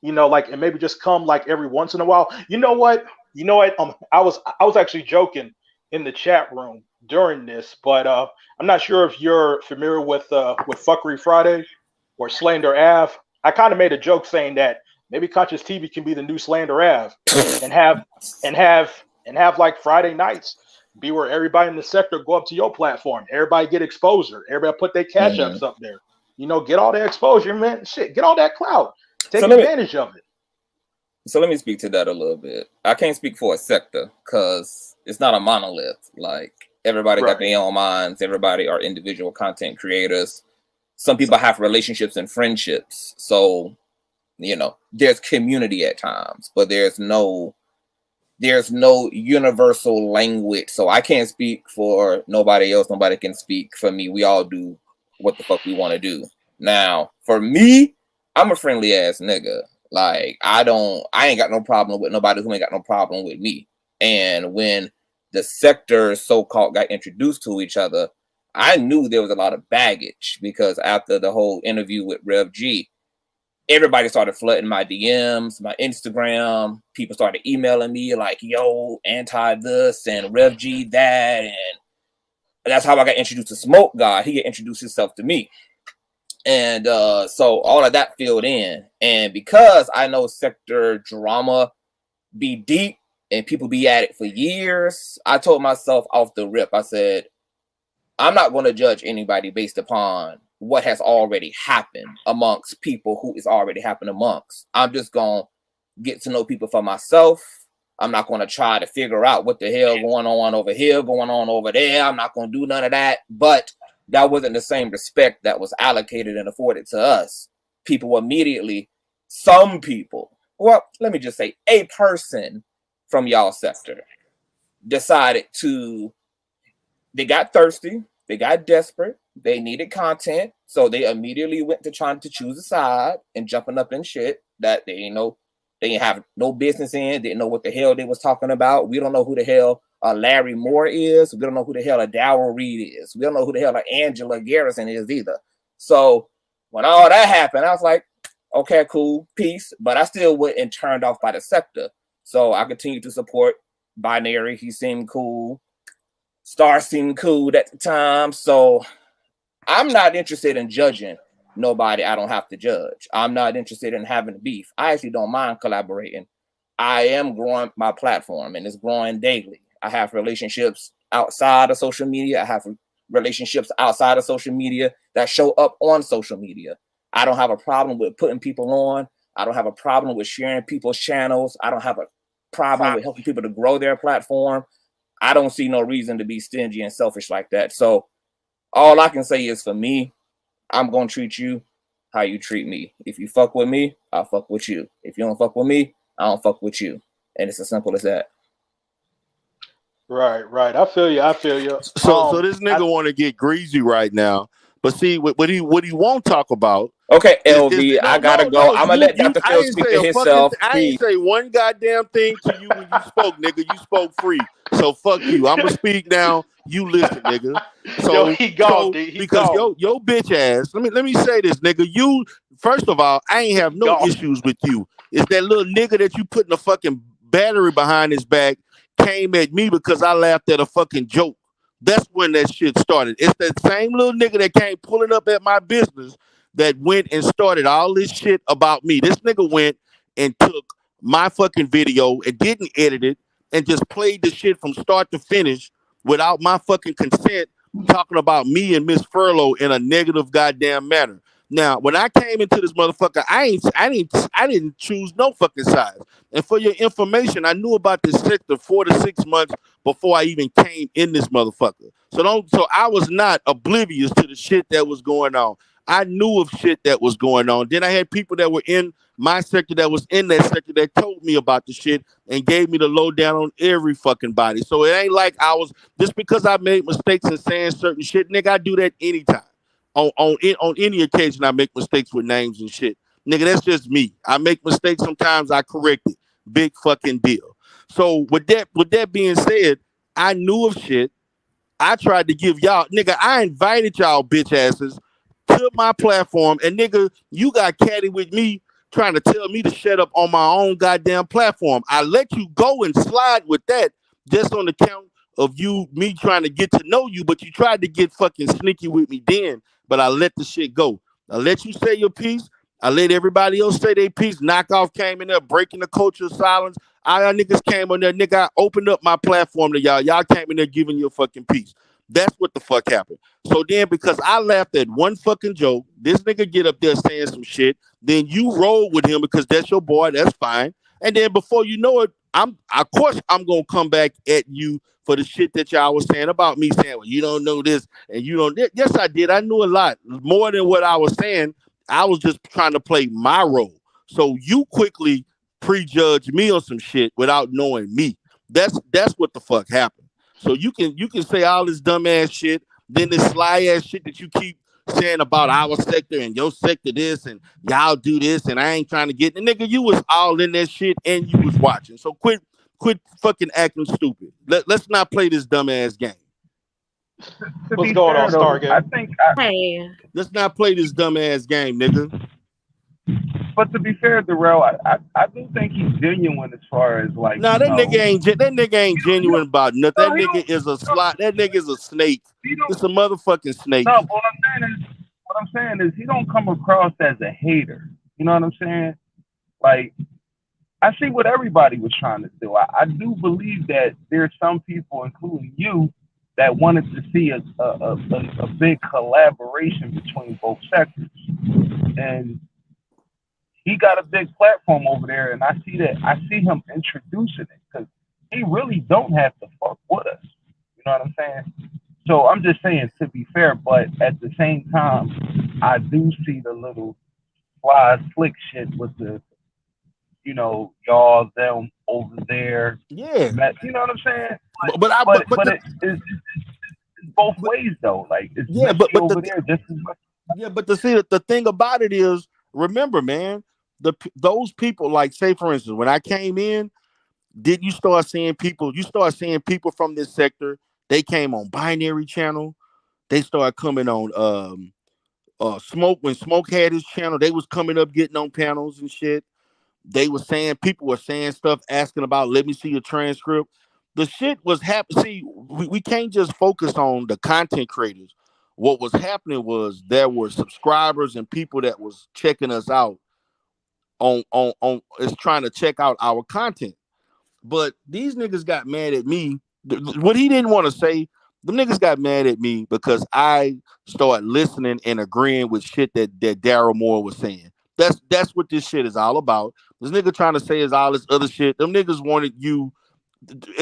Like, and maybe just come like every once in a while. You know what? I was actually joking in the chat room during this, but I'm not sure if you're familiar with Fuckery Friday. or Slander Ave. I kind of made a joke saying that maybe Conscious TV can be the new Slander Ave, and have like Friday nights be where everybody in the sector go up to your platform. Everybody get exposure. Everybody put their cash apps up there. Get all that exposure, man. Shit, get all that clout. Take advantage of it. So let me speak to that a little bit. I can't speak for a sector because it's not a monolith. Like everybody got their own minds. Everybody are individual content creators. Some people have relationships and friendships. So, there's community at times, but there's no universal language. So I can't speak for nobody else. Nobody can speak for me. We all do what the fuck we want to do. Now, for me, I'm a friendly ass nigga. Like, I ain't got no problem with nobody who ain't got no problem with me. And when the sectors so-called got introduced to each other, I knew there was a lot of baggage because after the whole interview with Rev G, everybody started flooding my DMs, my Instagram. People started emailing me like, yo, anti this and Rev G that. And that's how I got introduced to Smoke God. He introduced himself to me. And so all of that filled in. And because I know sector drama be deep and people be at it for years, I told myself off the rip, I said, I'm not going to judge anybody based upon what has already happened amongst people who is already happened amongst. I'm just going to get to know people for myself. I'm not going to try to figure out what the hell going on over here, going on over there. I'm not going to do none of that. But that wasn't the same respect that was allocated and afforded to us. People immediately, some people, well, let me just say a person from y'all sector decided they got thirsty, they got desperate, they needed content, so they immediately went to trying to choose a side and jumping up in shit that they didn't have no business in, didn't know what the hell they was talking about. We don't know who the hell Larry Moore is. We don't know who the hell Darrell Reed is. We don't know who the hell Angela Garrison is either. So when all that happened, I was like, okay, cool, peace. But I still wasn't turned off by the sector. So I continued to support Binary. He seemed cool. Star seemed cool at the time. So I'm not interested in judging nobody I don't have to judge. I'm not interested in having beef. I actually don't mind collaborating. I am growing my platform and it's growing daily. I have relationships outside of social media. I have relationships outside of social media that show up on social media. I don't have a problem with putting people on. I don't have a problem with sharing people's channels. I don't have a problem with helping people to grow their platform. I don't see no reason to be stingy and selfish like that. So all I can say is for me, I'm going to treat you how you treat me. If you fuck with me, I'll fuck with you. If you don't fuck with me, I don't fuck with you. And it's as simple as that. Right. I feel you. So this nigga want to get greasy right now, but see what he won't talk about. Okay, LV, I gotta go. I'm gonna let Dr. Phil speak to himself. I ain't say one goddamn thing to you when you spoke, nigga. You spoke free, so fuck you. I'm gonna speak now. You listen, nigga. So he gone, dude. Because your bitch ass. Let me say this, nigga. You first of all, I ain't have no issues with you. It's that little nigga that you putting a fucking battery behind his back came at me because I laughed at a fucking joke. That's when that shit started. It's that same little nigga that came pulling up at my business that went and started all this shit about me. This nigga went and took my fucking video and didn't edit it and just played the shit from start to finish without my fucking consent, talking about me and Miss Furlow in a negative goddamn manner. Now, when I came into this motherfucker, I didn't choose no fucking sides. And for your information, I knew about this sector 4 to 6 months before I even came in this motherfucker. So I was not oblivious to the shit that was going on. I knew of shit that was going on. Then I had people that were in my sector that was in that sector that told me about the shit and gave me the lowdown on every fucking body. So it ain't like I was, just because I made mistakes in saying certain shit, nigga, I do that anytime. On any occasion, I make mistakes with names and shit. Nigga, that's just me. I make mistakes sometimes, I correct it. Big fucking deal. So with that being said, I knew of shit. I tried to give y'all, nigga, I invited y'all bitch asses to my platform, and nigga, you got catty with me trying to tell me to shut up on my own goddamn platform. I let you go and slide with that just on the count of me trying to get to know you, but you tried to get fucking sneaky with me then, but I let the shit go. I let you say your piece. I let everybody else say their piece. Knockoff came in there, breaking the culture of silence. Y'all niggas came on there, nigga. I opened up my platform to y'all. Y'all came in there giving your fucking piece. That's what the fuck happened. So then, because I laughed at one fucking joke, this nigga get up there saying some shit. Then you roll with him because that's your boy. That's fine. And then before you know it, of course I'm gonna come back at you for the shit that y'all was saying about me, saying, well, you don't know this and you don't. Yes, I did. I knew a lot more than what I was saying. I was just trying to play my role. So you quickly prejudge me on some shit without knowing me. That's what the fuck happened. So you can say all this dumbass shit, then this sly ass shit that you keep saying about our sector and your sector this and y'all do this and I ain't trying to get the nigga. You was all in that shit and you was watching. So quit fucking acting stupid. Let's not play this dumbass game. To What's be going on, fair though, I Stargate? think, Hey, Let's not play this dumbass game, nigga. but to be fair, Darrell, I do think he's genuine as far as like, Nah, that nigga ain't you know, genuine about nothing. no, That nigga is a slot. That nigga is a snake. he don't, It's a motherfucking snake. no. But what I'm saying is, he don't come across as a hater. You know what I'm saying? Like, I see what everybody was trying to do. I do believe that there's some people, including you, that wanted to see a big collaboration between both sectors. And he got a big platform over there, and I see him introducing it because he really don't have to fuck with us. You know what I'm saying? So I'm just saying, to be fair, but at the same time, I do see the little fly slick shit with the, y'all, them over there. Yeah, You know what I'm saying? but I But it's both but ways though. Like, it's yeah, messy but over there just as much. yeah, but to see the thing about it is, remember, man, those people, like, say for instance, when I came in, did you start seeing people? You start seeing people from this sector. They came on Binary Channel. They started coming on Smoke when Smoke had his channel. They was coming up getting on panels and shit. They were saying people were saying stuff, asking about, let me see your transcript. The shit was happening. See, we can't just focus on the content creators. What was happening was there were subscribers and people that was checking us out on is trying to check out our content. But these niggas got mad at me. What he didn't want to say, the niggas got mad at me because I started listening and agreeing with shit that Daryl Moore was saying. That's what this shit is all about. This nigga trying to say is all this other shit. Them niggas wanted you.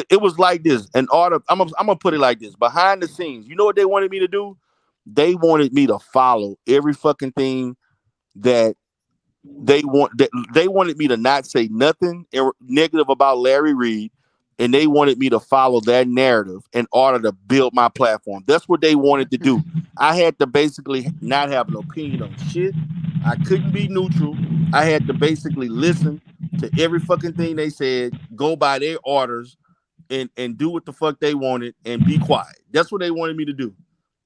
It was like this. An order. I'm gonna put it like this. Behind the scenes, you know what they wanted me to do? They wanted me to follow every fucking thing that they wanted me to not say nothing negative about Larry Reed, and they wanted me to follow that narrative in order to build my platform. That's what they wanted to do. I had to basically not have an opinion on shit. I couldn't be neutral. I had to basically listen to every fucking thing they said, go by their orders, and do what the fuck they wanted and be quiet. That's what they wanted me to do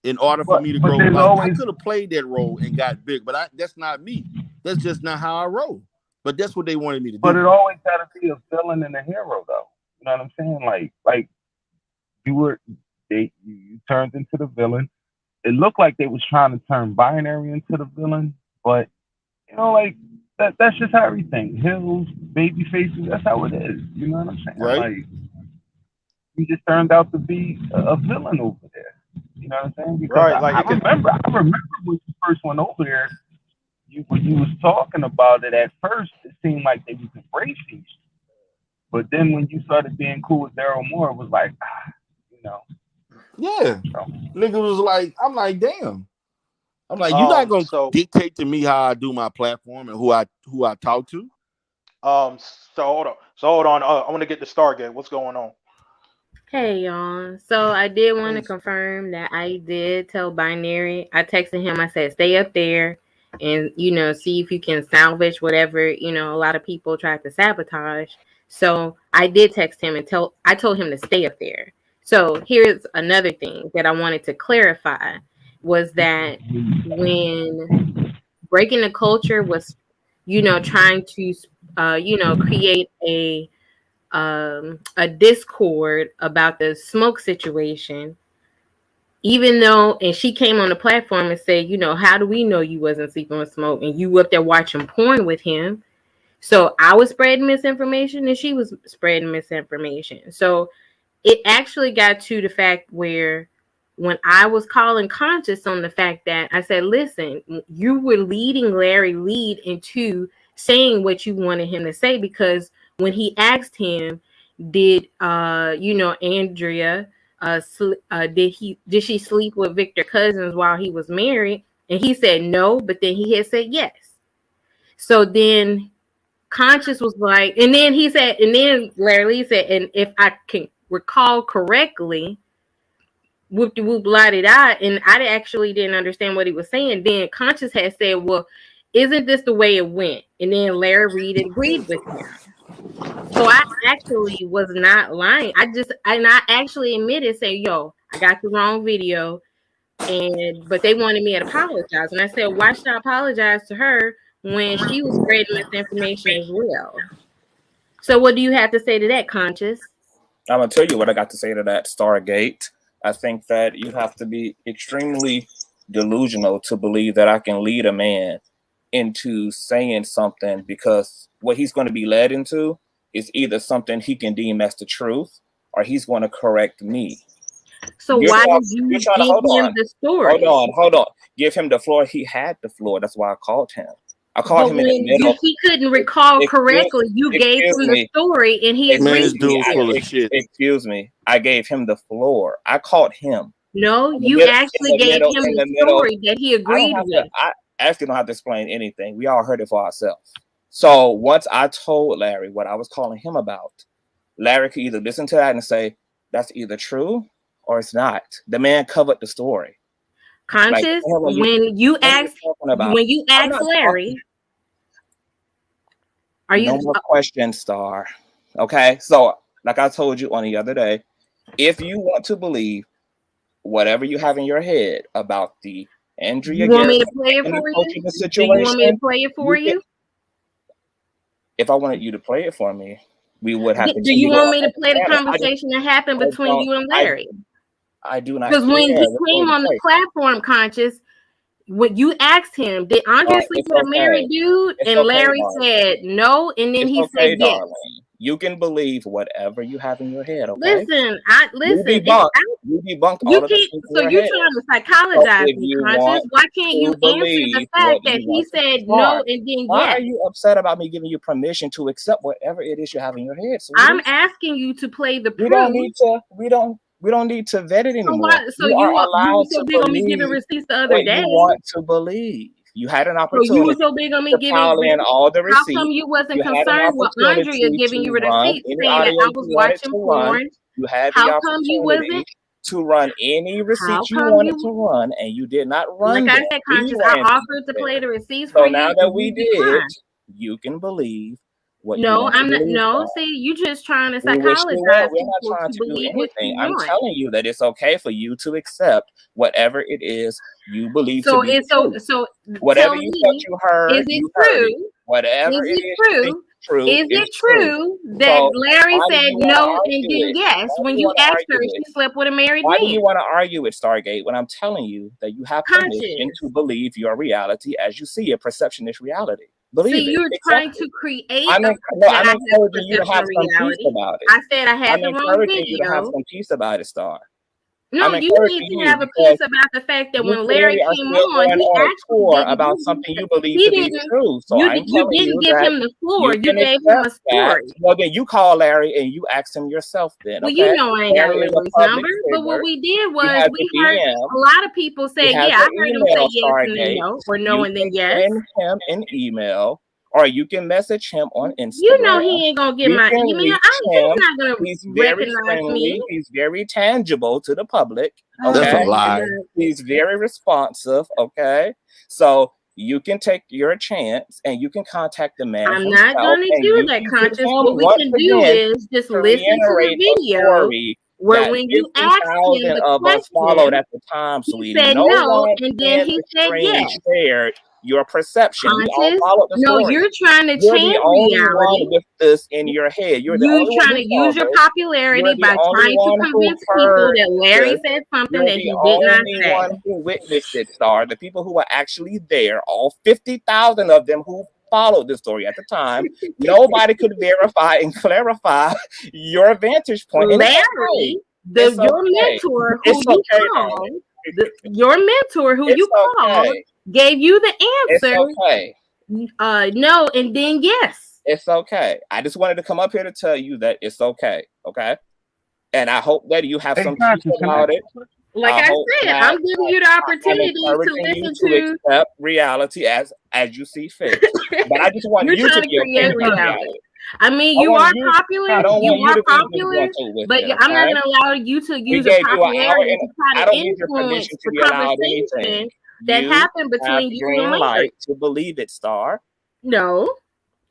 in order for But me to but grow. there's Like, I always could have played that role and got big, but that's not me. That's just not how I roll. But that's what they wanted me to but do. it always got to be a villain and a hero though. You know what I'm saying? Like you were you turned into the villain. It looked like they was trying to turn Binary into the villain, but like that's just how everything. Hills, baby faces, that's how it is. You know what I'm saying? Right? Like, he just turned out to be a villain over there. You know what I'm saying? Because Right, like I you could. remember when you first went over there, when you was talking about it at first, it seemed like they was embracing you. But then when you started being cool with Daryl Moore, it was like, you know, Yeah. so. Nigga was like, I'm like, damn. I'm like, you're not gonna So dictate to me how I do my platform and who I talk to. um, so hold on. I want to get the Stargate. What's going on? hey, y'all. So I did want to Hey, confirm that I did tell Binary. I texted him. I said, stay up there and, see if you can salvage whatever, a lot of people tried to sabotage. So I did text him and I told him to stay up there. So here's another thing that I wanted to clarify was that when breaking the culture was, trying to, create a discord about the smoke situation. even though, and she came on the platform and said, you know, how do we know you wasn't sleeping with Smoke and you up there watching porn with him? So I was spreading misinformation and she was spreading misinformation. So it actually got to the fact where when I was calling Conscious on the fact that I said, listen, you were leading Larry Reed into saying what you wanted him to say, because when he asked him, did you know, Andrea did she sleep with Victor Cousins while he was married? And he said no, but then he had said yes. So then Conscious was like, and then he said, and then Larry Lee said, and if I can recall correctly, whoop de whoop la di da, and I actually didn't understand what he was saying. Then Conscious had said, well, isn't this the way it went? And then Larry Reed agreed with him. So I actually was not lying. I actually admitted, say, yo, I got the wrong video, but they wanted me to apologize. And I said, why should I apologize to her when she was spreading misinformation as well? So what do you have to say to that, Conscious? I'm gonna tell you what I got to say to that, Stargate. I think that you have to be extremely delusional to believe that I can lead a man into saying something, because what he's going to be led into is either something he can deem as the truth, or he's going to correct me. So why did you give him the story? Hold on. Give him the floor. He had the floor. That's why I called him. I called him in the middle. He couldn't recall correctly. You gave him the story, and he agreed with it. Excuse me. I gave him the floor. I called him. No, you actually gave him the story that he agreed with. I actually don't have to explain anything. We all heard it for ourselves. So once I told Larry what I was calling him about, Larry could either listen to that and say, that's either true or it's not. The man covered the story. Conscious, when you asked Larry, are you no more questions, Star? Okay, so like I told you on the other day, if you want to believe whatever you have in your head about the Andrea, you want me to play it for you? Do you want me to play it for you? If I wanted you to play it for me, we would have to. Do you want me to play the conversation that happened between you and Larry? I do not. Because when he came on the platform, Conscious, when you asked him, did Andre sleep with a married dude? And Larry said no, and then he said yes. You can believe whatever you have in your head. Okay. Listen. You debunked all of this. So you're trying to psychologize me, Conscious. Why can't you answer the fact that he said no and then yes? Why are you upset about me giving you permission to accept whatever it is you have in your head? So I'm asking you to play the proof. We don't need to vet it anymore. So you were so big on me giving receipts the other day. You want to believe. You had an opportunity. So you were so big on me giving all the receipts. How come you wasn't concerned with Andrea giving you receipts, saying that I was watching porn? You had the opportunity to run any receipt you wanted to run, and you did not run. Like I said, Conscious, I offered to play the receipts for you. So now that we did, you can believe. I'm not. No, see, you just trying to psychologize. We're not trying to do anything. I'm telling you that it's okay for you to accept whatever it is you believe to be true. So whatever you thought you heard, is it true? Whatever is it true? Is it true that Larry said no and then yes when you asked her if she slept with a married man? Why do you want to argue with Stargate when I'm telling you that you have permission to believe your reality as you see it? Perception is reality. You're trying to create. I'm encouraging you to have some peace about it. I said I had the wrong video. You to have some peace about it, Star. No, you need to have a piece about the fact that when Larry came on, he actually about something you believe to be true. So you didn't give him the floor. You gave him a story. Well, then you call Larry and you ask him yourself. Then, well, you know I ain't got Larry's number. But what we did was we heard a lot of people say, "Yeah, I heard him say yes and then no, or no and then yes." Send him an email. Or you can message him on Instagram. You know he ain't gonna get my email. He's not gonna recognize me. He's very tangible to the public. Okay? That's a lie. He's very responsive. Okay, so you can take your chance and you can contact the man. I'm not gonna do that, Conscious. What we can do is just listen to the video. Where when you asked him the question, followed at the time, he said no, and then he said yes. your perception. We all Conscious? followed the No, story. you're trying to You're change the only reality. one with this in your head. You're the You only one trying who to saw use your this. popularity You're the by only trying to one who convince people heard that Larry this. said something You're that the he did not only say. one who witnessed it, Star. The people who were actually there, all 50,000 of them who followed the story at the time, nobody could verify and clarify your vantage point. And it's okay. Larry, It's your okay. mentor, who It's you okay, called, darling. your mentor, who It's you called, okay. gave you the It's answer. okay. No, and then yes. It's okay. I just wanted to come up here to tell you that it's okay. Okay. And I hope that you have Hey, some peace Conscious, can I about it. Like I said, I'm giving you the I'm opportunity to encouraging you listen to to. accept reality as you see fit. But I just want You're you to trying to be okay create with that reality. reality. I mean, I you want are you. popular. I don't You want you are to be popular, disgruntled with but it. I'm not Okay. going to allow you to We use your gave you an hour, popularity and to try I to don't need your influence permission to the be allowed anything. conversation that You happened have between you green and Larry. light to believe it, Star. No,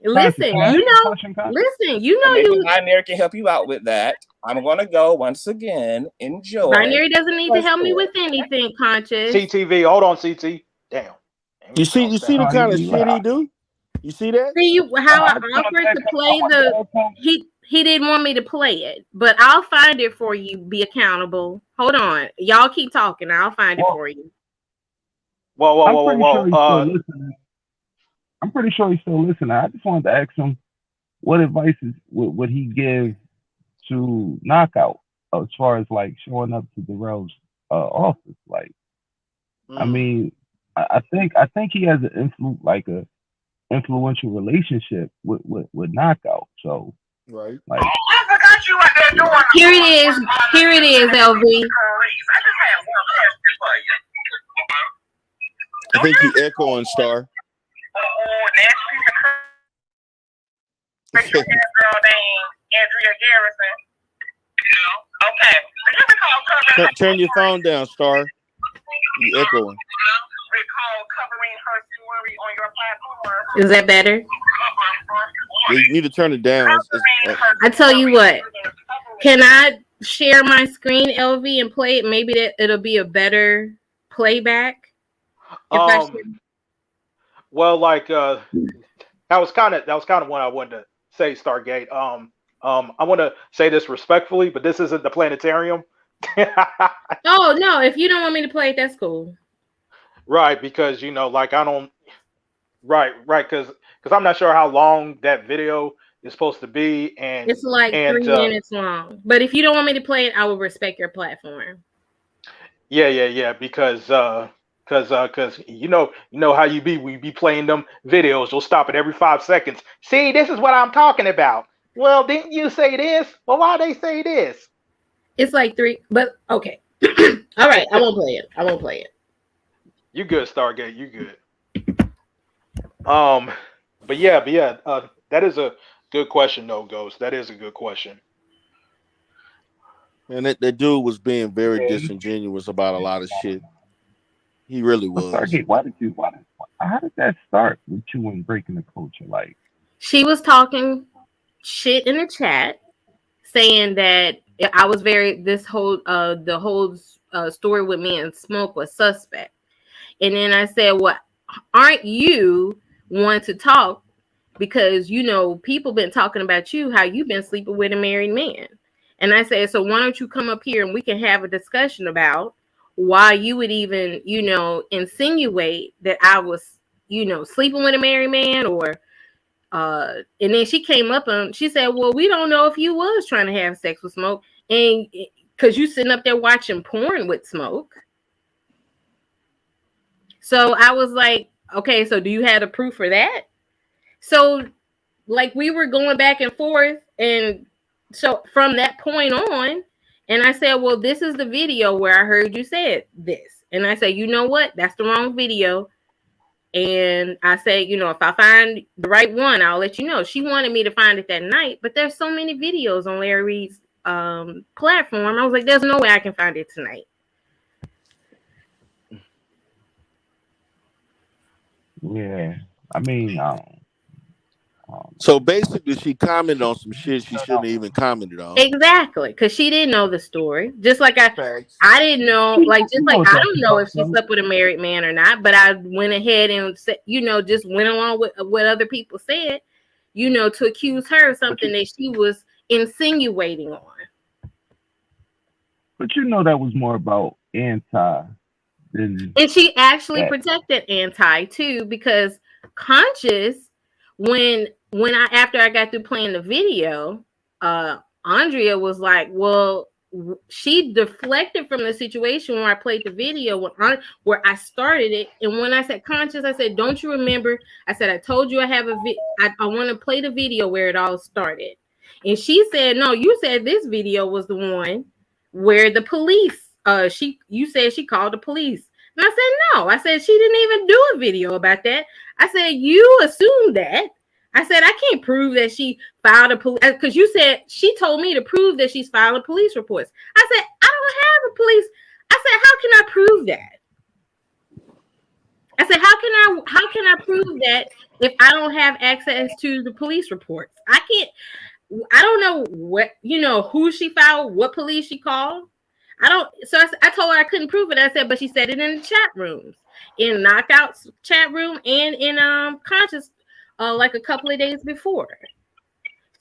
Conscious, listen. can I ask You you a know. question, Conscious? Listen. You So know maybe you. Binary can help you out with that. I'm gonna go once again. Enjoy. Binary doesn't need to Let's help me do with it. anything, Conscious. CTV, hold on, CT. Damn. You see the Oh, kind of you shit he do? You see that? See you how I I just want offered to to ask, play he didn't want me to play it, but I'll find it for you. Be accountable. Hold on, y'all keep talking. I'll find it for you. Whoa. I'm pretty sure he's still listening. I just wanted to ask him what advice would he give to Knockout as far as like showing up to Darrell's office. Like, I mean, I think he has an influential relationship with Knockout. So right, like, Here it is, LV. I think you echoing, Star. Turn your phone down, Star. You echoing. Is that better? You need to turn it down. I tell you what. Can I share my screen, LV, and play it? Maybe it'll be a better playback. Well, like that was kind of what I wanted to say, Stargate. I want to say this respectfully, but this isn't the planetarium. Oh no! If you don't want me to play it, that's cool. Right, because like I don't. Right, because I'm not sure how long that video is supposed to be, and it's like 3 minutes long. But if you don't want me to play it, I will respect your platform. Yeah, because you know how you be. We be playing them videos. You'll stop it every 5 seconds. See, this is what I'm talking about. Well, didn't you say this? Well, why they say this? It's like 3, but okay. All right, I won't play it. You good, Stargate? You good? But yeah, that is a good question, though, Ghost. That is a good question. And that dude was being very disingenuous about a lot of shit. He really was. Stargate, how did that start with you and breaking the culture? Like, she was talking shit in the chat, saying that I was the whole story with me and Smoke was suspect. And then I said, well, aren't you one to talk? Because, people been talking about you, how you've been sleeping with a married man. And I said, so why don't you come up here and we can have a discussion about why you would even, insinuate that I was, sleeping with a married man or, and then she came up and she said, well, we don't know if you was trying to have sex with Smoke. And because you sitting up there watching porn with Smoke. So I was like, okay, so do you have the proof for that? So like we were going back and forth. And so from that point on, and I said, well, this is the video where I heard you said this. And I said, you know what? That's the wrong video. And I said, if I find the right one, I'll let you know. She wanted me to find it that night, but there's so many videos on Larry's platform. I was like, there's no way I can find it tonight. Yeah, I mean, So basically, she commented on some shit she shouldn't have even commented on. Exactly, because she didn't know the story. Just like Facts. I didn't know, like just You like know what I that's don't know if about, she though. slept with a married man or not. But I went ahead and said, just went along with what other people said, to accuse her of something that she was insinuating on. But you know that was more about anti than And she actually that. protected Anti too, because Conscious, when I after I got through playing the video, Andrea was like, well, she deflected from the situation where I played the video where I started it. And when I said Conscious, I said, don't you remember? I said, I told you I have I want to play the video where it all started. And she said, no, you said this video was the one where the police you said she called the police. And I said, no. I said she didn't even do a video about that. I said, you assumed that. I said, I can't prove that she filed a police, because you said she told me to prove that she's filing police reports. I said, I don't have a police. I said, how can I prove that? I said, how can I prove that if I don't have access to the police reports? I don't know what, who she filed, what police she called. I told her I couldn't prove it. I said, but she said it in the chat rooms, in Knockout's chat room and in Conscious, like a couple of days before.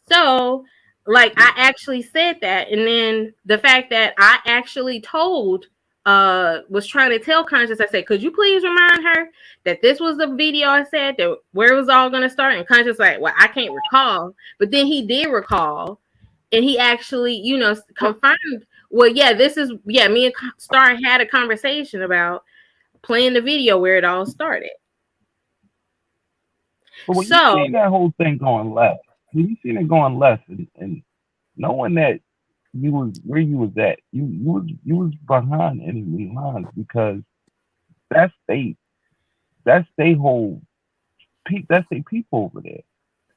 So, like, I actually said that. And then the fact that I actually was trying to tell Conscious, I said, could you please remind her that this was the video I said that where it was all going to start? And Conscious like, well, I can't recall. But then he did recall, and he actually, confirmed, well, yeah, me and Star had a conversation about playing the video where it all started. But when you seen that whole thing going left, and knowing that you was where you was at, you was behind enemy lines, because that's they whole that's they people over there.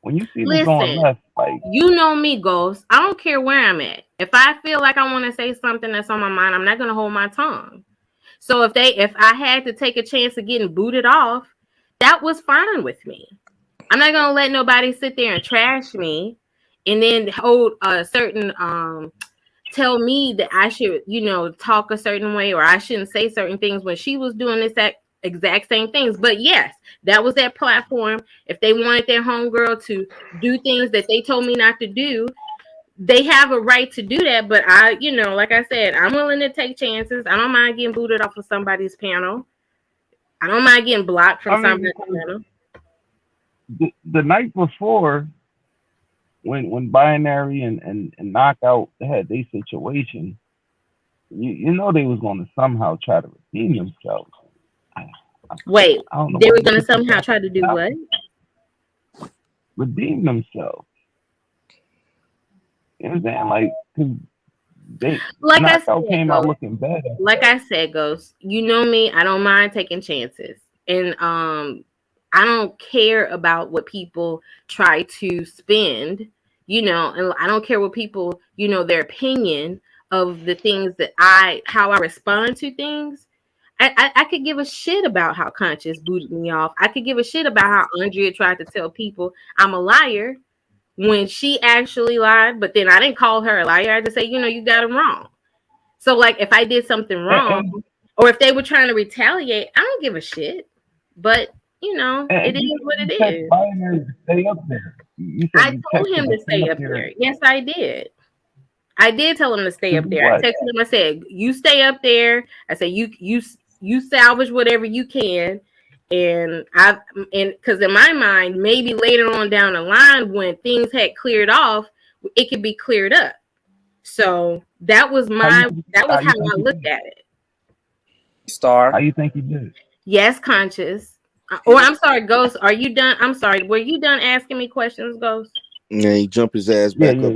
When you see them going left, like, you know me, Ghost. I don't care where I'm at. If I feel like I want to say something that's on my mind, I'm not gonna hold my tongue. So if I had to take a chance of getting booted off, that was fine with me. I'm not gonna let nobody sit there and trash me, and then hold a certain tell me that I should, talk a certain way, or I shouldn't say certain things, when she was doing this exact same things. But yes, that was their platform. If they wanted their homegirl to do things that they told me not to do, they have a right to do that. But I, like I said, I'm willing to take chances. I don't mind getting booted off of somebody's panel. I don't mind getting blocked from somebody's panel. The night before, when Binary and Knockout had their situation, you know they was going to somehow try to redeem themselves. Wait, they were going to somehow try to do what? Redeem themselves. You know what I'm saying? Like, cause they Knockout came out looking bad. Like I said, Ghost, you know me, I don't mind taking chances. And I don't care about what people try to spend, and I don't care what people, their opinion of the things that how I respond to things. I could give a shit about how Conscious booted me off. I could give a shit about how Andrea tried to tell people I'm a liar when she actually lied, but then I didn't call her a liar. I just say, you got it wrong. So, like, if I did something wrong, or if they were trying to retaliate, I don't give a shit. But it is what it is. Binary to stay up there. I told him to stay up there. Yes, I did. I did tell him to stay up there. I texted him. I said, "You stay up there." I said, "You salvage whatever you can." And because in my mind, maybe later on down the line, when things had cleared off, it could be cleared up. So that was how I looked at it. Star, how you think you did? Yes, Conscious. I'm sorry, Ghost. Are you done? I'm sorry. Were you done asking me questions, Ghost? Yeah, he jumped his ass back up.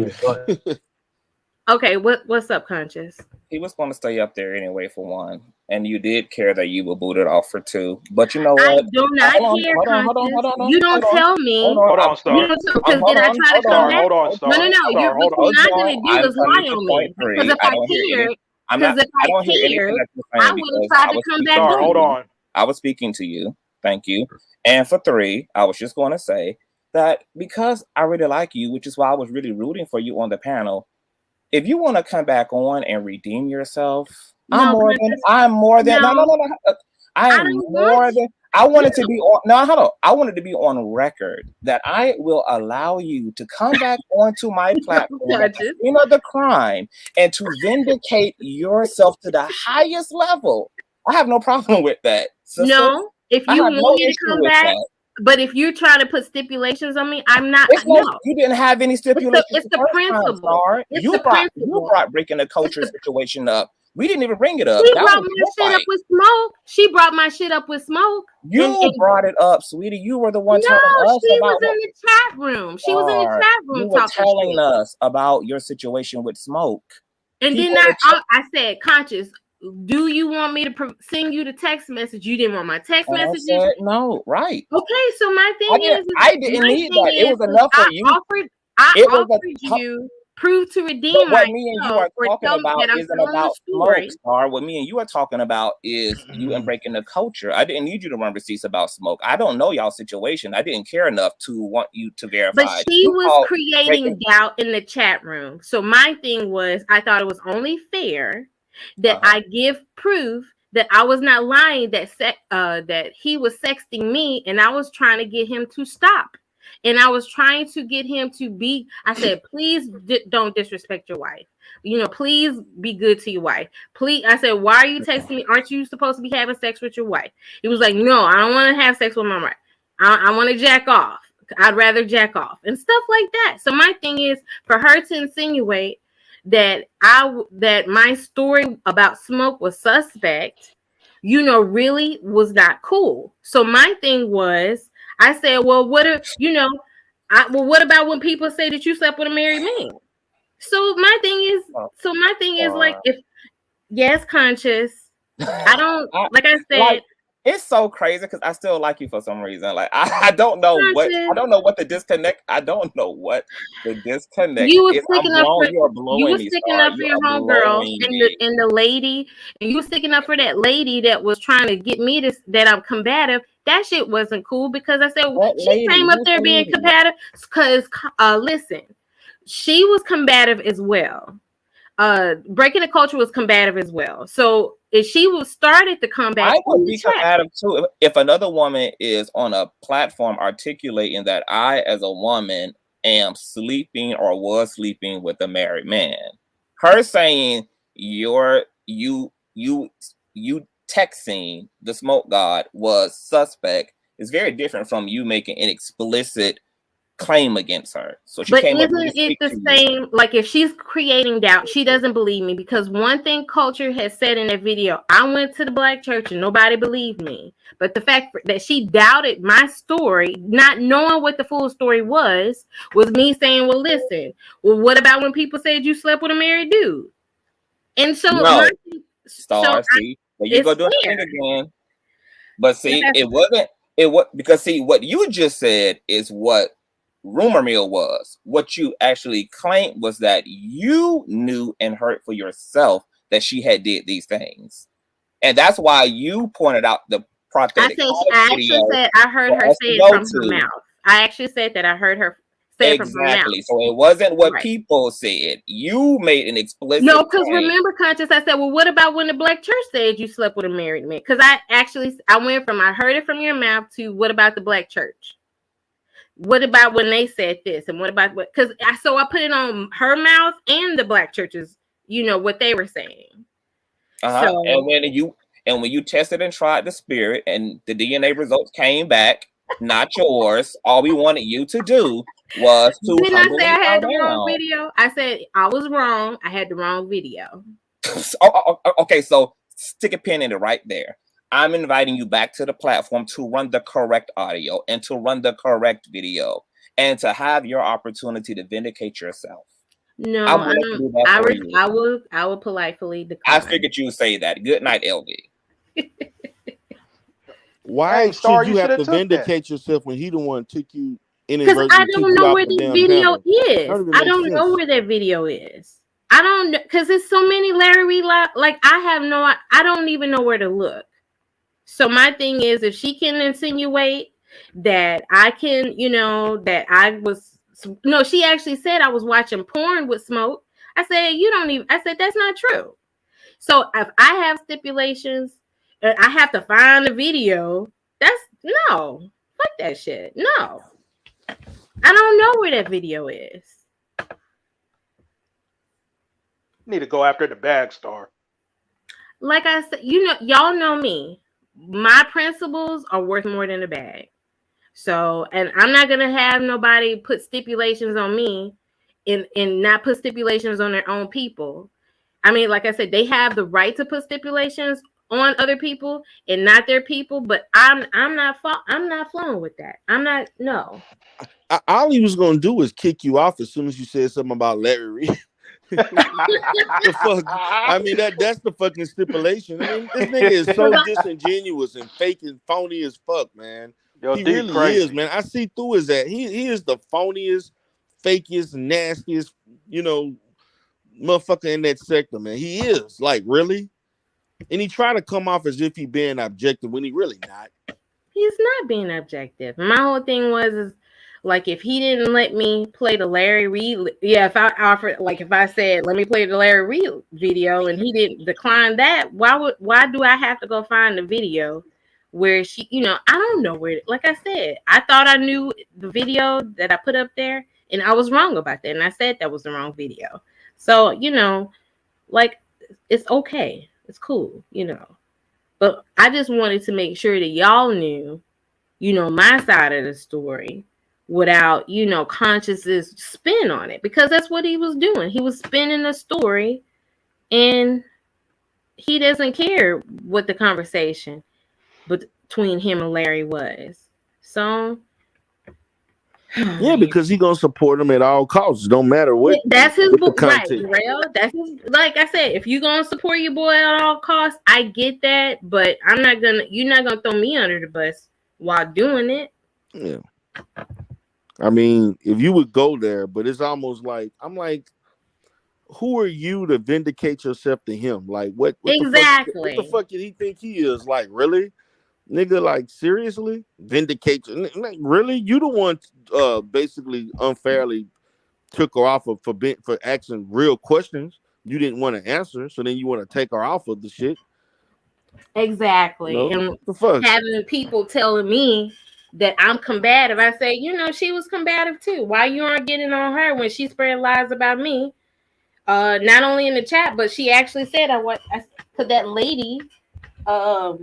Okay, what's up, Conscious? He was going to stay up there anyway, for one, and you did care that you were booted off for two. But you know what? I do not care, Conscious. You don't tell me. Hold on, Star. Because then I try to come back. Hold on, Star. No. What you're not going to do is lie on me. Because if I cared, I would have tried to come back. Star, hold on. I was speaking to you. Thank you. And for three, I was just going to say that because I really like you, which is why I was really rooting for you on the panel. If you want to come back on and redeem yourself, I'm No, more than Princess. I'm more than no No, I I am don't more want than I wanted to no. be on no hold on. I wanted to be on record that I will allow you to come back onto my platform at the Judges. scene of the crime and to vindicate yourself to the highest level. I have no problem with that, sister. No, if I you have want no me to issue come with back, that. but if you're trying to put stipulations on me, I'm not. It's no, No, you didn't have any stipulations it's the the first time, principle. Star. It's the principle. You brought breaking the It's culture the situation up. We didn't even bring it up. She That brought was my your shit up fight. with smoke. She brought my shit up with smoke. You brought it up, sweetie. You were the one No, telling us she was about in the chat room. She was in the Star. chat You room were talking telling shit. us about your situation with smoke. And People then in the chat, I said, Conscious, do you want me to send you the text message? You didn't want my text and I messages. said no, right? Okay, so my thing is, I didn't need that. It was enough for you. I It was offered you proof to But redeem what me and you myself are or talking tell me about that I'm isn't telling the about smoke, story. Star. What me and you are talking about is you and breaking the culture. I didn't need you to run receipts about smoke. I don't know y'all situation. I didn't care enough to want you to verify. But she You was called creating breaking. doubt in the chat room. So my thing was, I thought it was only fair that I give proof that I was not lying, that he was sexting me, and I was trying to get him to stop. And I was trying to get him to be, I said, please don't disrespect your wife. You know, please be good to your wife. Please, I said, why are you texting me? Aren't you supposed to be having sex with your wife? He was like, no, I don't want to have sex with my wife. I want to jack off. I'd rather jack off and stuff like that. So my thing is for her to insinuate that that my story about smoke was suspect, you know, really was not cool. So my thing was, I said, well, what about when people say that you slept with a married man? So my thing is like, if yes, Conscious, I don't like I said. It's so crazy because I still like you for some reason. Like I don't know what the disconnect. I don't know what the disconnect You was is. sticking up for You are blowing me, sticking Star. up for You your are homegirl blowing and me. the lady, and you was sticking up for that lady that was trying to get me that I'm combative. That shit wasn't cool because I said she came up there being combative because listen, she was combative as well. Breaking the culture was combative as well. So if she was started the comeback, I would be combative too if another woman is on a platform articulating that I, as a woman, am sleeping or was sleeping with a married man. Her saying you texting the smoke god was suspect is very different from you making an explicit claim against her. So she came up isn't it the same? Like if she's creating doubt, she doesn't believe me because one thing Culture has said in that video, I went to the black church and nobody believed me. But the fact that she doubted my story, not knowing what the full story was me saying, well, listen, well, what about when people said you slept with a married dude? And so no, Star, see, there you go doing the thing again. But see, it wasn't because see what you just said is what rumor mill was. What you actually claimed was that you knew and heard for yourself that she had did these things, and that's why you pointed out the prosthetic. I actually said I heard her say it from her mouth. I actually said that I heard her say it from her mouth. So it wasn't what people said. You made an explicit. No, because remember, Conscious, I said, well, what about when the black church said you slept with a married man? Because I went from I heard it from your mouth to what about the black church? What about when they said this? And what about what? Because I put it on her mouth and the black churches, you know, what they were saying. So, and when you tested and tried the spirit and the DNA results came back, not yours, all we wanted you to do was to Didn't I say I had the wrong video? I said I was wrong. I had the wrong video. Okay, so stick a pin in it right there. I'm inviting you back to the platform to run the correct audio and to run the correct video and to have your opportunity to vindicate yourself. No, I will politely decline. I figured you would say that. Good night, LV. Why should you have to vindicate yourself when he the one took you because I don't know where the video is. I don't know where that video is. I don't know because there's so many Larry like I don't even know where to look. So my thing is, if she can insinuate that I can, that I was. No, she actually said I was watching porn with Smoke. I said, you don't even. I said that's not true. So if I have stipulations, I have to find the video. That's no. Fuck that shit. No. I don't know where that video is. Need to go after the bag star. Like I said, y'all know me. My principles are worth more than a bag. So, and I'm not gonna have nobody put stipulations on me and not put stipulations on their own people. I mean, like I said, they have the right to put stipulations on other people and not their people, but I'm not flowing with that. I'm not. No. All he was gonna do is kick you off as soon as you said something about Larry Reed. The fuck? I mean, that's the fucking stipulation. I mean, this nigga is so disingenuous and fake and phony as fuck, man. Yo, He D really crazy. is, man. I see through his that. He is the phoniest, fakest, nastiest, motherfucker in that sector, man. He is, like, really. And he tried to come off as if he being objective when he really not. He's not being objective. My whole thing is like, if he didn't let me play the Larry Reed, if I offered, like, if I said, let me play the Larry Reed video and he didn't decline that, why do I have to go find the video where she, I don't know where, like I said, I thought I knew the video that I put up there and I was wrong about that. And I said that was the wrong video. So, like, it's okay. It's cool, But I just wanted to make sure that y'all knew, my side of the story without, conscious spin on it, because that's what he was doing. He was spinning the story and he doesn't care what the conversation between him and Larry was. So yeah, because he gonna support him at all costs. Don't matter what. That's his book, right, content. Darrell. That's his. Like I said, if you're gonna support your boy at all costs, I get that, but I'm not gonna. You're not gonna throw me under the bus while doing it. Yeah. I mean, if you would go there, but it's almost like I'm like, who are you to vindicate yourself to him? Like, what Exactly. what the fuck did he think he is? Like, really? Nigga, like, seriously? Vindicate you? Like, really? You the one basically unfairly took her off for asking real questions you didn't want to answer, so then you want to take her off of the shit. Exactly. And the fuck? Having people telling me that I'm combative, I say, she was combative too. Why you aren't getting on her when she spread lies about me? Not only in the chat, but she actually said to that lady, I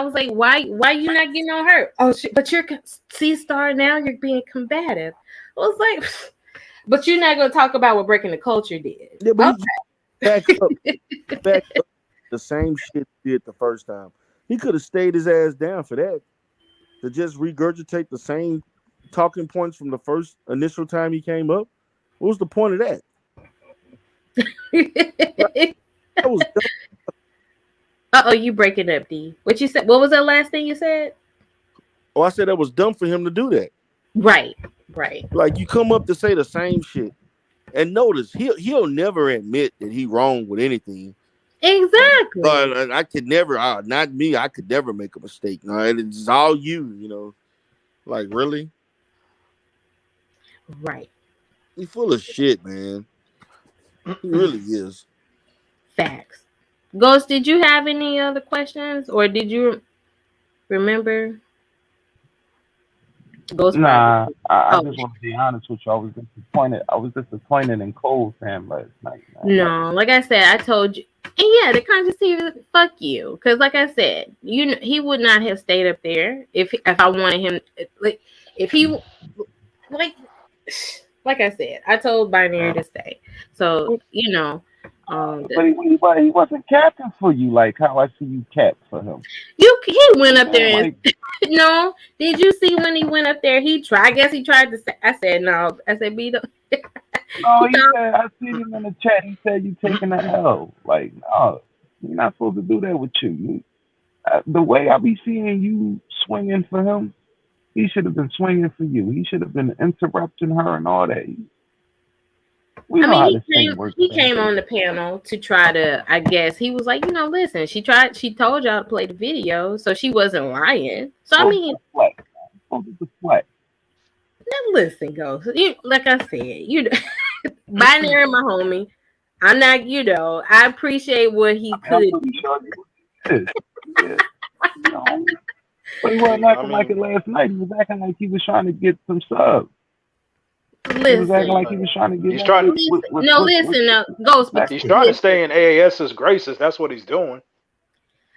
was like, why you not getting on her? Oh, but you're C-Star now. You're being combative. I was like, but you're not going to talk about what Breaking the Culture did. Yeah, but back up the same shit he did the first time. He could have stayed his ass down for that. To just regurgitate the same talking points from the first initial time he came up. What was the point of that? That was dumb. You breaking up, D. What you said? What was the last thing you said? Oh, I said that was dumb for him to do that. Right. Like, you come up to say the same shit, and notice he'll never admit that he wrong with anything. Exactly. But I could never, not me. I could never make a mistake. No, it's all you. Like, really? Right. He's full of shit, man. He really is. Facts. Ghost, did you have any other questions, or did you remember? Ghost. Nah, I just want to be honest with you. I was disappointed in Cole fam last night, man. No, like I said, I told you. And yeah, the conscious TV, fuck you. Because like I said, he would not have stayed up there if I wanted him. Like, if he, like I said, I told Binary to stay. So, but he wasn't capping for you like how I see you cap for him. He went up there and no. Did you see when he went up there? I guess he tried to say. I said no. I said beat up. No, he said, I see him in the chat. He said you taking an L. Like, no, you're not supposed to do that with you. The way I be seeing you swinging for him, he should have been swinging for you. He should have been interrupting her and all that. We I know mean, how this thing works. he Man. came on the panel to try to, I guess, he was like, listen, she told y'all to play the video, so she wasn't lying. So, I mean, What? now listen, Ghost. Like I said, Binary, my homie. I'm not, I appreciate what he I'm could. pretty sure you did. Yeah. You know, but he wasn't acting like it last night. He was acting like he was trying to get some subs. He was acting like he was trying to get. He's trying. Listen, Ghost. He's trying to stay in AAS's graces. That's what he's doing.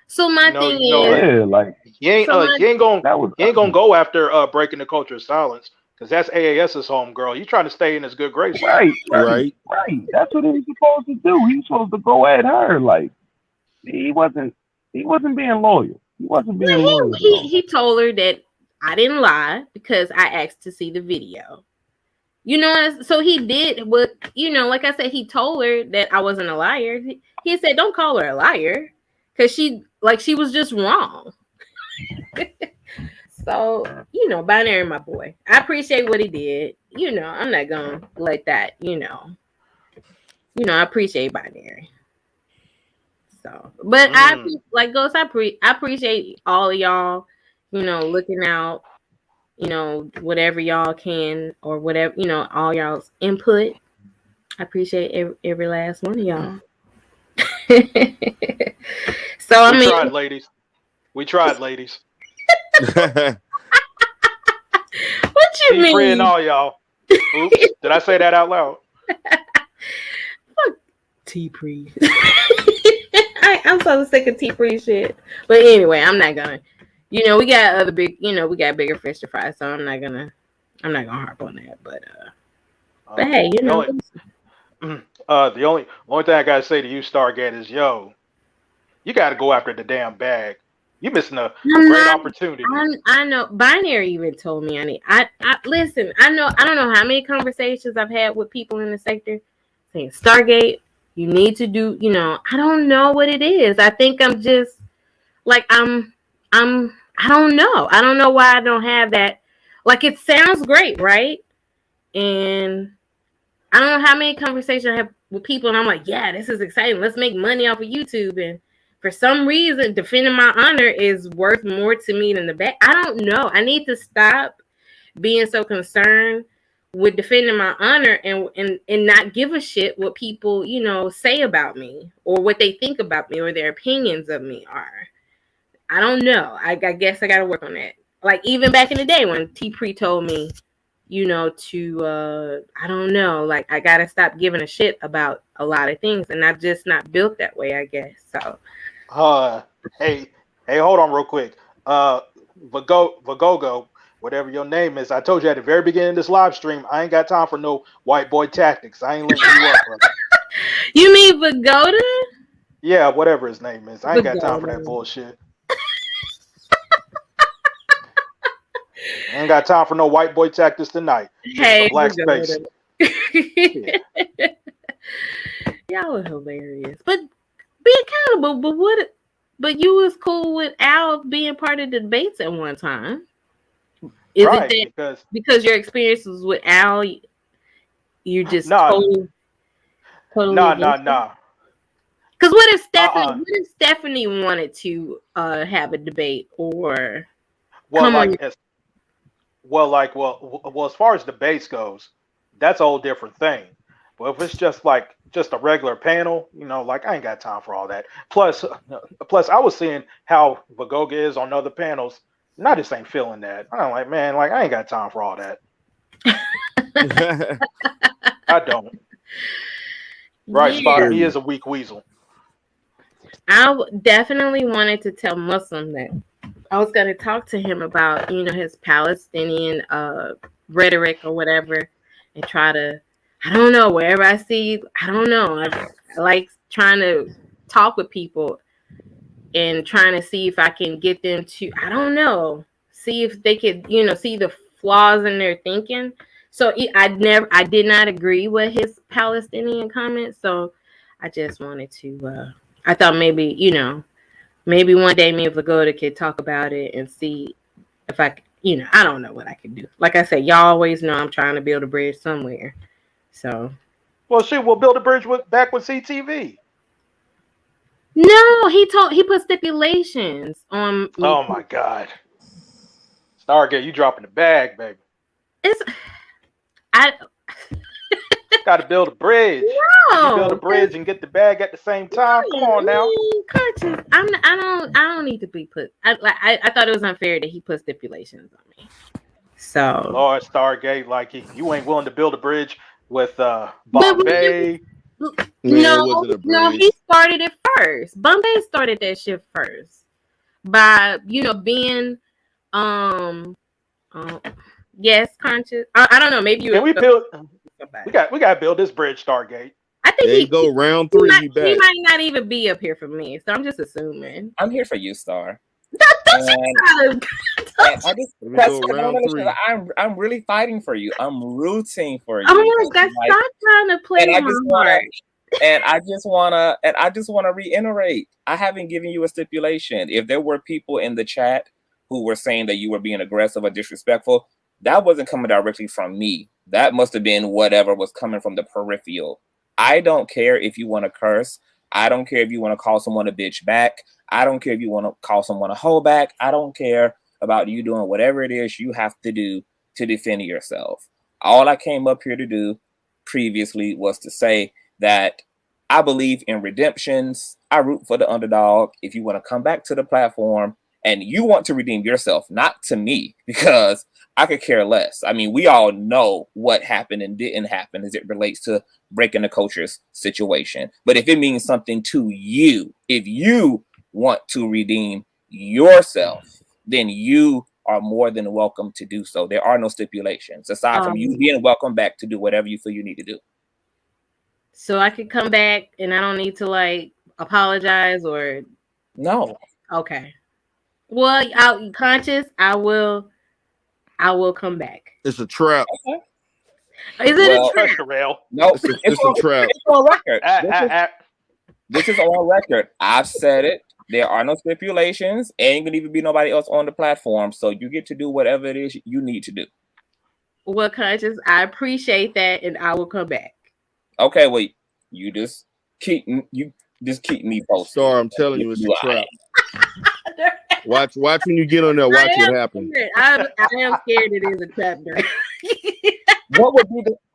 So my thing is, like he ain't gonna go after breaking the culture of silence, because that's AAS's home girl. He's trying to stay in his good graces. Right. That's what he was supposed to do. He was supposed to go at her. Like he wasn't being loyal. He wasn't being loyal. He told her that I didn't lie because I asked to see the video. So he did what, like I said, he told her that I wasn't a liar. He said, don't call her a liar, because she was just wrong. So, Binary, my boy, I appreciate what he did. I'm not going to let that, I appreciate Binary. So, but Ghost, I appreciate all of y'all, looking out, whatever y'all can, or whatever, all y'all's input. I appreciate every last one of y'all. So, we tried, ladies. We tried, ladies. What you mean? Free and all y'all. Oops, did I say that out loud? Fuck T-Pre. I'm so sick of T-Pre shit. But anyway, I'm not gonna. We got other big. We got bigger fish to fry. So I'm not gonna harp on that. But hey, the only thing I gotta say to you, Stargate, is you gotta go after the damn bag. You're missing a great opportunity. I know. Binary even told me I need. I listen. I don't know how many conversations I've had with people in the sector saying, Stargate, you need to do. I don't know what it is. I think I'm just like I don't know. I don't know why I don't have that. Like, it sounds great, right? And I don't know how many conversations I have with people, and I'm like, yeah, this is exciting. Let's make money off of YouTube. And for some reason, defending my honor is worth more to me than the back. I don't know. I need to stop being so concerned with defending my honor and not give a shit what people, say about me, or what they think about me, or their opinions of me are. I don't know. I guess I got to work on that. Like, even back in the day when T-Pre told me, to, I don't know, like, I got to stop giving a shit about a lot of things. And I'm just not built that way, I guess. So. Hey, hold on real quick. Vagogo, whatever your name is, I told you at the very beginning of this live stream, I ain't got time for no white boy tactics. I ain't linking you up, brother. You mean Vagoda? Yeah, whatever his name is. I ain't got time for that bullshit. I ain't got time for no white boy tactics tonight. Hey, black space. Y'all are hilarious. But be accountable. But you was cool with Al being part of the debates at one time. Is it that because your experiences with Al, you just totally nah. Because what if Stephanie wanted to have a debate, or as far as debates goes, that's a whole different thing. But if it's just a regular panel, like, I ain't got time for all that. Plus I was seeing how Vagoga is on other panels, and I just ain't feeling that. I'm like, man, like, I ain't got time for all that. I don't. Right, Spot. He is a weak weasel. I definitely wanted to tell Muslim that I was going to talk to him about, his Palestinian rhetoric or whatever, and try to, I don't know, wherever I see, I don't know. I like trying to talk with people and trying to see if I can get them to, I don't know, see if they could, see the flaws in their thinking. So I did not agree with his Palestinian comments. So I just wanted to, I thought maybe, maybe one day me and Vagoda could talk about it and see if I don't know what I can do. Like I said, y'all always know I'm trying to build a bridge somewhere. So. Well, shit, we'll build a bridge back with CTV. No, he put stipulations on me. Oh my God, Stargate, you dropping the bag, baby. It's I Got to build a bridge. You build a no, bridge and get the bag at the same time. Come on now. conscious. I don't need to be put. I thought it was unfair that he put stipulations on me. So, Lord Stargate, like you ain't willing to build a bridge with but Bombay. Man, it wasn't a no, bridge. he started it first. Bombay started that shit first by being yes, conscious. I don't know. Maybe you. Can we build? We got to build this bridge, Stargate. I think There you go, round 3. He he back. might not even be up here for me, so I'm just assuming. I'm here for you, Star. Don't And you gotta- I just Let me that's go I don't round understand. 3. I'm really fighting for you. I'm rooting for you. Oh my God, Like, stop trying to play and I my just wanna heart. and I just wanna reiterate. I haven't given you a stipulation. If there were people in the chat who were saying that you were being aggressive or disrespectful, that wasn't coming directly from me. That must have been whatever was coming from the peripheral. I don't care if you want to curse. I don't care if you want to call someone a bitch back. I don't care if you want to call someone a hoe back. I don't care about you doing whatever it is you have to do to defend yourself. All I came up here to do previously was to say that I believe in redemptions. I root for the underdog. If you want to come back to the platform and you want to redeem yourself, not to me, because I could care less. I mean, we all know what happened and didn't happen as it relates to breaking the culture's situation. But if it means something to you, if you want to redeem yourself, then you are more than welcome to do so. There are no stipulations aside from you being welcome back to do whatever you feel you need to do. So I could come back and I don't need to like apologize or No. okay. Well, I'll conscious. I will come back. It's a trap. Okay. Is it Well, a trap? Terrell. No, It's a trap. it's on record. This is on record. I've said it. There are no stipulations. Ain't gonna even be nobody else on the platform. So you get to do whatever it is you need to do. Well, conscious, I appreciate that, and I will come back. Okay, wait. You just keep me posted. Star, I'm telling you, it's a trap. Watch when you get on there. Watch what happens. I am scared it is a trap.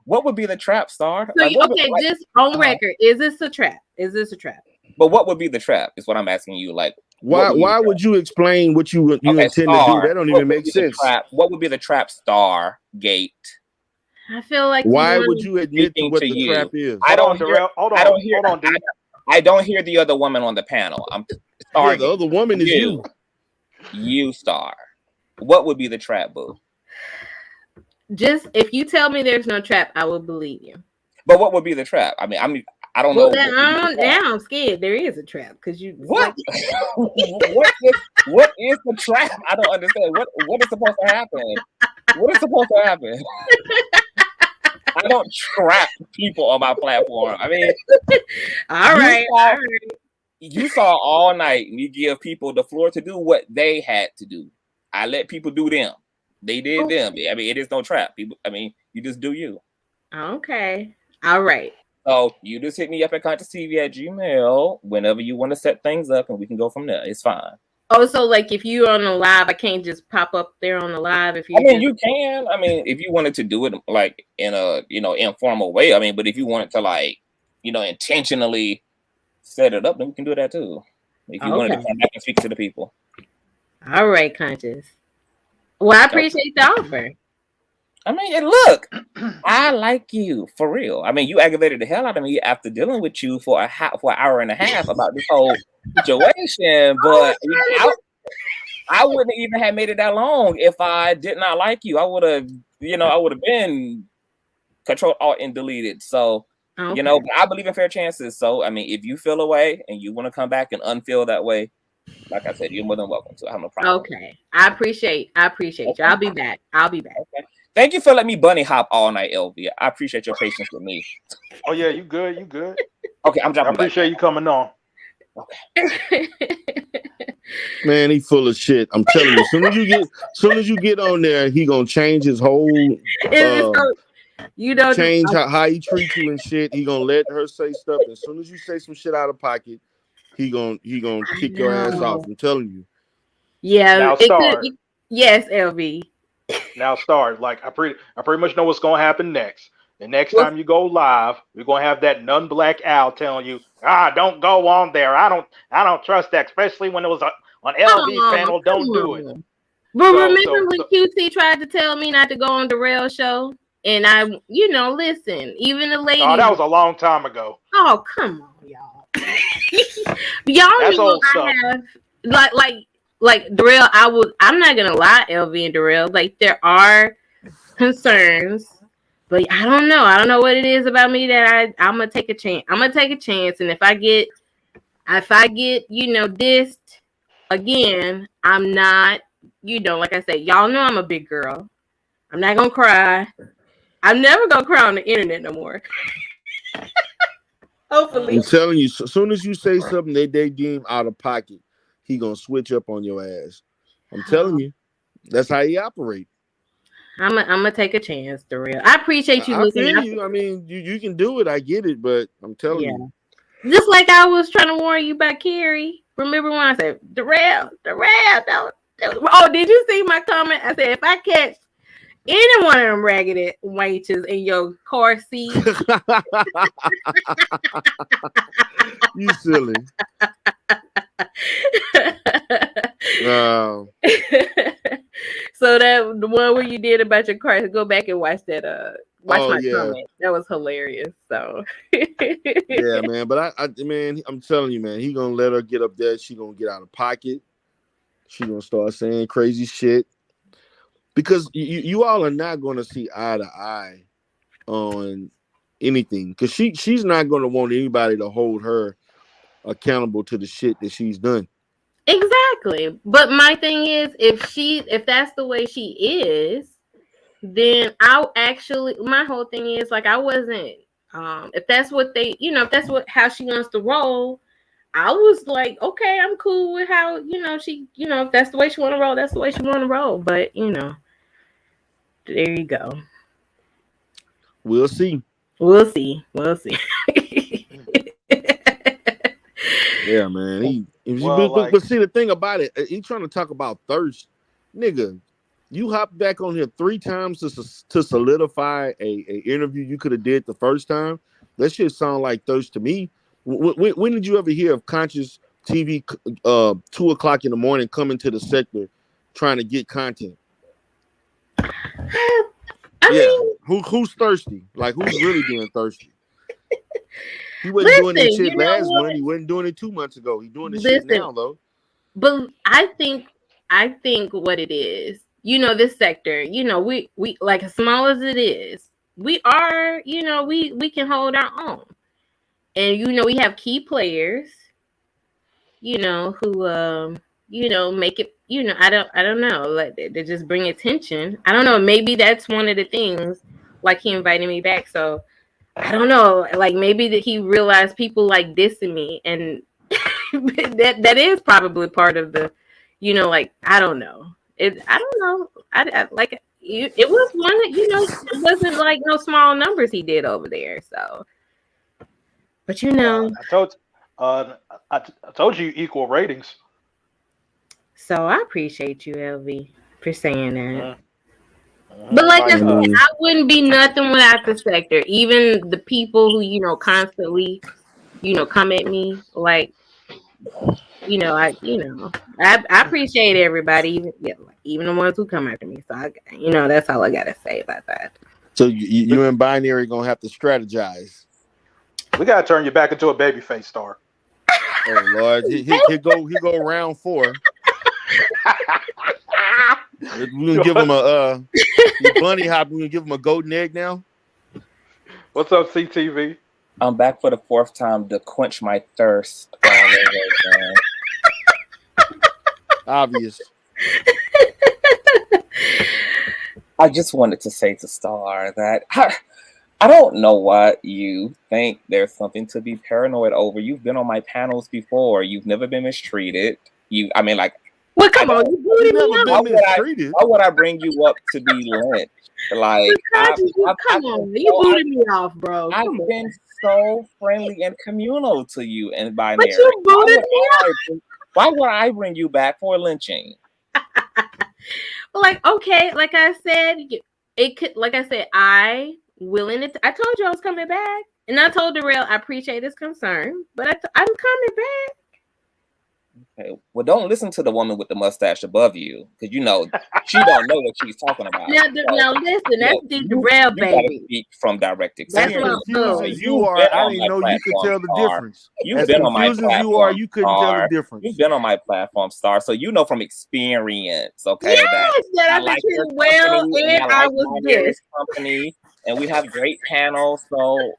What would be the trap, Star? So, Like, okay, just on record, is this a trap? Is this a trap? But what would be the trap? Is what I'm asking you. Like, why would you explain what you intend Star, to do? That don't even make sense. What would be the trap, Stargate? I feel like why would you admit to what the trap is? I don't hear. Hold on, dude. I don't hear the other woman on the panel. Yeah, the other woman is you. You, Star. What would be the trap, boo? Just if you tell me there's no trap, I will believe you. But what would be the trap? I don't know. Now I'm scared. There is a trap because you. What? what is the trap? I don't understand. What is supposed to happen? What is supposed to happen? I don't trap people on my platform. I mean, all right. You saw all night me give people the floor to do what they had to do. I let people do them. They did them. I mean, it is no trap. People, I mean, you just do you. Okay. All right. So you just hit me up at ConsciousTV@gmail whenever you want to set things up, and we can go from there. It's fine. Oh, so like if you're on the live, I can't just pop up there on the live. If you, you can. I mean, if you wanted to do it like in a informal way. I mean, but if you wanted to like intentionally set it up, then we can do that too. If you wanted to come back and speak to the people. All right, conscious. Well, I appreciate the offer. I mean, look, I like you for real. I mean, you aggravated the hell out of me after dealing with you for an hour and a half about this whole situation. But I wouldn't even have made it that long if I did not like you. I would have, been Control Alt and deleted. So, but I believe in fair chances. So, I mean, if you feel a way and you want to come back and unfeel that way, like I said, you're more than welcome to. I have no problem. Okay. I appreciate you. I'll be back. Okay. Thank you for letting me bunny hop all night, LV. I appreciate your patience with me. Oh yeah, you good. Okay, I'm dropping. I appreciate you coming on. Okay. Man, he full of shit. I'm telling you, soon as you get on there, he gonna change his whole You know, change how he treats you and shit. He gonna let her say stuff. As soon as you say some shit out of pocket, he gonna I kick your ass off. know. I'm telling you. Yeah, Now, it could. Star. Yes, LV. Now, Star. Like I pretty much know what's gonna happen next. The next Well, time you go live, we're gonna have that non-black Al telling you, don't go on there. I don't trust that, especially when it was on LV's oh, panel. come Don't do it. on. But remember when So QT tried to tell me not to go on Darrell show, and I, listen, even the oh, ladies. that was a long time ago. Oh, come on, y'all. Y'all That's know old stuff. I have like Darrell. I'm not gonna lie, LV and Darrell. Like there are concerns. But I don't know. I don't know what it is about me that I'm gonna take a chance. I'm gonna take a chance, and if I get dissed again, I'm not. Like I said, y'all know I'm a big girl. I'm not gonna cry. I'm never gonna cry on the internet no more. Hopefully. I'm telling you, as soon as you say something they deem out of pocket, he gonna switch up on your ass. I'm telling you, that's how he operate. I'm gonna take a chance, Darrell. I appreciate you I looking feel out. you. I mean, you can do it. I get it, but I'm telling Yeah. you. Just like I was trying to warn you about Carrie. Remember when I said, Darrell, oh, did you see my comment? I said, if I catch any one of them raggedy wenches in your car seat. You silly. So that the one where you did about your car, go back and watch that. Watch my yeah. comment. That was hilarious. So yeah, man. But man, I'm telling you, man, he gonna let her get up there. She gonna get out of pocket. She gonna start saying crazy shit. Because you all are not gonna see eye to eye on anything. Because she's not gonna want anybody to hold her accountable to the shit that she's done. Exactly. But my thing is, if that's the way she is, then my whole thing is like I wasn't if that's what if that's how she wants to roll, I was like, okay, I'm cool with how, she, if that's the way she want to roll, that's the way she want to roll. But, there you go. We'll see. We'll see. Yeah, man. Well, But see, the thing about it, he trying to talk about thirst. Nigga, you hopped back on here 3 times to solidify a interview you could have did the first time. That shit sound like thirst to me. When did you ever hear of Conscious TV 2 o'clock in the morning coming to the sector trying to get content? I mean, who's thirsty? Like, who's really being thirsty? He wasn't doing that shit last month. He wasn't doing it 2 months ago. He's doing the shit now, though. But I think what it is, this sector, we like as small as it is, we are, we can hold our own. And we have key players, who make it, I don't know, like they just bring attention. I don't know, maybe that's one of the things, like he invited me back, so I don't know, like maybe that he realized people like dissing me, and that is probably part of the, like I don't know. I don't know. I like it was one that it wasn't like no small numbers he did over there. So, but I told you equal ratings. So I appreciate you, LV, for saying that. Mm-hmm. But like I said, I wouldn't be nothing without the sector. Even the people who constantly come at me, like I appreciate everybody, even the ones who come after me. So that's all I gotta say about that. So you and Binary gonna have to strategize. We gotta turn you back into a babyface star. Oh Lord, he go round 4. We're gonna give him a bunny hop. We're gonna give him a golden egg now. What's up, CTV? I'm back for the 4th time to quench my thirst. Obvious. I just wanted to say to Star that I don't know what you think there's something to be paranoid over. You've been on my panels before. You've never been mistreated. Well, come on, you booted me never off. been mistreated. Why would I bring you up to be lynched? Like, Come on, you booted me off, bro. I've Come on. been so friendly and communal to you in But binary. you booted me off. Why would I bring you back for lynching? Like, okay, like I said, it could. Like I said, I told you I was coming back, and I told Derrell I appreciate his concern, but I'm coming back. Okay. Well, don't listen to the woman with the mustache above you, because you know she don't know what she's talking about. Now listen, that's D Derrell, baby. You speak from direct That's experience. my Confused as you are, I didn't know you could tell the difference. You've As been on my confused as platform, you are, you couldn't tell the Star. difference. You've been on my platform, Star, so you know from experience, okay? Yes, that I've been treated well, and I was good. Company, and we have great panels, so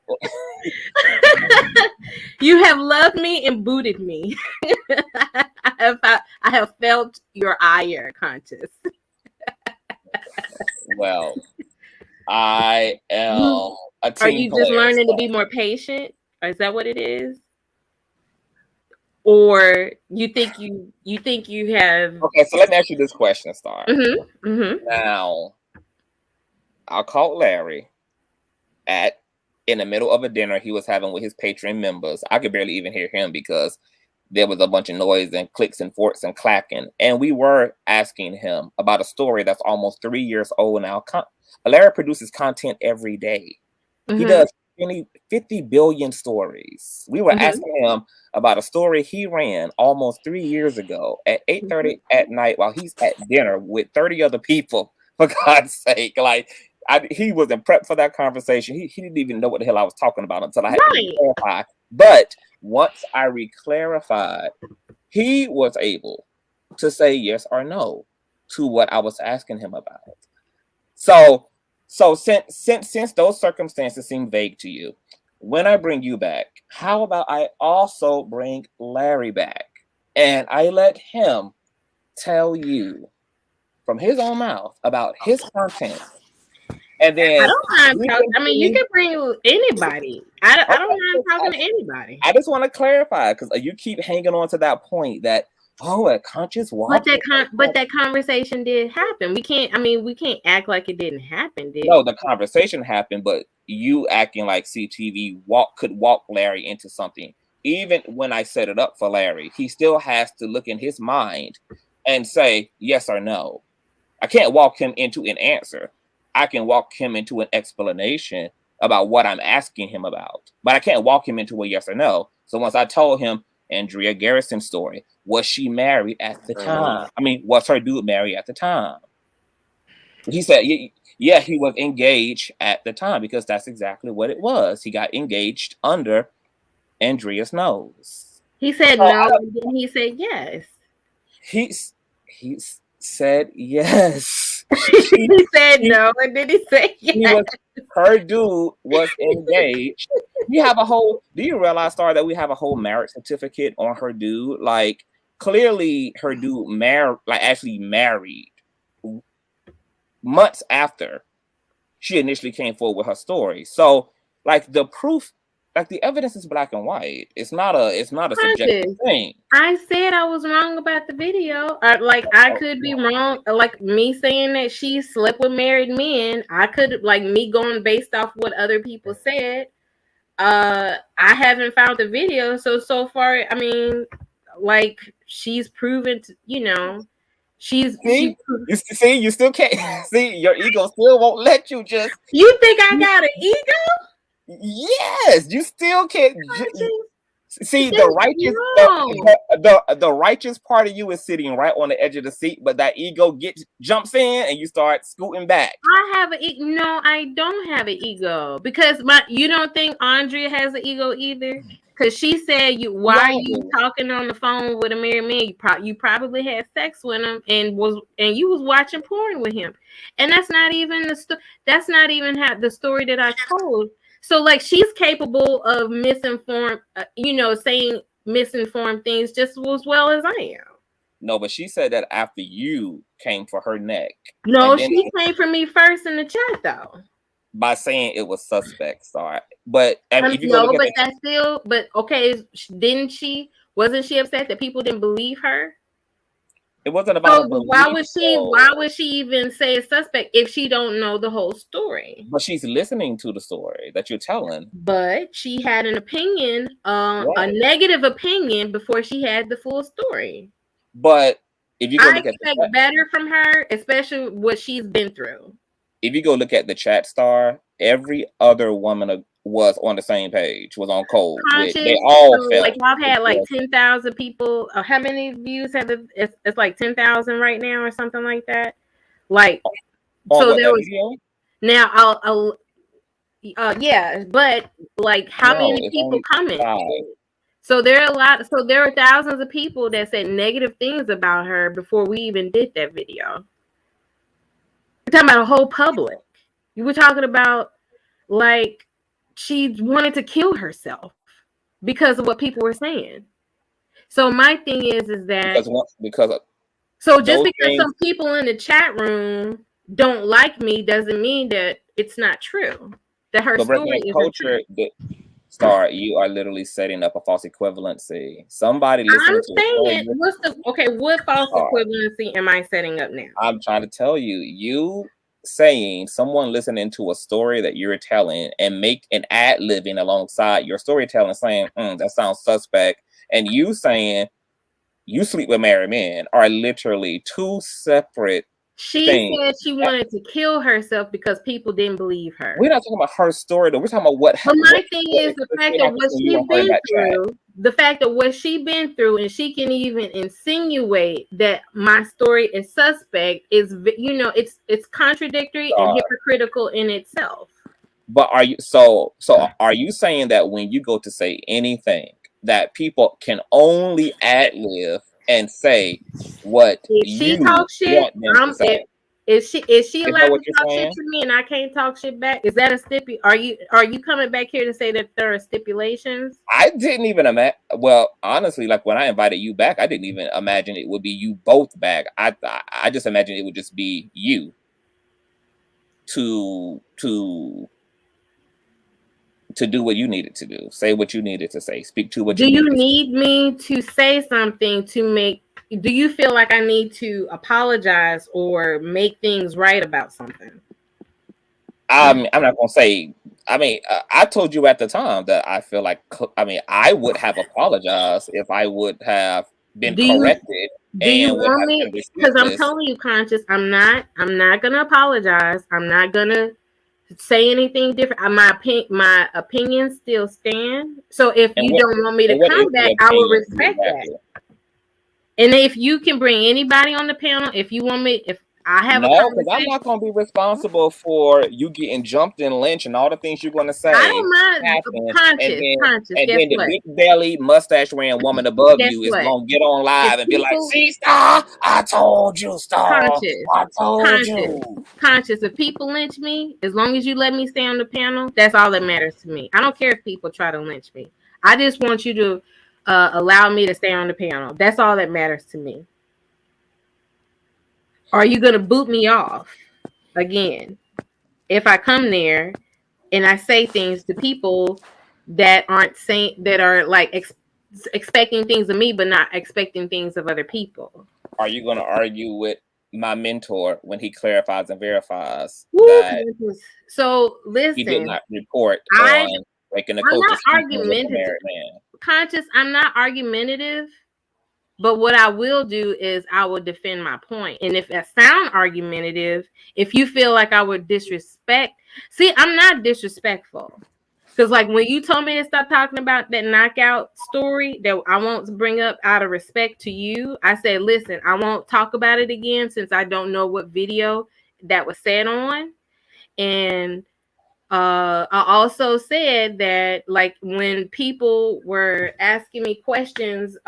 you have loved me and booted me. I have felt your ire, Conscious. well, I am a team Are you player, just learning to be more patient? Or is that what it is? Or you think you have? Okay, so let me ask you this question, Star. Mm-hmm, mm-hmm. Now, I caught Larry in the middle of a dinner he was having with his Patreon members. I could barely even hear him because there was a bunch of noise and clicks and forks and clacking. And we were asking him about a story that's almost 3 years old now. Larry produces content every day. Mm-hmm. He does 50 billion stories. We were asking him about a story he ran almost 3 years ago at 8:30 at night while he's at dinner with 30 other people, for God's sake. Like, he wasn't prepped for that conversation. He didn't even know what the hell I was talking about until I had to clarify. But once I reclarified, he was able to say yes or no to what I was asking him about. So since those circumstances seem vague to you, when I bring you back, how about I also bring Larry back and I let him tell you from his own mouth about his content? And then I don't mind talking. I mean, you can bring anybody. I don't mind talking to anybody. I just want to clarify because you keep hanging on to that point that a conscious walk. But that conversation did happen. We can't act like it didn't happen, did No, the conversation happened, but you acting like CTV could walk Larry into something. Even when I set it up for Larry, he still has to look in his mind and say yes or no. I can't walk him into an answer. I can walk him into an explanation about what I'm asking him about, but I can't walk him into a yes or no. So once I told him Andrea Garrison's story, was she married at the time? I mean, was her dude married at the time? He said, yeah, he was engaged at the time because that's exactly what it was. He got engaged under Andrea's nose. He said no, and then he said yes. He said yes. He said no, and then he said yes. Her dude was engaged. Do you realize, Star, that we have a whole marriage certificate on her dude? Like, clearly her dude actually married months after she initially came forward with her story. So, like, the proof, like, the evidence is black and white. It's not a subjective thing. I said I was wrong about the video. I could be wrong. Like, me saying that she slept with married men, I could, like, me going based off what other people said. I haven't found the video, so far, I mean, like, she's proven to, you still can't see, your ego still won't let you just. You think I got an ego? Yes, you still can't. See, the righteous part of you is sitting right on the edge of the seat, but that ego jumps in and you start scooting back. I have an ego. No, I don't have an ego because you don't think Andrea has an ego either? Because she said, why are you talking on the phone with a married man? You probably had sex with him and you was watching porn with him, and that's not even that's not even the story that I told. So, like, she's capable of saying misinformed things just as well as I am. No, but she said that after you came for her neck. No, she came for me first in the chat, though. By saying it was suspect, sorry. But okay, didn't she? Wasn't she upset that people didn't believe her? It wasn't about a So why belief. would she even say a suspect if she don't know the whole story? But she's listening to the story that you're telling. But she had an opinion, a Right. negative opinion before she had the full story. But if you go I look at expect better from her, especially what she's been through. if you go look at the chat star, every other woman was on the same page, was on code. They all So, felt like y'all had like 10,000 people. How many views have it? It's like 10,000 right now or something like that. Like, on so what, there that was. video? Now yeah, but like how No, many it's people only comment? 5. So there are a lot. So there were thousands of people that said negative things about her before we even did that video. We're talking about a whole public. You were talking about like she wanted to kill herself because of what people were saying. So my thing is that because so just because some people in the chat room don't like me doesn't mean that it's not true. That her story is culture. Star, you are literally setting up a false equivalency. Somebody listening to saying what false equivalency am I setting up now? I'm trying to tell you, you saying someone listening to a story that you're telling and make an ad living alongside your storytelling saying, that sounds suspect, and you saying you sleep with married men are literally two separate She said she wanted to kill herself because people didn't believe her. We're not talking about her story, though. We're talking about what happened. But my thing is the fact that what she's been through, the fact that what she's been through, and she can even insinuate that my story is suspect is, it's contradictory and hypocritical in itself. But are you are you saying that when you go to say anything that people can only ad lib and say what she talks shit? Is she allowed to talk shit to me and I can't talk shit back? Is that a Are you coming back here to say that there are stipulations? I didn't even imagine. Well, honestly, like when I invited you back, I didn't even imagine it would be you both back. I just imagined it would just be you to do what you needed to do, say what you needed to say, speak to what you needed to say. Do you need me to say something do you feel like I need to apologize or make things right about something? I'm not going to say, I told you at the time that I feel like, I would have apologized if I would have been corrected. Do you want me? Because I'm telling you, Conscious, I'm not going to apologize. I'm not going to say anything different. My opinions still stand. So if you don't want me to come back, I will respect that. And if you can bring anybody on the panel, if you want me, if I have no, because I'm not going to be responsible for you getting jumped and lynched and all the things you're going to say. I don't mind. Conscious. And then the big belly mustache wearing woman above you is going to get on live and be like, "See, Star, I told you, Star. I told you." Conscious. If people lynch me, as long as you let me stay on the panel, that's all that matters to me. I don't care if people try to lynch me. I just want you to allow me to stay on the panel. That's all that matters to me. Are you going to boot me off again if I come there and I say things to people that are like expecting things of me but not expecting things of other people? Are you going to argue with my mentor when he clarifies and verifies that listen, he did not report on breaking the code? I'm not argumentative. Conscious, I'm not argumentative. But what I will do is I will defend my point. And if I sound argumentative, if you feel like I would disrespect, I'm not disrespectful. Because like when you told me to stop talking about that knockout story that I won't bring up out of respect to you, I said, listen, I won't talk about it again since I don't know what video that was said on. And I also said that like when people were asking me questions,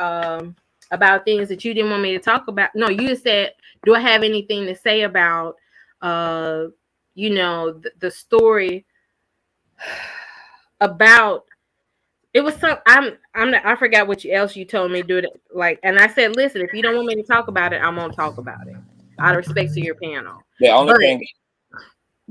about things that you didn't want me to talk about. No, you said, do I have anything to say about, the story about, it was some, I forgot what else you told me to do it. Like, and I said, listen, if you don't want me to talk about it, I won't talk about it out of respect to your panel. The only thing,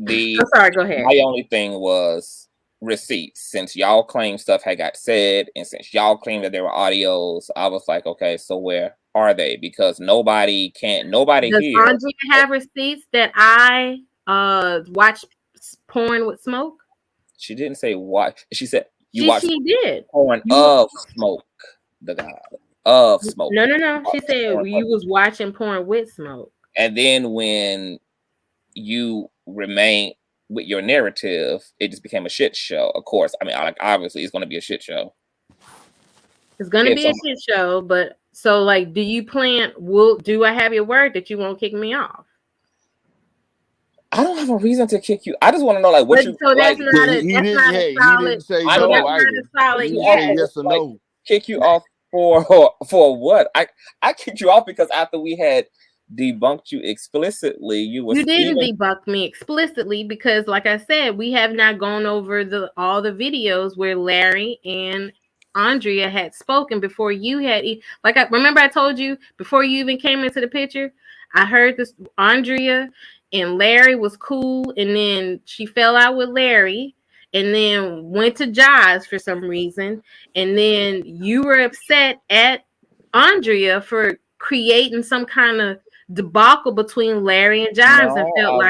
I'm sorry, go ahead. My only thing was receipts. Since y'all claim stuff had got said, and since y'all claim that there were audios, I was like, okay, so where? are they? Because nobody here. Does Andrea have receipts that I watch porn with smoke? She didn't say what. She said you watch She did. porn of smoke. The god of smoke. No. She said Porn you of- was watching porn with smoke. And then when you remain with your narrative, it just became a shit show. Of course, I mean, like obviously, it's going to be a shit show. It's gonna be a shit show, but so like, do you plan? Do I have your word that you won't kick me off? I don't have a reason to kick you. I just want to know, like, what you. So that's like, not a solid. He didn't say no either. He didn't say yes or no. Kick you off for what? I kicked you off because after we had debunked you explicitly, you didn't debunk me explicitly because, like I said, we have not gone over all the videos where Larry and Andrea had spoken before you had. Remember I told you before you even came into the picture, I heard this Andrea and Larry was cool, and then she fell out with Larry, and then went to Josh for some reason, and then you were upset at Andrea for creating some kind of debacle between Larry and Giles, and felt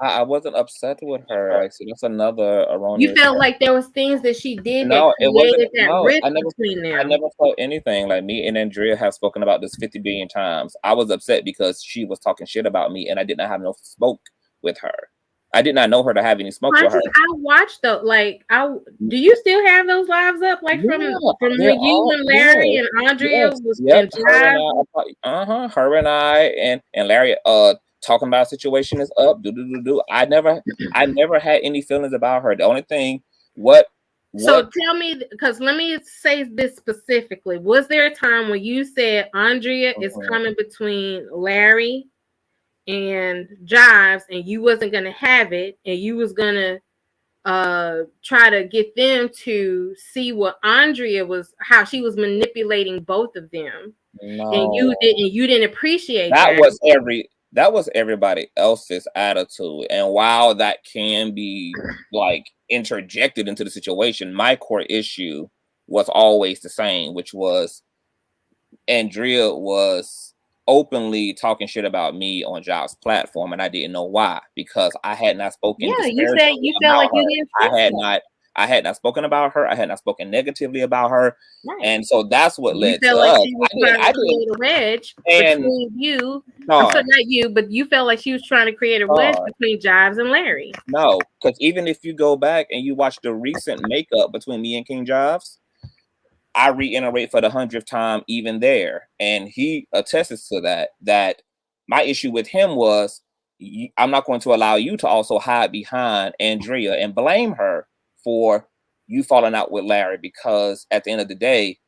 I wasn't upset with her. Like, so that's another erroneous. You felt like there was things that she did no, that created that rift between them. I never felt anything. Like, me and Andrea have spoken about this 50 billion times. I was upset because she was talking shit about me, and I did not have no smoke with her. I did not know her to have any smoke with her. I watched do you still have those lives up? Like from when you and Larry and Andrea was in her and I and Larry talking about situation is up. I never had any feelings about her. The only thing So tell me, because let me say this specifically. Was there a time when you said Andrea is coming between Larry and Jives, and you wasn't gonna have it, and you was gonna try to get them to see what Andrea was, how she was manipulating both of them? No. And you didn't appreciate that. That was everybody else's attitude, and while that can be like interjected into the situation, my core issue was always the same, which was Andrea was openly talking shit about me on Job's platform, and I didn't know why, because I had not spoken. Yeah, you said you felt like you didn't. I had not spoken about her. I had not spoken negatively about her, and so that's what led to like us. She was trying to create a wedge between you. Not you, but you felt like she was trying to create a wedge between Jives and Larry. No, because even if you go back and you watch the recent makeup between me and King Jives, I reiterate for the 100th time, even there, and he attests to that my issue with him was, I'm not going to allow you to also hide behind Andrea and blame her for you falling out with Larry, because at the end of the day,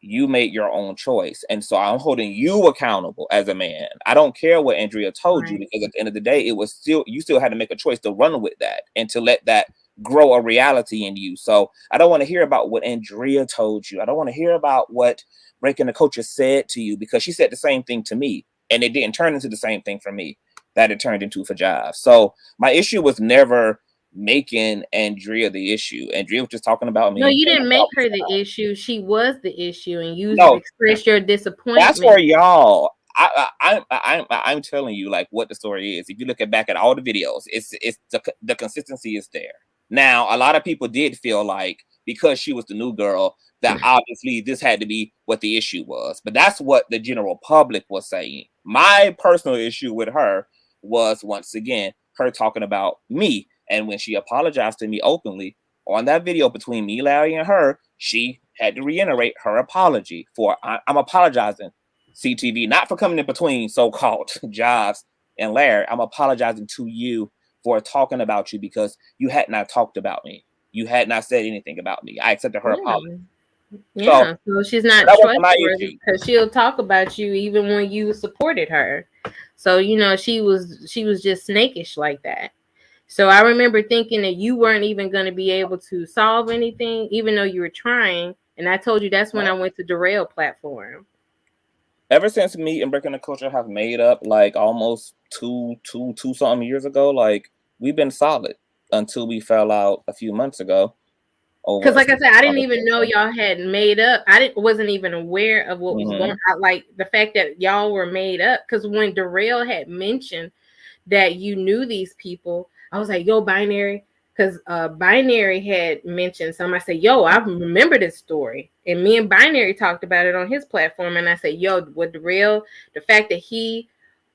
you made your own choice, and so I'm holding you accountable as a man. I don't care what Andrea told you, because at the end of the day, it was you still had to make a choice to run with that and to let that grow a reality in you. So I don't want to hear about what Andrea told you. I don't want to hear about what Breaking the Culture said to you, because she said the same thing to me, and it didn't turn into the same thing for me that it turned into for Jive. So my issue was never making Andrea the issue. Andrea was just talking about me. No, you didn't make her the issue. She was the issue, and you expressed your disappointment. That's for y'all. I'm telling you, like, what the story is. If you look back at all the videos, it's the consistency is there. Now, a lot of people did feel like because she was the new girl, that obviously this had to be what the issue was. But that's what the general public was saying. My personal issue with her was, once again, her talking about me. And when she apologized to me openly on that video between me, Larry, and her, she had to reiterate her apology for, I'm apologizing, CTV, not for coming in between so-called Jives and Larry. I'm apologizing to you for talking about you, because you had not talked about me. You had not said anything about me. I accepted her apology. Yeah, so she's not trustworthy, because she'll talk about you even when you supported her. So she was just snakish like that. So I remember thinking that you weren't even going to be able to solve anything, even though you were trying. And I told you that's when I went to Derrell platform. Ever since me and Breaking the Culture have made up, like almost two something years ago, like we've been solid until we fell out a few months ago. Because, like I said, I didn't even know y'all had made up. Wasn't even aware of what was going on. Like the fact that y'all were made up. Because when Derrell had mentioned that you knew these people, I was like, "Yo, Binary," because Binary had mentioned some. I said, "Yo, I remember this story," and me and Binary talked about it on his platform. And I said, "Yo, with Derrell, the fact that he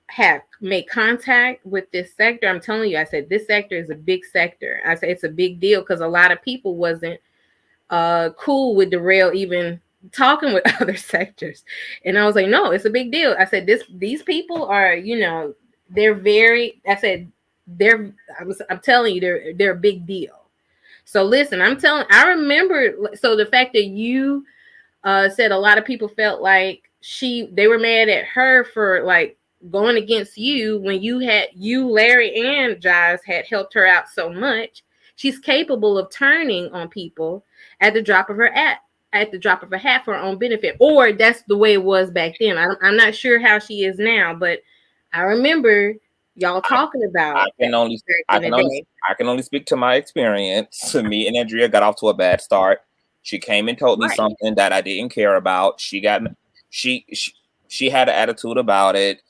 have made contact with this sector, I'm telling you, I said this sector is a big sector. I said it's a big deal because a lot of people wasn't cool with Derrell even talking with other sectors, and I was like, no, it's a big deal. I said these people are, they're very. I said I'm telling you, they're a big deal. So listen, I remember. So the fact that you said a lot of people felt like they were mad at her for like going against you when you, Larry, and Jives had helped her out so much. She's capable of turning on people at the drop of her hat for her own benefit, or that's the way it was back then. I'm not sure how she is now, but I remember y'all talking about. I can only speak to my experience. Me and Andrea got off to a bad start. She came and told me something that I didn't care about. She had an attitude about it.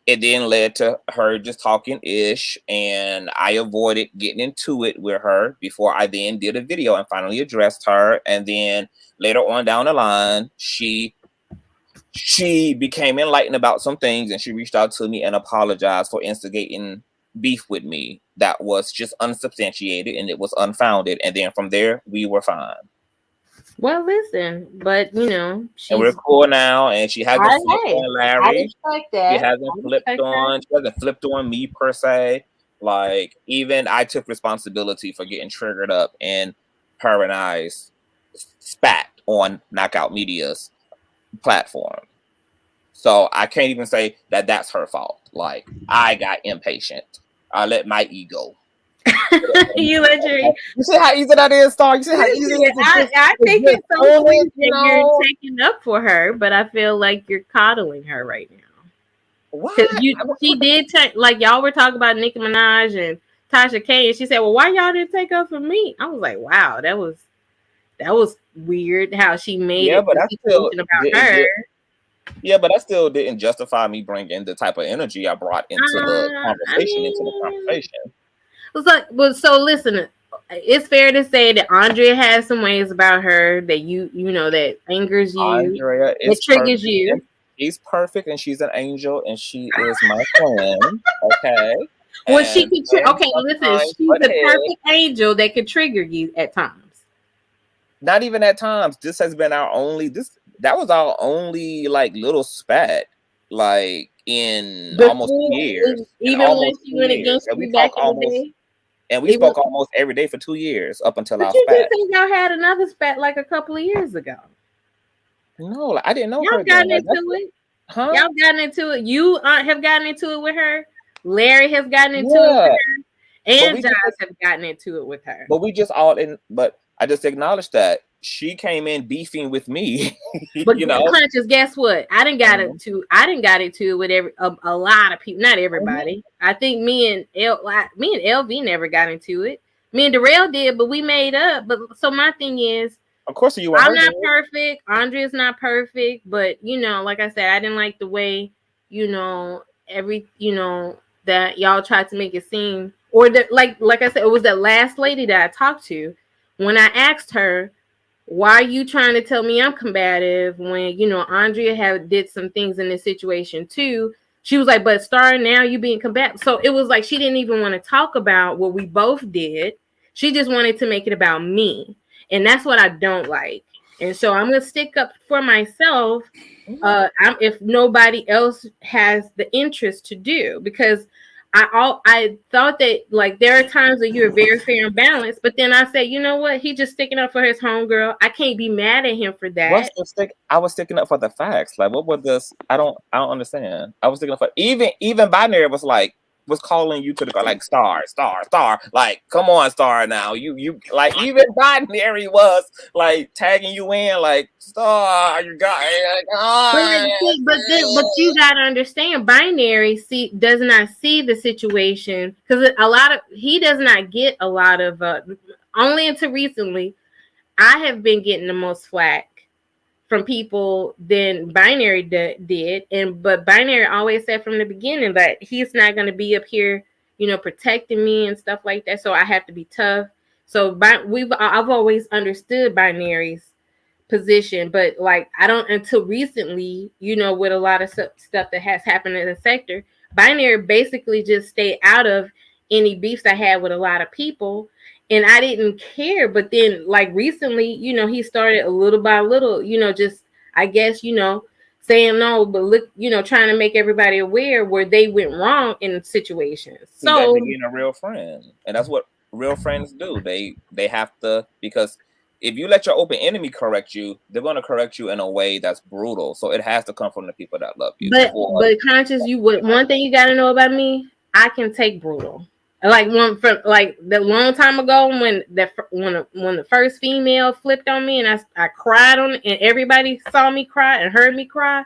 It then led to her just talking ish, and I avoided getting into it with her before I then did a video and finally addressed her. And then later on down the line, she became enlightened about some things, and she reached out to me and apologized for instigating beef with me that was just unsubstantiated and it was unfounded. And then from there, we were fine. Well, listen, but and we're cool now, and she hasn't flipped on Larry. She hasn't flipped on me per se. Like, even I took responsibility for getting triggered up, and her and I spat on Knockout Media's platform. So I can't even say that that's her fault. Like, I got impatient. I let my ego. You see how easy that is, Star? You see how easy it is? I think it's so sweet that you're taking up for her, but I feel like you're coddling her right now. What? She did like y'all were talking about Nicki Minaj and Tasha K, and she said, "Well, why y'all didn't take up for me?" I was like, "Wow, that was weird how she made it." But I still about her. Yeah, but that still didn't justify me bringing the type of energy I brought into the conversation. So listen, it's fair to say that Andrea has some ways about her that that angers you, Andrea that triggers you. She's perfect, and she's an angel, and she is my friend. Okay. Well, she can. Okay, listen, she's the perfect angel that could trigger you at times. Not even at times. This has been our only. That was our only like little spat, like in almost 2 years. Even when she went against you back in the day. And we spoke almost every day for 2 years up until our spat. But you just think y'all had another spat like a couple of years ago. No, I didn't know y'all her. Gotten into it. Huh? Y'all gotten into it. You have gotten into it with her. Larry has gotten into it with her. And Josh have gotten into it with her. But we just all in. But I just acknowledged that she came in beefing with me. But Conscious, guess what? I didn't got into it with a lot of people. Not everybody. I think me and LV never got into it. Me and Derrell did, but we made up. But so my thing is, of course you. I'm not perfect. Andrea's not perfect, but like I said, I didn't like the way that y'all tried to make it seem, or that like I said, it was that last lady that I talked to when I asked her, why are you trying to tell me I'm combative when Andrea did some things in this situation too? She was like, but Star, now you being combative. So it was like she didn't even want to talk about what we both did. She just wanted to make it about me, and that's what I don't like. And so I'm gonna stick up for myself if nobody else has the interest to do, because I thought that like there are times that you're very fair and balanced, but then I say, you know what? He just sticking up for his homegirl. I can't be mad at him for that. I was sticking up for the facts. Like, what was this? I don't understand. I was sticking up for even Binary was calling you to the like Star. Like, come on, Star now. You like even Binary was like tagging you in like Star, you got but you gotta understand, Binary does not see the situation because he does not get a lot of only until recently, I have been getting the most flack from people than Binary did, but Binary always said from the beginning that he's not going to be up here, protecting me and stuff like that. So I have to be tough. So I've always understood Binary's position, but like I don't until recently, with a lot of stuff that has happened in the sector, Binary basically just stayed out of any beefs I had with a lot of people, and I didn't care. But then like recently, he started a little by little, just I guess, saying no, but look, trying to make everybody aware where they went wrong in situations. He got So to being a real friend, and that's what real friends do. They have to, because if you let your open enemy correct you, they're going to correct you in a way that's brutal. So it has to come from the people that love you. But Conscious, one thing you got to know about me, I can take brutal. Like the long time ago when the first female flipped on me and I cried on it and everybody saw me cry and heard me cry,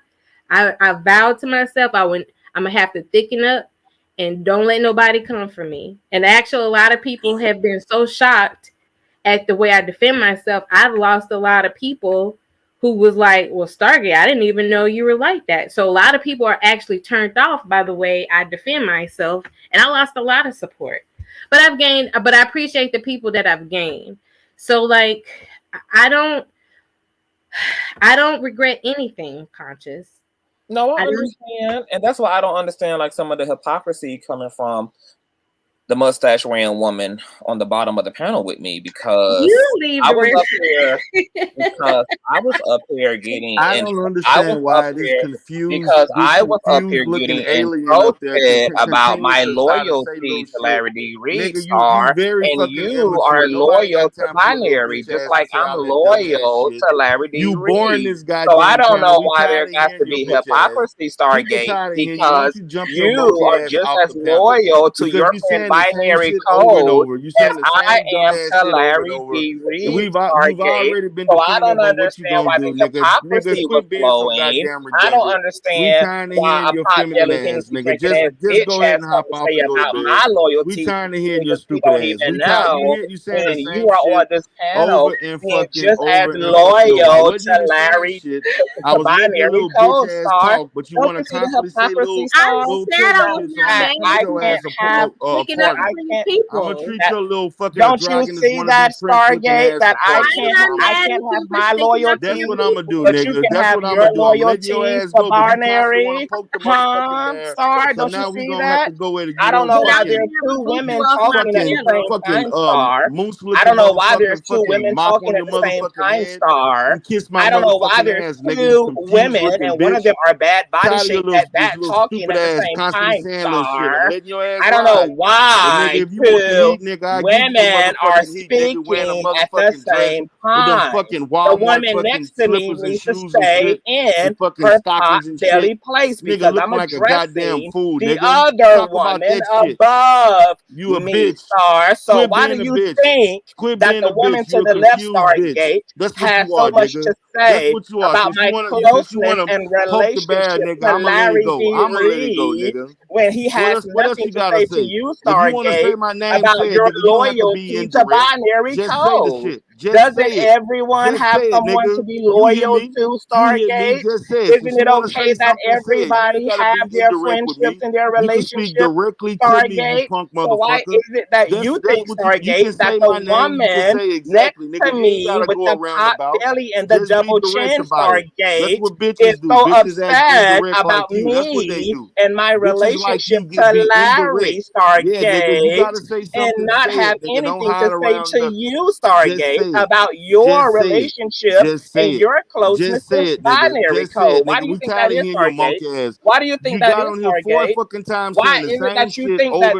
I vowed to myself I'm gonna have to thicken up and don't let nobody come for me. And actually, a lot of people have been so shocked at the way I defend myself. I've lost a lot of people who was like, well, Stargate, I didn't even know you were like that. So a lot of people are actually turned off by the way I defend myself. And I lost a lot of support. But I appreciate the people that I've gained. So like, I don't regret anything, Conscious. No, I understand. And that's why I don't understand like some of the hypocrisy coming from the mustache wearing woman on the bottom of the panel with me, because I was up here getting. I don't understand why it is confused. Because I was up here getting insulted about my loyalty to Larry D. Reed Star, and you are loyal to Binary, just like I'm loyal to Larry D. Reed. So I don't know why there has to be hypocrisy, Stargate, because you are just as loyal to your friend Binary Code as I am to Larry D. Reed. So I don't understand why the hypocrisy was flowing. I don't understand why a pot belly Hennessy drinking ass bitch has something to say about my loyalty. You don't even know. And you are on this panel being just as loyal to Larry, to Binary Code Star. But you want to constantly say little I'm gonna treat your little fucking don't you see that, Stargate, that I can't have my loyalty? That's what I'm gonna do, but nigga. You can That's have what I'm your gonna do. loyalty for Binary. Star, don't you see that? I don't know why there's two women talking at the same time, Star. I don't know why there's two women talking at the same time, Star. I don't know why there's two women and one of them are bad body shape at that talking at the same time, Star. I don't know why two women are speaking at the same time. The woman next to me needs to stay in her pot belly place because I'm addressing the other woman above me, Star. So why do you think that the woman to the left, Stargate, has so much to say about my closeness and relationship to Larry D. Reed when he has nothing to say to you, Stargate, about your loyalty to Binary Code? Doesn't everyone have someone to be loyal to, Stargate? Isn't it okay that everybody have their friendships and their relationships, Stargate? So why is it that you think, Stargate, that the woman next to me with the pot belly and the double chin, Stargate, is so upset about me and my relationship to Larry, Stargate, and not have anything to say to you, Stargate, about your relationship and your closeness to Binary Code? Why do you think that is, Stargate? Why do you think that is, Stargate? Why is it that you think that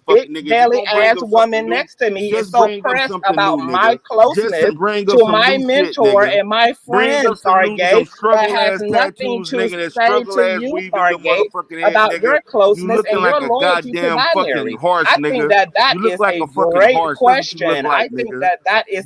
this big belly ass woman next to me is so pressed about my closeness to my mentor and my friend, Stargate, that has nothing to say to you, Stargate, about your closeness and your loyalty to Binary? I think that is a great question. I think that is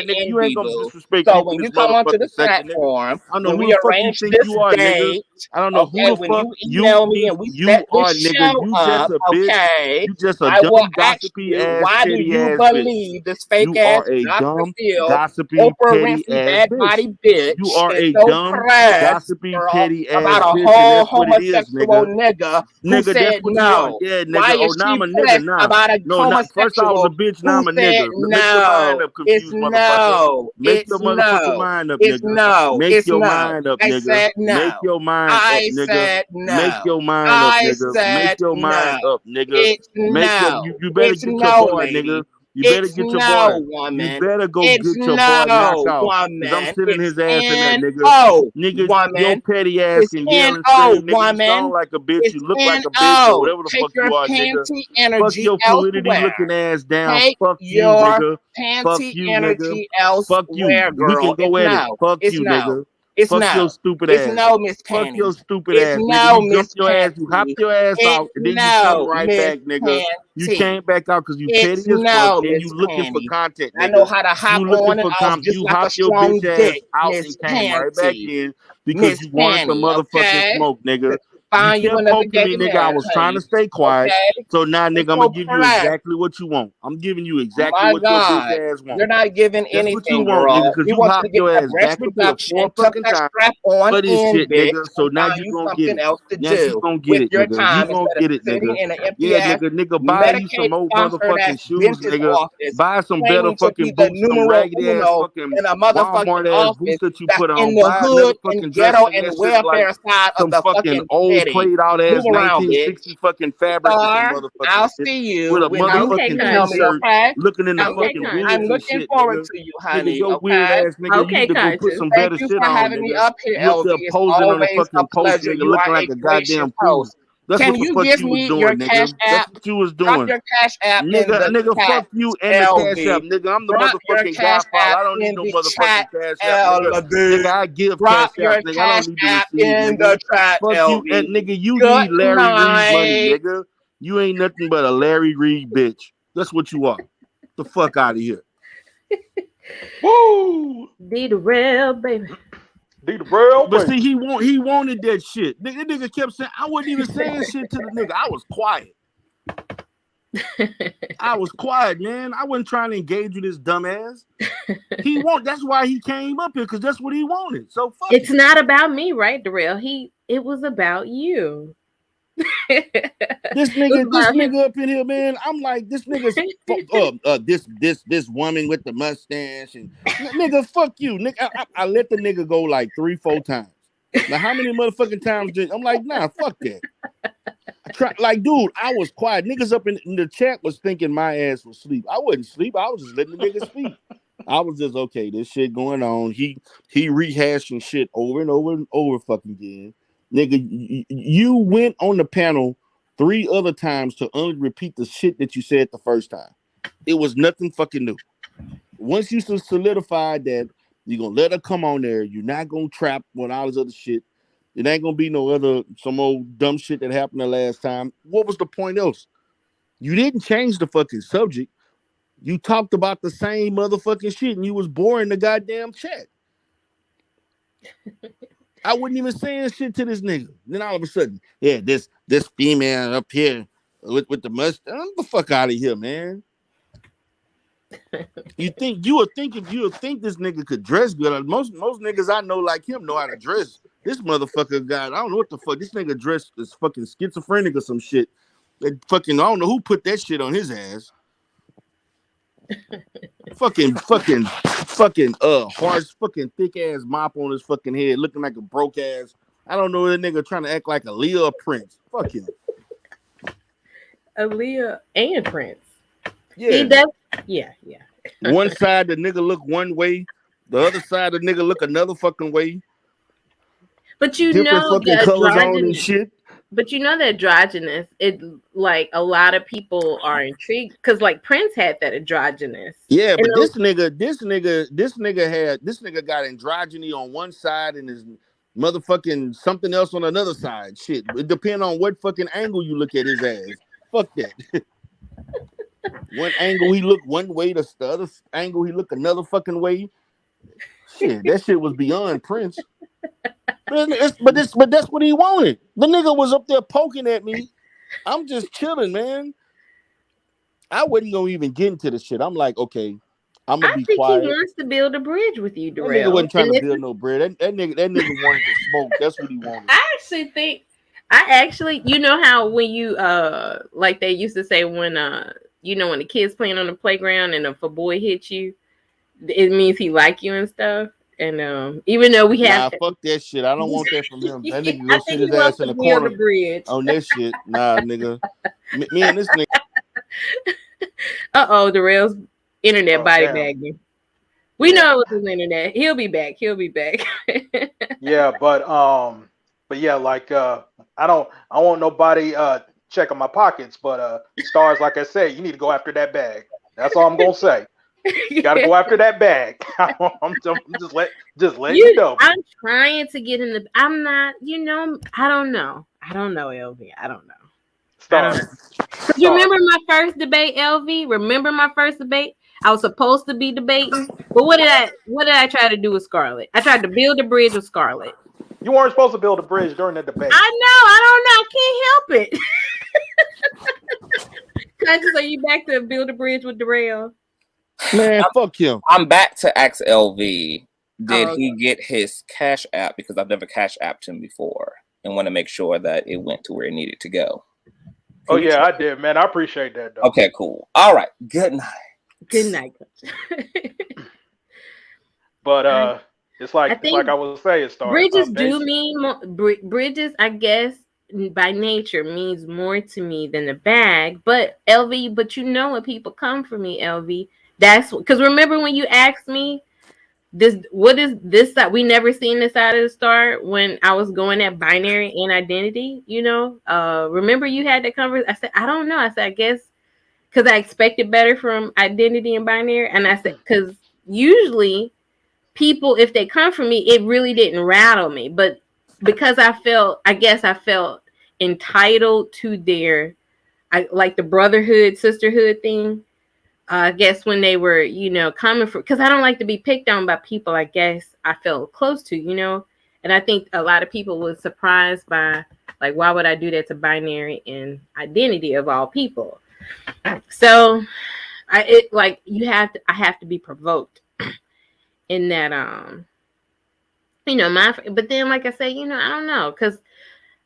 my nigga, you ain't envy, gonna boo. disrespect So me for when this you come onto the motherfucking second, nigga. platform, I don't know when who we the fuck you arrange think this you are, nigga. date, I don't know who okay, the when fuck you you email me think and we you set this are, nigga. show You just up, a bitch. okay, You just a I will dumb, ask gossipy you, ass, why do petty you ass bitch. believe this fake You ass are a Dr. dumb, Phil, gossipy, Oprah petty Winfrey ass bad bitch. body bitch You are is a so dumb, pressed, gossipy, girl, petty about ass a bitch, and whole that's what it is, homosexual nigga. nigga who Nigga, that's said what you are. no? Yeah, Why nigga. Oh, is now I'm she a nigga pressed now. about a No, not first I was a homosexual bitch, now who I'm a said nigga. Make your mind no? up, It's confused motherfucker. no. Make It's your motherfucking no. mind up, It's nigga. no. Make It's your no. mind up, I nigga. said Make no. your mind up, I nigga. said Make no. your mind up, I nigga. Make said your mind no. up, nigga. It's Make your no. you better It's get your no, boy, nigga. lady. You better It's get your boy. no, You woman. better go It's get your boy knocked no, off. Cause I'm woman. sending It's his ass in there, nigga. N-O, Nigga, your woman. petty ass It's can yell and N-O, scream, nigga. You sound woman. like a bitch. It's You look like a bitch, or N-O. whatever the Take fuck your you are, nigga. panty Fuck energy your fluidity elsewhere. looking ass down. Take Fuck you, your nigga. Fuck panty you, nigga. energy Fuck you. elsewhere, We can girl. It's go at it. no. Fuck It's you, no. nigga. It's Fuck your no. stupid It's ass. no, Miss Fuck your Panties. stupid It's ass, nigga. no, You jumped Miss your ass, you hopped Panty. your ass It's out, and then you come no, right Miss back, nigga. You Panty. came back out because you It's petty as fuck, no, and Miss you looking for Panty. content, I know nigga. how to hop You looking on and for off just you like a hopped your strong bitch ass dick, out Miss and came right back Panty. in because Miss you wanted some Panty, motherfucking okay? smoke, nigga. You Find you kept another poking gay me, nigga. I man, was trying to honey. stay quiet. Okay? So now, It's nigga, I'm gonna so give you black. exactly what you want. I'm giving you exactly My what your bitch God, ass want. you're not giving That's what you anything, want, nigga, girl. because We you want you to hopped get your that ass breast back up here reduction, 4 tuck fucking that times strap on for this in, shit, bitch, nigga. So and now find you you gonna get something it. else to Now you do gonna get with it, your nigga. You time gonna instead of get it, sitting nigga. in an empty Yeah, ass nigga. Buy you Medicaid some old sponsored motherfucking ass shoes, dentist nigga. office, Buy some better claiming to fucking be the boots, some numero raggedy ass uno fucking in a motherfucking Walmart ass office boots that you that's put in on. the Buy another hood and fucking dress, ghetto nigga. and That shit is like welfare side of some the fucking fucking old city. played out ass Move around, bitch. 1960 fucking fabric or some Star, motherfucking I'll shit see you with a when you Okay, motherfucking email me, Kachu. t-shirt okay? looking in the Okay, fucking I'm woods Kachu. and looking shit, forward nigga. to you, Nigga, honey, your weird okay? ass, nigga, you Okay, need to go put Kachu. some Thank better you shit for on, having me nigga. up here, You up there LV. It's posing on the always a fucking post, pleasure. nigga, You are looking a like a gracious goddamn fool. host. That's Can what the you fuck give you was me your doing, cash nigga. That's app? what you was Drop doing. your cash app in Nigga, the nigga, chat, fuck you and the cash app, LV. nigga. I'm the Drop your motherfucking cash godfather. app I don't need in no the chat, motherfucking cash app, nigga. LV. Nigga, I give Drop cash your apps, nigga. I cash don't need to app receive, in nigga. the chat, Fuck you, and LV. nigga, you Good need Larry Reed money, night. nigga. You ain't nothing but a Larry Reed bitch. That's what you are. The fuck out of here. Woo! D Derrell, baby. D Derrell, But baby. see, he wanted that shit. Nigga kept saying, I wasn't even saying shit to the nigga. I was quiet. I was quiet, man. I wasn't trying to engage with this dumbass. That's why he came up here, because that's what he wanted. So fuck It's it. not about me, right, Darrell? It was about you. This It was about him. nigga up in here, man. I'm like, this nigga's this woman with the mustache and nigga, fuck you, nigga. I let the nigga go like 3-4 times. Now, how many motherfucking times did I'm like, nah, fuck that. Like, dude, I was quiet. Niggas up in the chat was thinking my ass was asleep. I wasn't asleep. I was just letting the nigga speak. I was just okay. This shit going on. He rehashing shit over and over and over fucking again. Nigga, you went on the panel 3 other times to only repeat the shit that you said the first time. It was nothing fucking new. Once you solidified that you're gonna let her come on there, you're not gonna trap on all this other shit. It ain't gonna be no other some old dumb shit that happened the last time. What was the point else? You didn't change the fucking subject. You talked about the same motherfucking shit and you was boring the goddamn chat. I wasn't even saying shit to this nigga. Then all of a sudden, yeah, this female up here with the mustache. Get the fuck out of here, man. You would think this nigga could dress good. Most niggas I know like him know how to dress. This motherfucker got, I don't know what the fuck. This nigga dressed is fucking schizophrenic or some shit. That fucking, I don't know who put that shit on his ass. fucking harsh fucking thick ass mop on his fucking head, looking like a broke ass. I don't know, that nigga trying to act like a Leah Prince. Fuck him. Aaliyah and Prince. Yeah. He does. Yeah. One side the nigga look one way, the other side the nigga look another fucking way. But you Different know fucking the colors on and androgynous. shit. But you know that androgynous. It like a lot of people are intrigued because like Prince had that androgynous. Yeah, And but this nigga got androgyny on one side and his motherfucking something else on another side. Shit, it depends on what fucking angle you look at his ass. Fuck that. One angle he look one way, the other angle he look another fucking way. Shit, that shit was beyond Prince. But that's what he wanted. The nigga was up there poking at me. I'm just chilling, man. I wasn't gonna even get into the shit. I'm like, okay, I'm gonna I be think he quiet. wants to build a bridge with you, That nigga Darrell. wasn't trying And to this build is, no bread. That nigga wanted to smoke. That's what he wanted. I actually, you know how when you like they used to say when when the kids playing on the playground and if a boy hits you, it means he like you and stuff. And even though we have, Fuck that shit. I don't want that from him. That nigga I go sit think he his wants ass to in the build a corner bridge. on that shit. Nah, nigga. Me and this nigga. Darrell's internet Oh, body damn. bagging. We Yeah. know it was his internet. He'll be back. Yeah, but yeah, like I don't want nobody checking my pockets, but stars, like I said, you need to go after that bag. That's all I'm gonna say. Gotta go after that bag. I'm just letting you know. I'm trying to get in the. I'm not. I don't know. LV. I don't know. Star. Because remember my first debate, LV? Remember my first debate? I was supposed to be debating, but what did I try to do with Scarlett? I tried to build a bridge with Scarlett. You weren't supposed to build a bridge during the debate. I don't know. I can't help it. Conscious, are you back to build a bridge with Derrell? Man, fuck him. I'm back to ask LV. Did he get his Cash App? Because I've never Cash Apped him before, and want to make sure that it went to where it needed to go. Oh yeah, I did, man. I appreciate that, though. Okay, cool. All right. Good night. Good night, Coach. But it's like I was saying, Star. Bridges do mean bridges. I guess by nature means more to me than a bag. But LV, when people come for me, LV, that's because remember when you asked me what is this side? We never seen this side of the star when I was going at binary and identity. Remember you had that conversation. I said I don't know. I said I guess because I expected better from identity and binary, and I said because usually people, if they come for me, it really didn't rattle me, but because I felt entitled to their, like the brotherhood, sisterhood thing. I guess when they were, coming for, because I don't like to be picked on by people. I guess I felt close to, and I think a lot of people was surprised by, like, why would I do that to binary and identity of all people? So, I have to be provoked in that, but then, like I said, I don't know, because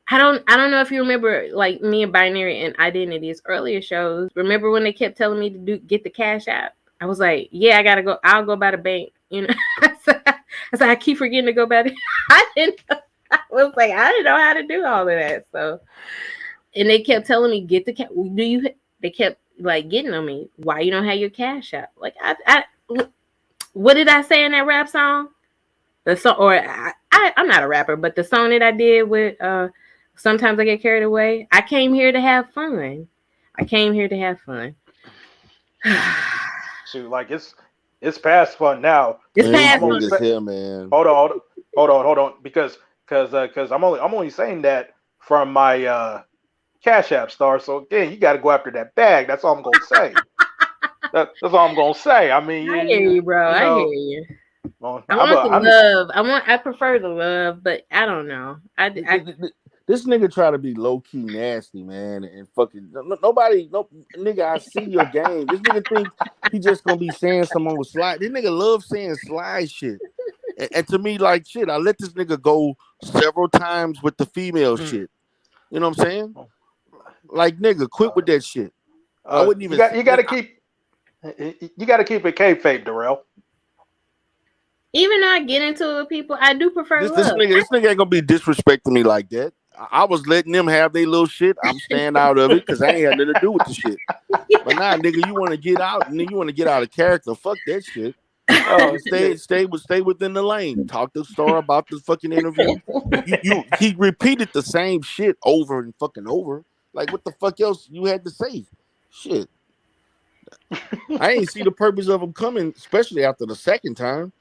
I don't know if you remember, like, me and binary and identity's earlier shows. Remember when they kept telling me to get the Cash App? I was like, yeah, I gotta go. I'll go by the bank. I said I keep forgetting to go by the. I didn't know how to do all of that. So, and they kept telling me get the cash. They kept like getting on me. Why you don't have your Cash App? Like what did I say in that rap song? The song, or I'm not a rapper, but the song that I did with Sometimes I Get Carried Away. I came here to have fun. So like it's past fun now. It's past fun. Here, man. Hold on, because I'm only saying that from my Cash App, Star. So again, you got to go after that bag. That's all I'm gonna say. That's all I'm gonna say. I mean, I hear you, bro. I hear you. I prefer the love, but I don't know. This nigga try to be low key nasty, man, and fucking nobody. Nigga, I see your game. This nigga think he just gonna be saying something on the slide. This nigga love saying slide shit, and to me, like shit, I let this nigga go several times with the female shit. You know what I'm saying? Like nigga, quit with that shit. I wouldn't even. You got to keep it kayfabe, Derrell. Even though I get into it with people, I do prefer love. This nigga ain't gonna be disrespecting me like that. I was letting them have their little shit. I'm staying out of it because I ain't had nothing to do with the shit. But nah, nigga, you want to get out, and then you want to get out of character. Fuck that shit. Stay within the lane. Talk to Star about the fucking interview. He repeated the same shit over and fucking over. Like what the fuck else you had to say? Shit. I ain't see the purpose of him coming, especially after the second time.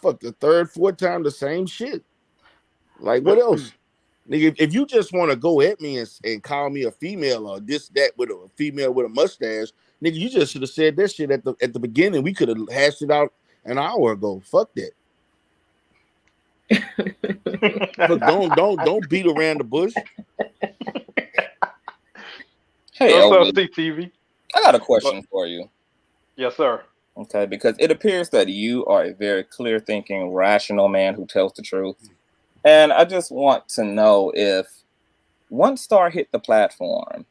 Fuck the third, fourth time, the same shit. Like what else? Nigga, if you just want to go at me and call me a female or this, that with a female with a mustache, nigga, you just should have said that shit at the beginning. We could have hashed it out an hour ago. Fuck that. Look, don't beat around the bush. Hey, What's up, CTV? I got a question for you. Yes, sir. Okay, because it appears that you are a very clear-thinking, rational man who tells the truth. And I just want to know if once Star hit the platform,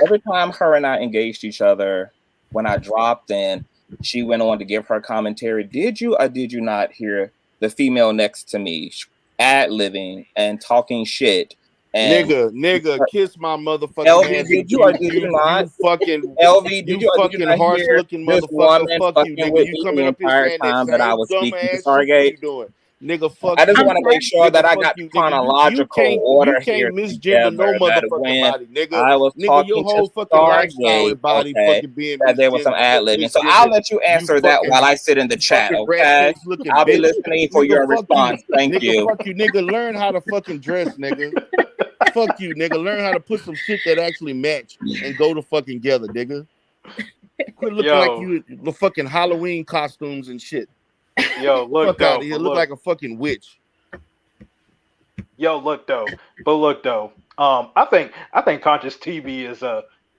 every time her and I engaged each other, when I dropped in, she went on to give her commentary. Did you or did you not hear the female next to me ad-libbing and talking shit? And nigga, kiss my motherfucking LV, ass. did you or did you not? LV, did you fucking harsh looking motherfucker. Fuck you, nigga. You coming up here saying that time that I was same speaking to dumbass shit Stargate? you doing. Nigga, fuck I just you. want to make sure that Nigga, I fuck got the you, nigga. chronological You order can't here misgender no together. That motherfucking when body, nigga. I was Nigga, your talking to whole fucking lifestyle Stargate, and body okay, fucking being that there was some ad libbing. So I'll misgendered. let you You answer that while fucking I sit in the chat, rat okay? face looking I'll be bitch. listening for Nigga, your fuck you. response. Thank Nigga, you. fuck you. Nigga, learn how to fucking dress, nigga. Fuck you, nigga. Learn how to put some shit that actually match and go to fucking together, nigga. Quit looking like you the fucking Halloween costumes and shit. Yo, look Fuck though. out of here. But Look like a fucking witch. Yo, look though. But look though. I think conscious TV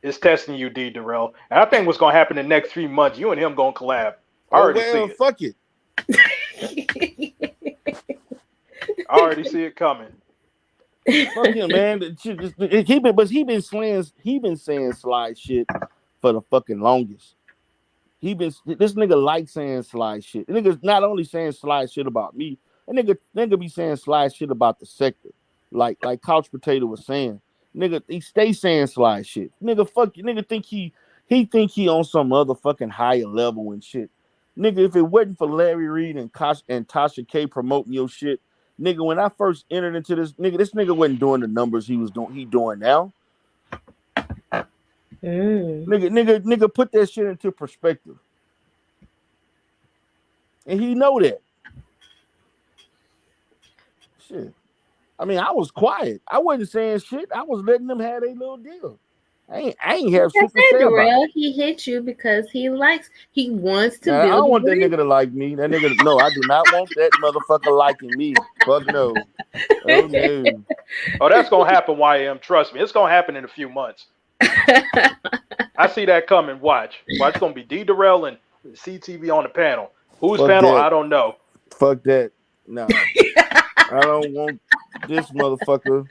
is testing you, D Derrell. And I think what's gonna happen in the next 3 months, you and him gonna collab. I Oh already see well, it. fuck it. I already see it coming. Fuck him, man. He been saying slide shit for the fucking longest. This nigga like saying slide shit. The nigga's not only saying slide shit about me, nigga be saying slide shit about the sector. Like Couch Potato was saying. Nigga, he stay saying slide shit. Nigga, fuck you. Nigga think he think he on some other fucking higher level and shit. Nigga, if it wasn't for Larry Reed and Tasha K promoting your shit, nigga, when I first entered into this nigga wasn't doing the numbers he doing now. Nigga, put that shit into perspective. And he know that. Shit. I mean, I was quiet. I wasn't saying shit. I was letting them have their little deal. I ain't have shit to say about it. He hit you because he wants to Now, build. I don't want that nigga to like me. That nigga, no, I do not want that motherfucker liking me. Fuck no. Oh no. Oh, that's gonna happen, YM. Trust me, it's gonna happen in a few months. I see that coming. Watch. It's gonna be D Derrell and CTV on the panel. Whose Fuck panel? that. I don't know. Fuck that. No. I don't want this motherfucker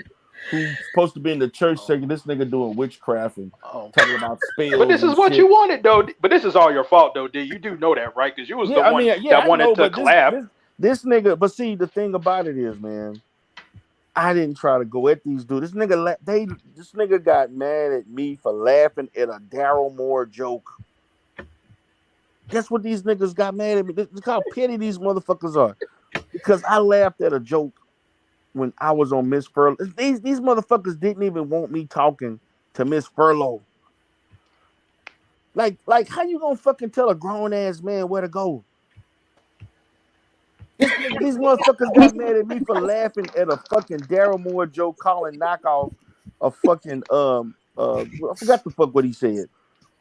who's supposed to be in the church sector. This nigga doing witchcraft and talking about spells. But this is what you wanted, though. But this is all your fault, though, D. You do know that, right? Because you was the one that wanted to collab. This nigga. But see, the thing about it is, man, I didn't try to go at these dudes. This nigga got mad at me for laughing at a Daryl Moore joke. Guess what? These niggas got mad at me. Look how petty these motherfuckers are. Because I laughed at a joke when I was on Miss Furlow. These motherfuckers didn't even want me talking to Miss Furlow. Like how you gonna fucking tell a grown ass man where to go? These motherfuckers got mad at me for laughing at a fucking Daryl Moore joke, calling knockoff a fucking I forgot the fuck what he said.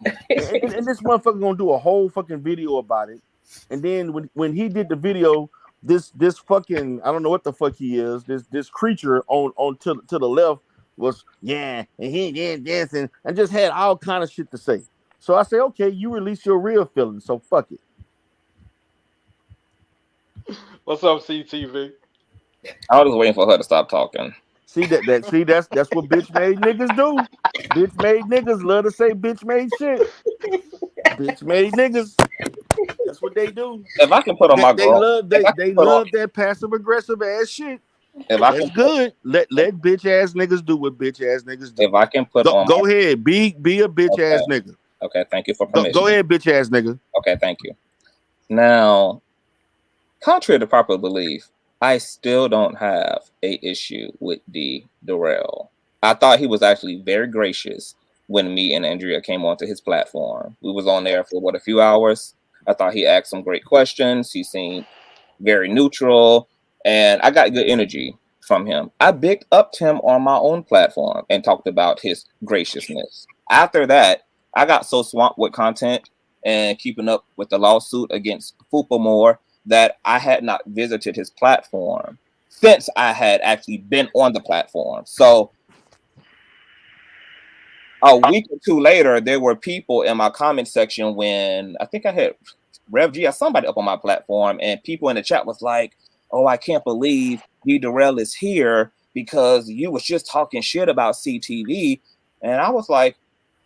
And this motherfucker gonna do a whole fucking video about it. And then when he did the video, this fucking, I don't know what the fuck he is, this creature on to the left was and he did this and just had all kind of shit to say. So I say, okay, you release your real feelings, so fuck it. What's up, CTV? I was just waiting for her to stop talking. See that's what bitch made niggas do. Bitch made niggas love to say bitch made shit. Bitch made niggas. That's what they do. If I can put on my girl, they love that passive aggressive ass shit. That's good. Let bitch ass niggas do what bitch ass niggas do. If I can put on, go ahead, be a bitch ass nigga. Okay, thank you for permission. Go ahead, bitch ass nigga. Okay, thank you. Now, contrary to popular belief, I still don't have a issue with D Derrell. I thought he was actually very gracious when me and Andrea came onto his platform. We was on there for a few hours. I thought he asked some great questions. He seemed very neutral, and I got good energy from him. I bigged up him on my own platform and talked about his graciousness. After that, I got so swamped with content and keeping up with the lawsuit against Fupa Moore that I had not visited his platform since I had actually been on the platform. So a week or two later, there were people in my comment section when I think I had Rev G or somebody up on my platform, and people in the chat was like, "Oh, I can't believe D Derrell is here because you was just talking shit about CTV." And I was like,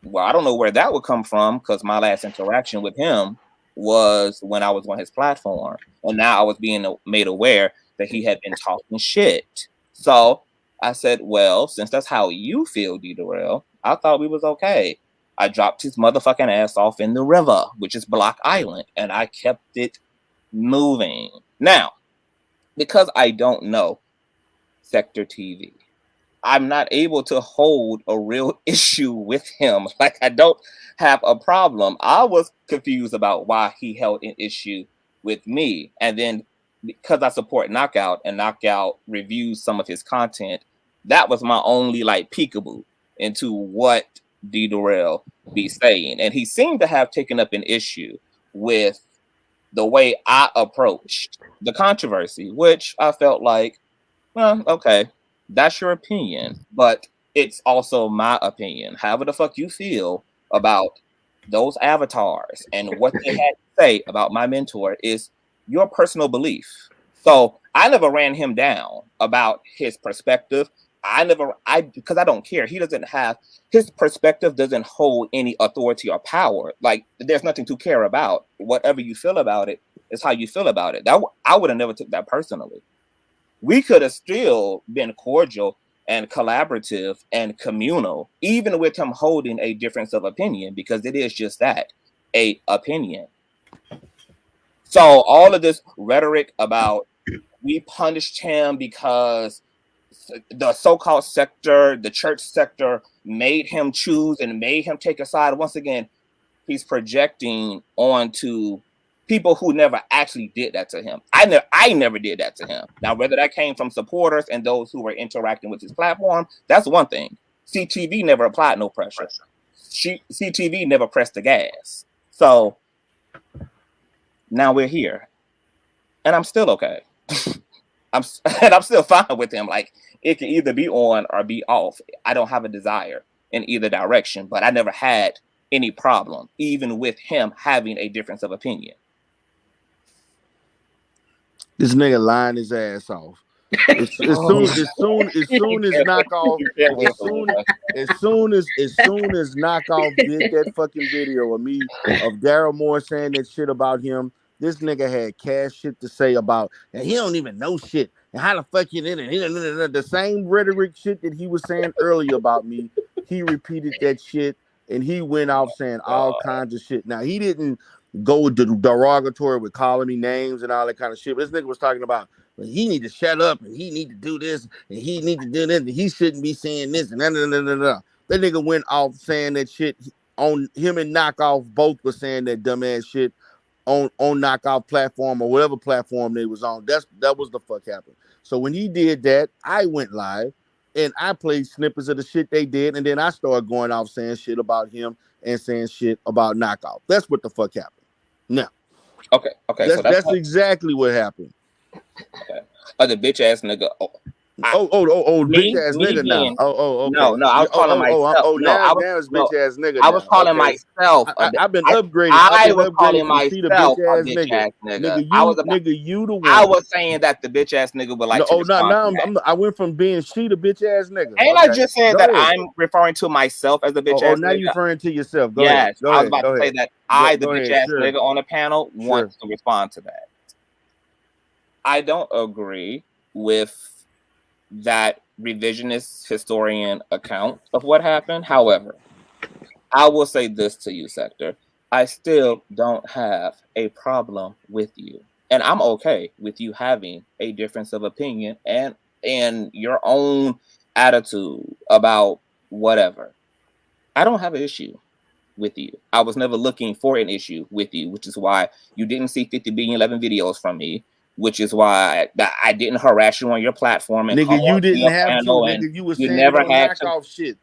well, I don't know where that would come from because my last interaction with him was when I was on his platform. And now I was being made aware that he had been talking shit. So I said, well, since that's how you feel, D Derrell, I thought we was okay. I dropped his motherfucking ass off in the river, which is Block Island, and I kept it moving. Now, because I don't know Sector TV, I'm not able to hold a real issue with him. Like, I don't have a problem. I was confused about why he held an issue with me. And then because I support Knockout and Knockout reviews some of his content, that was my only like peekaboo into what D Derrell be saying. And he seemed to have taken up an issue with the way I approached the controversy, which I felt like, well, okay, that's your opinion, but it's also my opinion. However the fuck you feel about those avatars and what they had to say about my mentor is your personal belief. So I never ran him down about his perspective. Because I don't care. He doesn't have, his perspective doesn't hold any authority or power. Like, there's nothing to care about. Whatever you feel about it is how you feel about it. I would have never took that personally. We could have still been cordial and collaborative and communal, even with him holding a difference of opinion, because it is just that, a opinion. So all of this rhetoric about we punished him because the so-called sector, the church sector, made him choose and made him take a side. Once again, he's projecting onto people who never actually did that to him. I never did that to him. Now, whether that came from supporters and those who were interacting with his platform, that's one thing. CTV never applied no pressure. CTV never pressed the gas. So now we're here, and I'm still okay. I'm still fine with him. Like, it can either be on or be off. I don't have a desire in either direction, but I never had any problem, even with him having a difference of opinion. This nigga lying his ass off. As soon as Knockoff, as soon as Knockoff did that fucking video of me of Daryl Moore saying that shit about him, this nigga had cash shit to say about, and he don't even know shit. And how the fuck you did it? The same rhetoric shit that he was saying earlier about me, he repeated that shit, and he went off saying all kinds of shit. Now, he didn't go derogatory with calling me names and all that kind of shit. But this nigga was talking about, well, he need to shut up, and he need to do this, and he need to do this, and he shouldn't be saying this, and That nigga went off saying that shit. On him and Knockoff both were saying that dumbass shit on Knockoff platform or whatever platform they was on. That was the fuck happened. So when he did that, I went live and I played snippets of the shit they did, and then I started going off saying shit about him and saying shit about Knockoff. That's what the fuck happened. Now, okay. That's exactly what happened. Okay. The bitch ass nigga. Bitch ass nigga now. Okay. No, I was calling myself. Now it's bitch ass nigga. I was calling myself. I've been upgraded. I was calling myself a bitch ass nigga. You the one. I was saying that the bitch ass nigga would like to respond. Now I went from being she to bitch ass nigga. Ain't I just saying that I'm referring to myself as the bitch ass nigga? Now you're referring to yourself. Go ahead. I was about to say that the bitch ass nigga on the panel wants to respond to that. I don't agree with that revisionist historian account of what happened. However, I will say this to you, Sector. I still don't have a problem with you. And I'm okay with you having a difference of opinion and your own attitude about whatever. I don't have an issue with you. I was never looking for an issue with you, which is why you didn't see 50 billion 11 videos from me, which is why I didn't harass you on your platform. And nigga, you didn't have to. Nigga, you were saying never had Knockoff shit.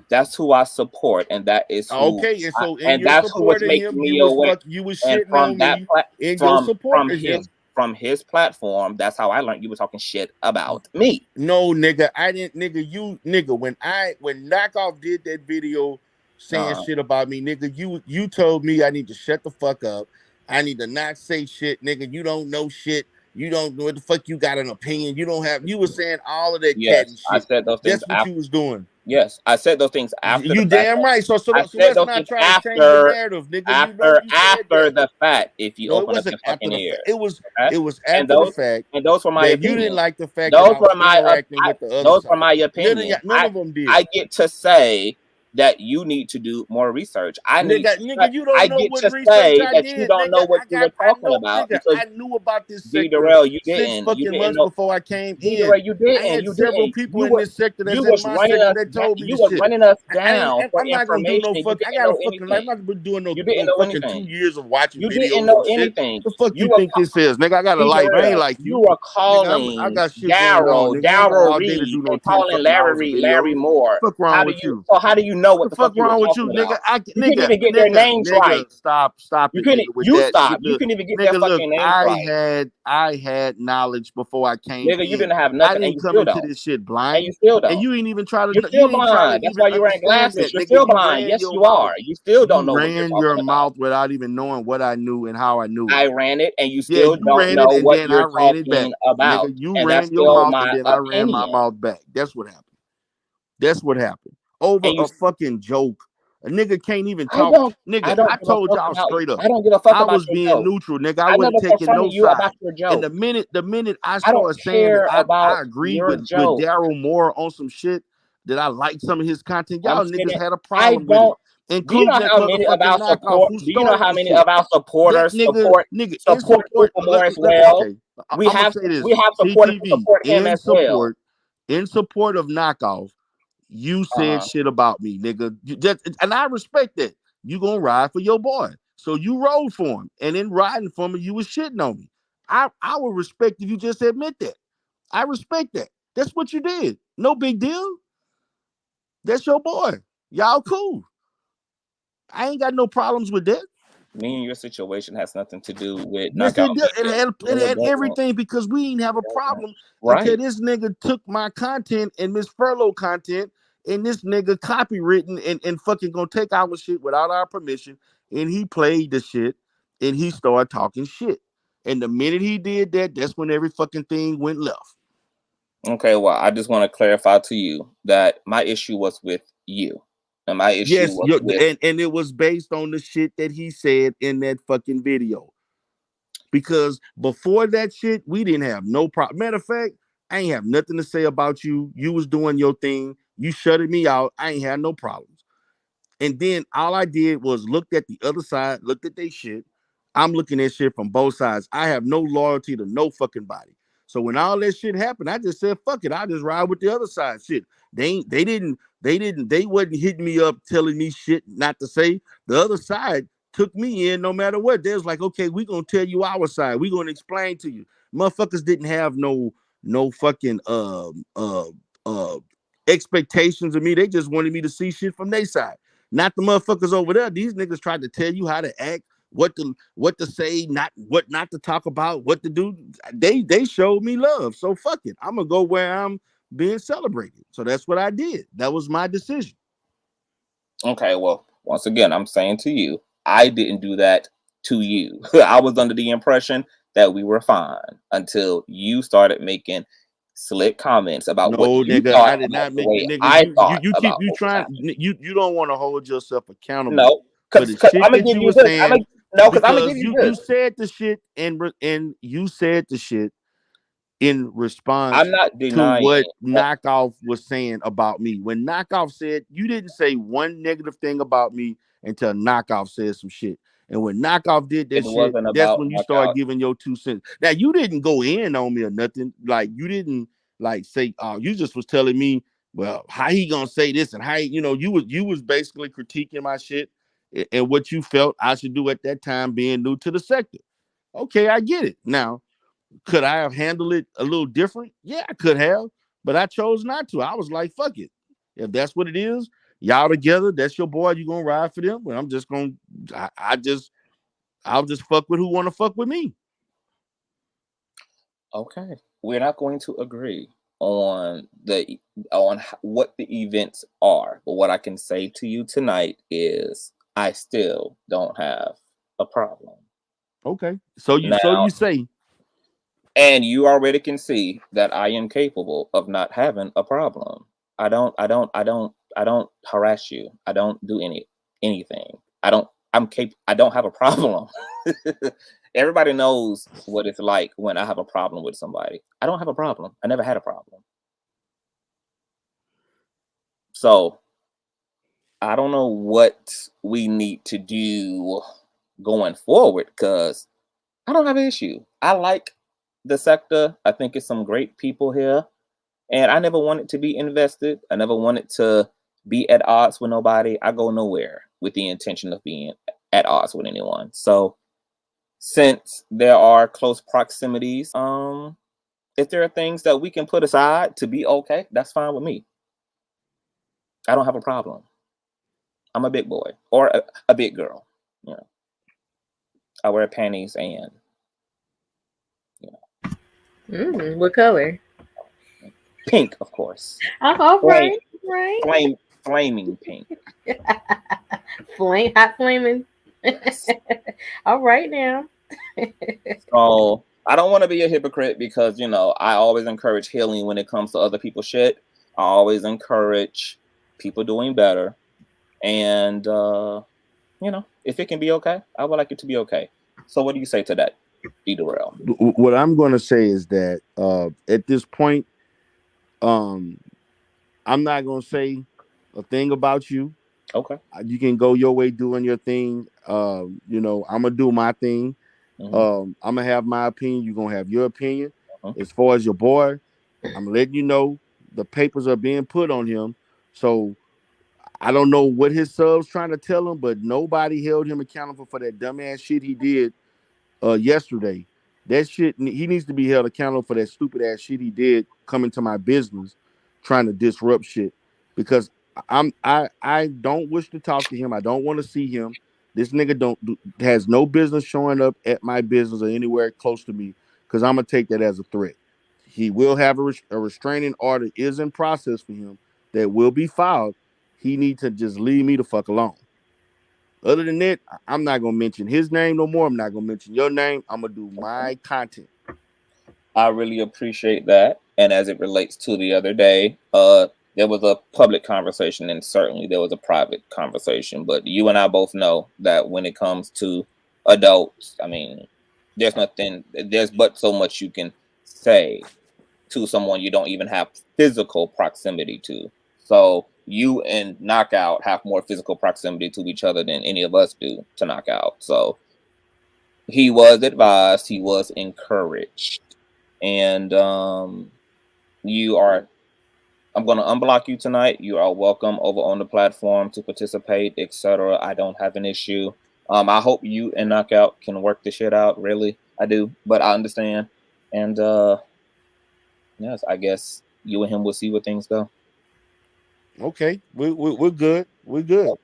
That's who I support, and that is who, okay. And so, and that's who was making me away. You was shitting on me in your support of him. From his platform, that's how I learned you were talking shit about me. No, nigga, I didn't. Nigga, when Knockoff did that video saying shit about me, nigga, you told me I need to shut the fuck up. I need to not say shit, nigga. You don't know shit. You don't know what the fuck. You got an opinion. You don't have. You were saying all of that cat and shit. I said those things. That's what you was doing. Yes, I said those things after. You damn right. So let's not try to change the narrative, nigga. After the fact, if you open up the fucking ear, it was after the fact. And those were my opinions. You didn't like the fact those that were my interacting with the other those side. were my opinions. None of them did. I get to say that you need to do more research. I Nigga, you don't I know get what to research say I that you did, don't nigga. know what you were I talking know, about nigga. because I knew about this D sector Derrell, you 6 fucking didn't months know. before I came D in. Derrell, you I had didn't. several people in this sector You that's in was my running sector us that down. told me You the was shit. running us down for I'm not gonna do no information. You fuck. I didn't got a know fucking life. anything. I'm not been doing You didn't no know fucking 2 anything. years of watching You didn't videos know and shit. anything. The fuck You you were think this is, nigga? I got a D life. I ain't Derrell, like you you. were Nigga, I calling got shit going on, nigga. I ain't got Daryl all day to Reed do no and 10 calling fucking hours of Larry videos. Moore. Fuck wrong with you? How do you know what The the fuck fuck you were wrong with you, talking nigga? about? You couldn't Nigga, even get their names right. stop You it, couldn't. nigga. With You that, stop. You look, couldn't even get their nigga, look. fucking names right, I had knowledge before I came nigga. You in. didn't have I nothing, and didn't you come still into don't, this shit and you blind, still and don't. you ain't even try to. You're You still ain't try to blind. That's even why you're wearing understand glasses. that, You're nigga. still You blind. ran Yes, your you mouth. are. You still don't You know what you're ran your talking about. mouth without even knowing what I knew and how I knew it. I ran it, and you Yeah, still you don't ran it, know and what then I you're ran it talking back, about, nigga. You and that's ran your still mouth, and my then I ran my opinion. mouth back. That's what happened. That's what happened. Over And you, a fucking joke. A nigga can't even I talk. don't, Nigga, I don't I give a told fuck y'all about. straight up. I don't give a fuck I about was your being joke. neutral, nigga. I I wasn't never taking no confronted you about side. your And joke. the minute I I don't started saying that care about I agreed your with joke. Daryl Moore on some shit, that I liked some of his content, I'm y'all niggas sitting. had a I problem with it. don't. Do you Including know that how many of motherfucking our knockoff support? who Do you know started how the many shit. of our That supporters nigga in support support. Super Moore as Let me, well? okay, We I'm gonna have say this. we have supporters who CTV support him as well. in support of knockoff. You said Uh-huh. shit about me, nigga. And I respect that. You gonna ride for your boy, so you rode for him, and in riding for him, you was shitting on me. I would respect if you just admit that. I respect that. That's what you did. No big deal. That's your boy. Y'all cool. I ain't got no problems with that. Me and your situation has nothing to do with Yes, knockout it did. media. It No, it had doesn't. everything because we didn't have a problem until Right. this nigga took my content and Miss Furlough content, and this nigga copywritten and fucking gonna take our shit without our permission. And he played the shit and he started talking shit. And the minute he did that, that's when every fucking thing went left. Okay, well, I just want to clarify to you that my issue was with you. And my issue Yes, was with and it was based on the shit that he said in that fucking video. Because before that shit, we didn't have no problem. Matter of fact, I ain't have nothing to say about you. You was doing your thing. You shutted me out. I ain't had no problems. And then all I did was looked at the other side, looked at their shit. I'm looking at shit from both sides. I have no loyalty to no fucking body. So when all that shit happened, I just said, fuck it. I'll just ride with the other side. Shit. They wasn't hitting me up telling me shit not to say. The other side took me in no matter what. They was like, okay, we gonna tell you our side. We gonna explain to you. Motherfuckers didn't have no fucking expectations of me. They just wanted me to see shit from their side. Not the motherfuckers over there. These niggas tried to tell you how to act, what to say, what not to talk about, what to do. They showed me love. So fuck it. I'm gonna go where I'm being celebrated. So that's what I did. That was my decision. okay, well, once again, I'm saying to you, I didn't do that to you. I was under the impression that we were fine until you started making slick comments about what No, you nigga, thought I did about not the make way nigga. I thought You keep about you what was trying happening. you don't want to hold yourself accountable No, for because the shit I'm gonna that give you you were this. saying Because I'm gonna because give you you this. said the shit and you said the shit in I'm response not to denying. what Knockoff was saying about me. When Knockoff said, you didn't say one negative thing about me until Knockoff said some shit. And when Knockoff did that It shit, wasn't that's about when you started knockout. giving your 2 cents. Now you didn't go in on me or nothing. Like you didn't like say, you just was telling me, well, how he gonna say this and how you was basically critiquing my shit and what you felt I should do at that time being new to the sector. Okay, I get it. Now, could I have handled it a little different? Yeah, I could have, but I chose not to. I was like, fuck it. If that's what it is, y'all together, that's your boy, you gonna ride for them. But I'm just gonna I'll just fuck with who wanna fuck with me. Okay, we're not going to agree on what the events are, but what I can say to you tonight is I still don't have a problem. Okay. So you Now, say. and you already can see that I am capable of not having a problem. I don't harass you. I don't do anything. I don't have a problem. Everybody knows what it's like when I have a problem with somebody. I don't have a problem. I never had a problem. So I don't know what we need to do going forward because I don't have an issue. I like the sector. I think it's some great people here. And I never wanted to be invested. I never wanted to be at odds with nobody. I go nowhere with the intention of being at odds with anyone. So since there are close proximities, if there are things that we can put aside to be okay, that's fine with me. I don't have a problem. I'm a big boy or a big girl. You know, I wear panties and What color? pink, of course. Oh, Flame, right. flaming pink. Hot flaming. Yes. All right now. So I don't want to be a hypocrite because I always encourage healing when it comes to other people's shit. I always encourage people doing better, and if it can be okay, I would like it to be okay. So what do you say to that, D Derrell? What I'm going to say is that at this point, I'm not going to say a thing about you. Okay. You can go your way doing your thing. I'm gonna do my thing. I'm gonna have my opinion. You're gonna have your opinion. As far as your boy, I'm letting you know the papers are being put on him. So I don't know what his subs trying to tell him, but nobody held him accountable for that dumbass shit he did yesterday. That shit, he needs to be held accountable for that stupid ass shit he did coming to my business, trying to disrupt shit. Because I don't wish to talk to him. I don't want to see him. This nigga has no business showing up at my business or anywhere close to me. Because I'm gonna take that as a threat. He will have a restraining order is in process for him that will be filed. He needs to just leave me the fuck alone. Other than that, I'm not gonna mention his name no more. I'm not gonna mention your name. I'm gonna do my content. I really appreciate that. And as it relates to the other day, there was a public conversation and certainly there was a private conversation. But you and I both know that when it comes to adults, I mean, there's but so much you can say to someone you don't even have physical proximity to. So you and Knockout have more physical proximity to each other than any of us do to Knockout. So he was advised, he was encouraged. And I'm going to unblock you tonight. You are welcome over on the platform to participate, etc. I don't have an issue. I hope you and Knockout can work this shit out. Really, I do, but I understand. And yes, I guess you and him will see where things go. Okay, we're good. We're good.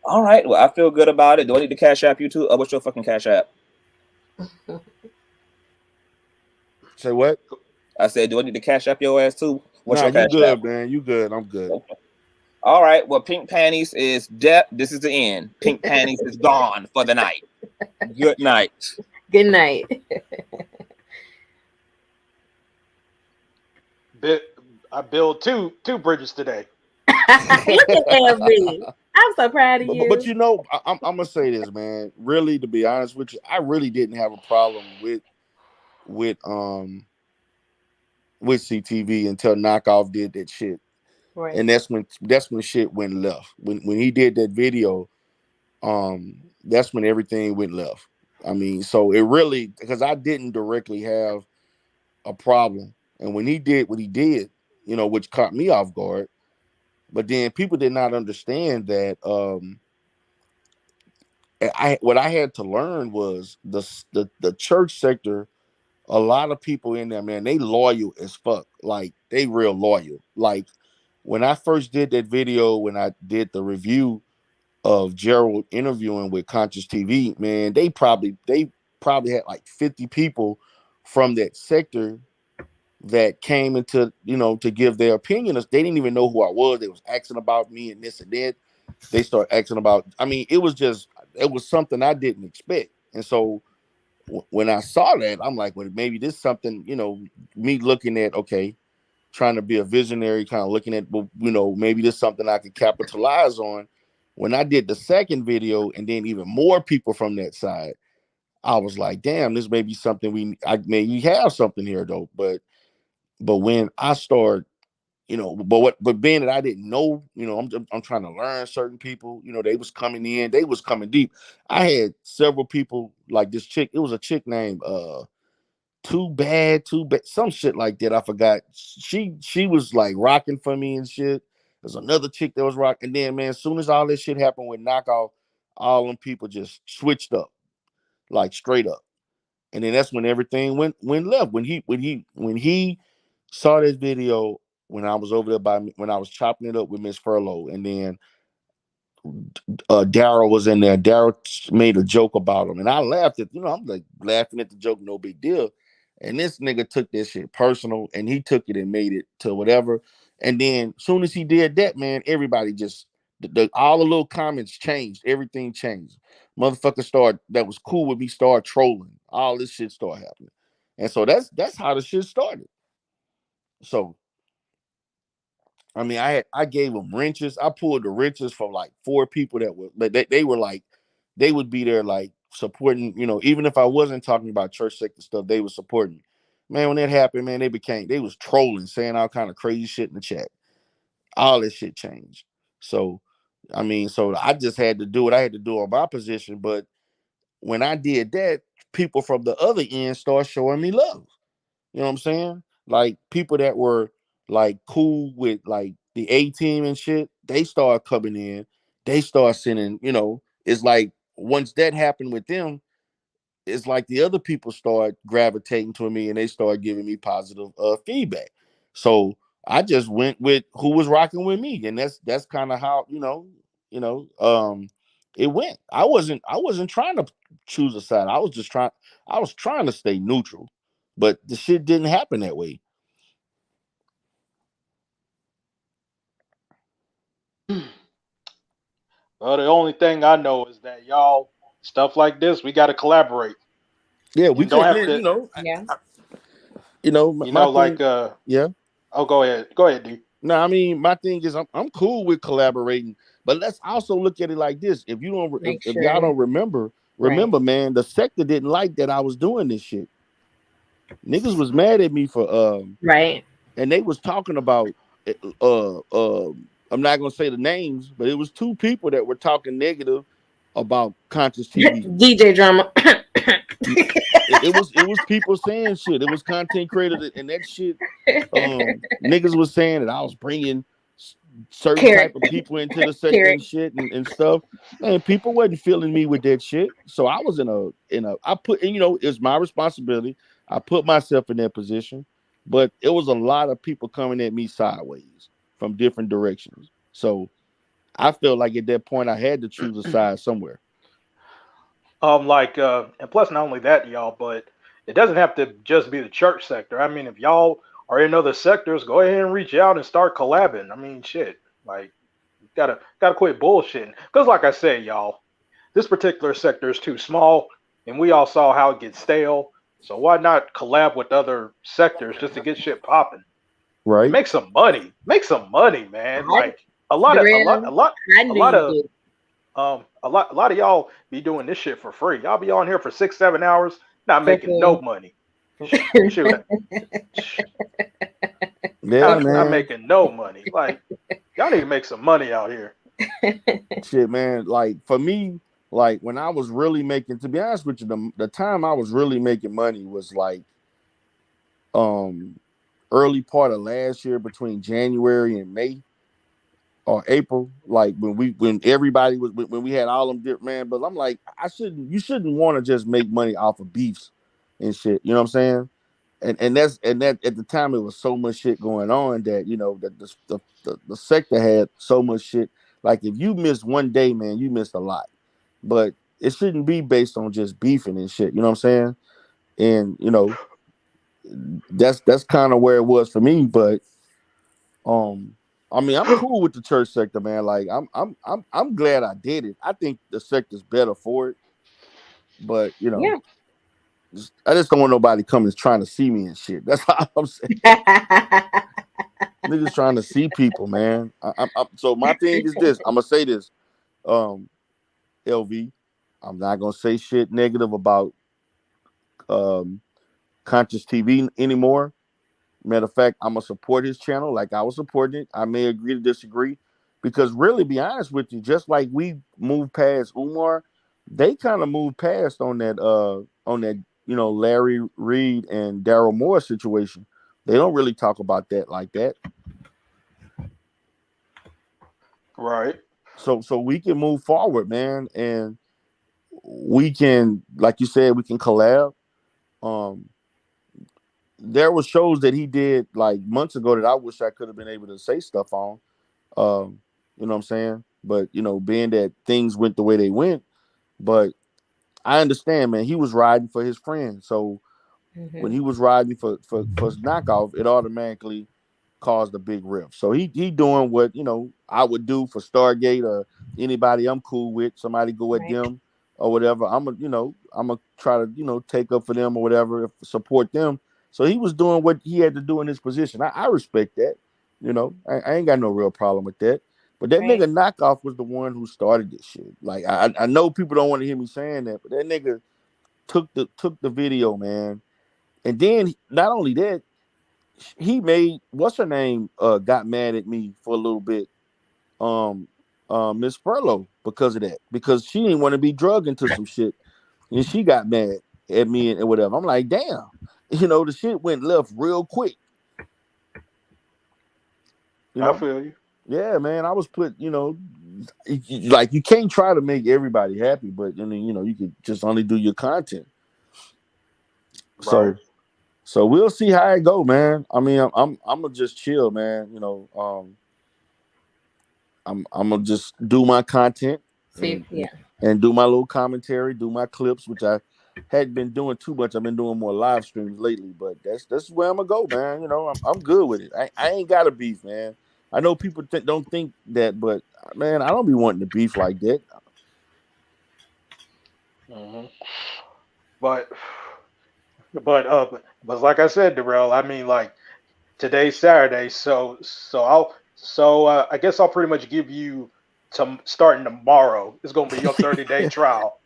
All right. Well, I feel good about it. Do I need to cash app you too? What's your fucking cash app? Say what? I said, do I need to cash app your ass too? What's your you cash good, app? man. You good. I'm good. Okay. All right. Well, Pink Panties is dead. This is the end. Pink Panties is gone for the night. Good night. Good night. I built two bridges today. Look at LB. I'm so proud of you. But I'm gonna say this, man. Really, to be honest with you, I really didn't have a problem with CTV until Knockoff did that shit. Right. And that's when shit went left. When he did that video, that's when everything went left. I mean, so it really, because I didn't directly have a problem. And when he did what he did, which caught me off guard, but then people did not understand that what I had to learn was the church sector. A lot of people in there, man, they loyal as fuck. Like, they real loyal. Like, when I first did that video, when I did the review of Gerald interviewing with Conscious TV, man, they probably had like 50 people from that sector that came into, to give their opinion. They didn't even know who I was. They was asking about me and this and that. They started asking about, I mean, it was something I didn't expect. And so when I saw that, I'm like, well, maybe this is something, me looking at, okay, trying to be a visionary, kind of looking at, maybe this is something I could capitalize on. When I did the second video and then even more people from that side, I was like, damn, this may be something I maybe have something here though. But when I start, but being that I didn't know, I'm trying to learn certain people. They was coming in, they was coming deep. I had several people like this chick. It was a chick named too bad, some shit like that. I forgot. She was like rocking for me and shit. There's another chick that was rocking. And then, man, as soon as all this shit happened with knockoff, all them people just switched up, like straight up. And then that's when everything went left. When he saw this video when I was over there when I was chopping it up with Miss Furlow, and then Darrell was in there. Darrell made a joke about him, and I laughed I'm like laughing at the joke, no big deal. And this nigga took this shit personal, and he took it and made it to whatever. And then, soon as he did that, man, everybody just all the little comments changed. Everything changed. Motherfuckers that was cool with me start trolling. All this shit started happening, and so that's how the shit started. So I mean, I gave them wrenches. I pulled the wrenches from like 4 people that were they were like they would be there like supporting. Even if I wasn't talking about church sector stuff, they were supporting. Man, when that happened, man, they was trolling, saying all kind of crazy shit in the chat. All this shit changed. So, I mean, so I just had to do what I had to do on my position. But when I did that, people from the other end started showing me love. You know what I'm saying? Like people that were like cool with like the A team and shit, they start coming in. They start sending, it's like once that happened with them, it's like the other people start gravitating to me and they start giving me positive feedback. So I just went with who was rocking with me, and that's kind of how it went. I wasn't trying to choose a side. I was trying to stay neutral, but the shit didn't happen that way. Well, the only thing I know is that y'all stuff like this, we got to collaborate. Yeah, we You don't couldn't, have man, to, Yeah. my like thing, yeah. oh, go ahead, D. No, I mean, my thing is I'm cool with collaborating, but let's also look at it like this. If you don't Make if y'all sure. don't remember, Right. man, the sector didn't like that I was doing this shit. Niggas was mad at me for Right. and they was talking about uh uh I'm not gonna say the names, but it was 2 people that were talking negative about Conscious TV. DJ drama. It was people saying shit. It was content creators, and that shit. Niggas was saying that I was bringing certain Carrot. type of people into the sector Carrot. and shit and stuff. And people wasn't feeling me with that shit. So I was I put, and it's my responsibility. I put myself in that position, but it was a lot of people coming at me sideways from different directions. So I felt like at that point I had to choose a side somewhere. And plus not only that, y'all, but it doesn't have to just be the church sector. I mean, if y'all are in other sectors, go ahead and reach out and start collabing. I mean, shit, like gotta quit bullshitting. Because like I said, y'all, this particular sector is too small, and we all saw how it gets stale. So why not collab with other sectors just to get shit popping and Right? make some money? Make some money, man. I, Like a lot of a lot a Darrell, lot I a knew lot you of did. a lot of y'all be doing this shit for free. Y'all be on here for 6, 7 hours, not For making no free. money. Shoot, Yeah, For not man. making no money. Like y'all need to make some money out here. Shit, man. Like for me, like when I was really making, to be honest with you, the time I was really making money was like um early part of last year, between January and May or April. Like when everybody was when we had all them different, man. But I'm like, you shouldn't want to just make money off of beefs and shit. You know what I'm saying? And that at the time it was so much shit going on that that the sector had so much shit. Like if you missed one day, man, you missed a lot. But it shouldn't be based on just beefing and shit. You know what I'm saying? And that's kind of where it was for me. But um, I mean, I'm cool with the church sector, man. Like I'm glad I did it. I think the sector's better for it. But yeah. I just don't want nobody coming trying to see me and shit. That's all I'm saying. Niggas trying to see people, man. So my thing is this. I'm gonna say this, um, LV. I'm not gonna say shit negative about um Conscious TV anymore. Matter of fact, I'm gonna support his channel like I was supporting it. I may agree to disagree, because really, be honest with you, just like we moved past Umar, they kind of moved past on that Larry Reed and Daryl Moore situation. They don't really talk about that like that. Right. So we can move forward, man, and we can, like you said, we can collab. Um, there were shows that he did like months ago that I wish I could have been able to say stuff on. You know what I'm saying? But being that things went the way they went, but I understand, man. He was riding for his friend, so when Mm-hmm. he was riding for knockoff, it automatically caused a big rift. So he doing what I would do for Stargate or anybody I'm cool with. Somebody go at Right. them or whatever. I'm gonna try to take up for them or whatever, support them. So he was doing what he had to do in his position. I respect that. I ain't got no real problem with that. But that Right. nigga knockoff was the one who started this shit. Like I know people don't want to hear me saying that, but that nigga took the video, man. And then not only that, he made what's her name got mad at me for a little bit, um Miss Furlow, because of that, because she didn't want to be drugged into some shit, and she got mad at me and whatever. I'm like, damn, the shit went left real quick. you I know feel you. yeah, man, I was put, like, you can't try to make everybody happy, but I mean, you could just only do your content. Right. So we'll see how it go, man. I mean, I'm gonna just chill, man. I'm gonna just do my content See, and yeah. and do my little commentary, do my clips, which I hadn't been doing too much. I've been doing more live streams lately, but that's where I'm gonna go, man. I'm good with it. I ain't got a beef, man. I know people don't think that, but man, I don't be wanting to beef like that. Hmm. But but like I said, Darrell, I mean, like, today's Saturday, so I guess I'll pretty much give you to starting tomorrow. It's gonna be your 30-day trial.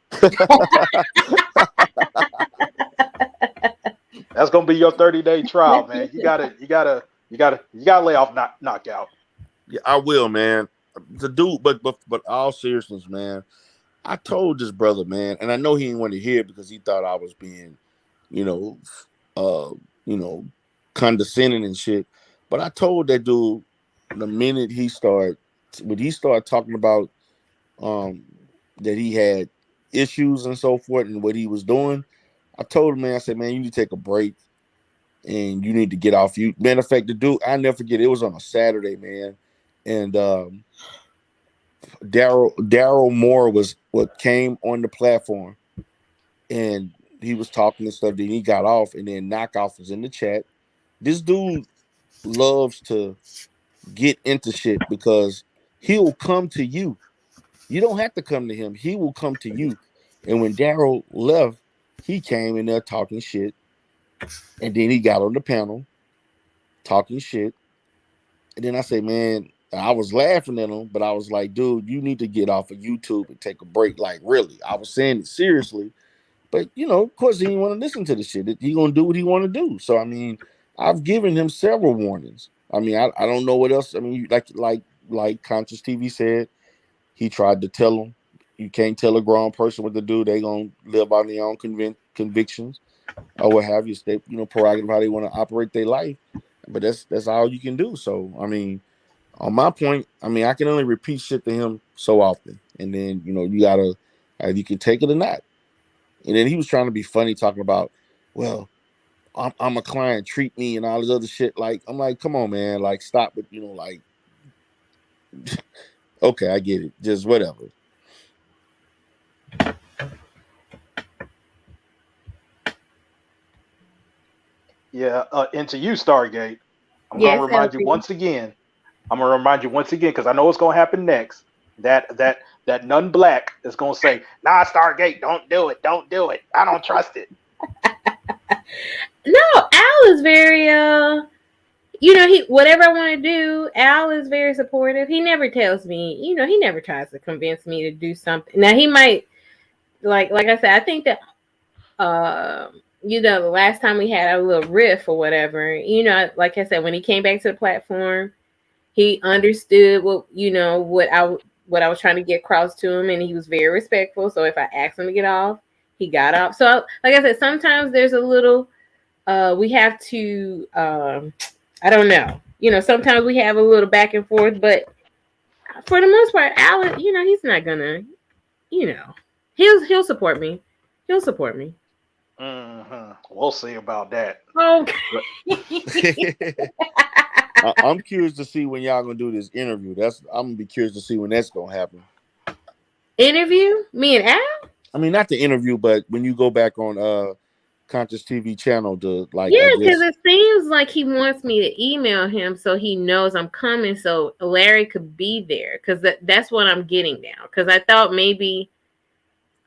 That's gonna be your 30-day trial, man. You gotta lay off knockout. Yeah, I will, man. The dude, but all seriousness, man. I told this brother, man, and I know he didn't want to hear it because he thought I was being, you know, uh, you know, condescending and shit. But I told that dude the minute when he started talking about um that he had issues and so forth and what he was doing, I told him, man, I said, man, you need to take a break and you need to get off. You, matter of fact, the dude, I never forget, it was on a Saturday, man, and Daryl Moore was what came on the platform, and he was talking and stuff. Then he got off, and then Knockoff was in the chat. This dude loves to get into shit because he'll come to you. You don't have to come to him. He will come to you. And when Daryl left, he came in there talking shit, and then he got on the panel talking shit. And then I say, man, I was laughing at him, but I was like, dude, you need to get off of YouTube and take a break. Like, really, I was saying it seriously. But of course, he didn't want to listen to the shit. He gonna do what he want to do. So I mean, I've given him several warnings. I mean, I don't know what else. I mean, like Conscious TV said, he tried to tell him, you can't tell a grown person what to do. They gonna live on their own convictions or what have you. They prerogative how they want to operate their life. But that's all you can do. So I mean, on my point, I mean, I can only repeat shit to him so often, and then you gotta, you can take it or not. And then he was trying to be funny, talking about, well, I'm a client, treat me, and all this other shit. Like, I'm like, come on, man, like, stop it, like, okay, I get it, just whatever. Yeah, and to you, Stargate, I'm gonna Yes, remind you LB. once again. I'm gonna remind you once again because I know what's gonna happen next. That none black is gonna say, "Nah, Stargate, don't do it, don't do it. I don't trust it." No, Al is very he whatever I want to do, Al is very supportive. He never tells me, he never tries to convince me to do something. Now he might like I said, I think that the last time we had a little riff or whatever, like I said, when he came back to the platform, he understood what I was trying to get across to him, and he was very respectful. So if I asked him to get off, he got off. So like I said, sometimes there's a little we have to I don't know. Sometimes we have a little back and forth, but for the most part, Alan, he's not gonna, you know, he'll support me. He'll support me. We'll see about that. Okay. I'm curious to see when y'all gonna do this interview. I'm gonna be curious to see when that's gonna happen. Interview? Me and Al? I mean, not the interview, but when you go back on Conscious TV channel to like, Yeah, I because guess. it seems like he wants me to email him so he knows I'm coming, so Larry could be there. Because that's what I'm getting now. Because I thought maybe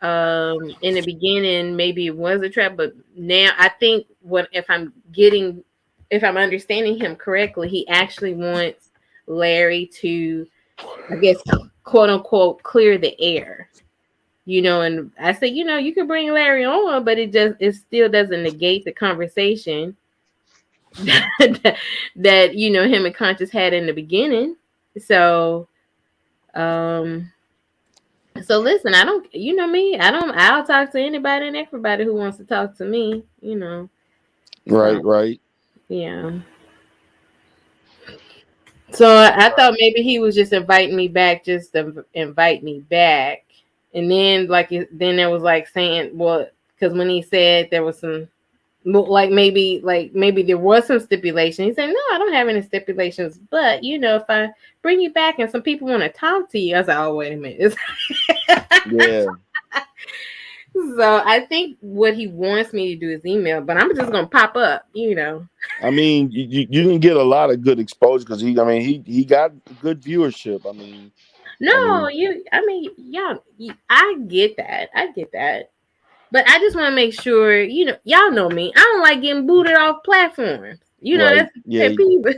in the beginning maybe it was a trap, but now I think if I'm understanding him correctly, he actually wants Larry to, I guess, quote unquote, clear the air. And I said, you can bring Larry on, but it still doesn't negate the conversation that him and Conscious had in the beginning. So so listen, I don't, me, I'll talk to anybody and everybody who wants to talk to me, Right, So right. yeah. So I thought maybe he was just inviting me back just to invite me back. And then then there was like saying, well, because when he said there was some maybe there was some stipulation. He said, no, I don't have any stipulations, but if I bring you back and some people want to talk to you, I was like, oh, wait a minute. Yeah. So I think what he wants me to do is email, but I'm just gonna pop up. I mean, you can get a lot of good exposure because he got good viewership. No, y'all, I get that. I get that. But I just want to make sure, y'all know me. I don't like getting booted off platforms. Right. That's Yeah. people.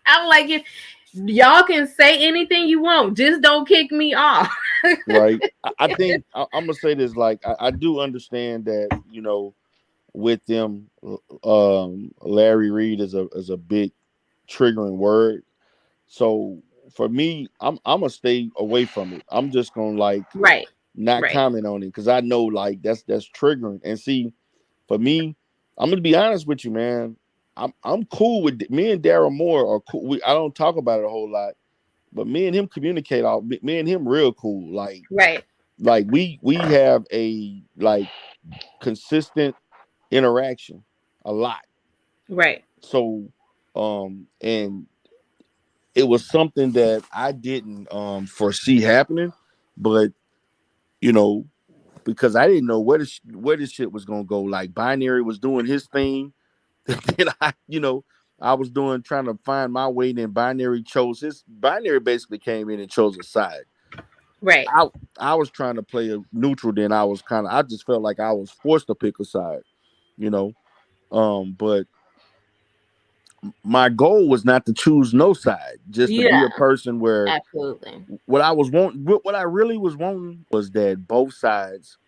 I'm like, if y'all can say anything you want, just don't kick me off. Right. I think I'm gonna say this. Like, I do understand that with them, Larry Reed is a big triggering word. So for me, I'm gonna stay away from it. I'm just gonna like Right. not Right. comment on it because I know like that's triggering. And see, for me, I'm gonna be honest with you, man. I'm cool with me and Daryl Moore are cool. I don't talk about it a whole lot, but me and him communicate all. Me and him real cool. Right. Like we have a like consistent interaction a lot. Right. So and it was something that I didn't foresee happening, but you know because I didn't know where this shit was gonna go. Like Binary was doing his thing, then I was trying to find my way. Then Binary chose his. Binary basically came in and chose a side. Right. I was trying to play a neutral. Then I just felt like I was forced to pick a side, you know. But my goal was not to choose no side, just to be Yeah. a person where Absolutely. what I really was wanting was that both sides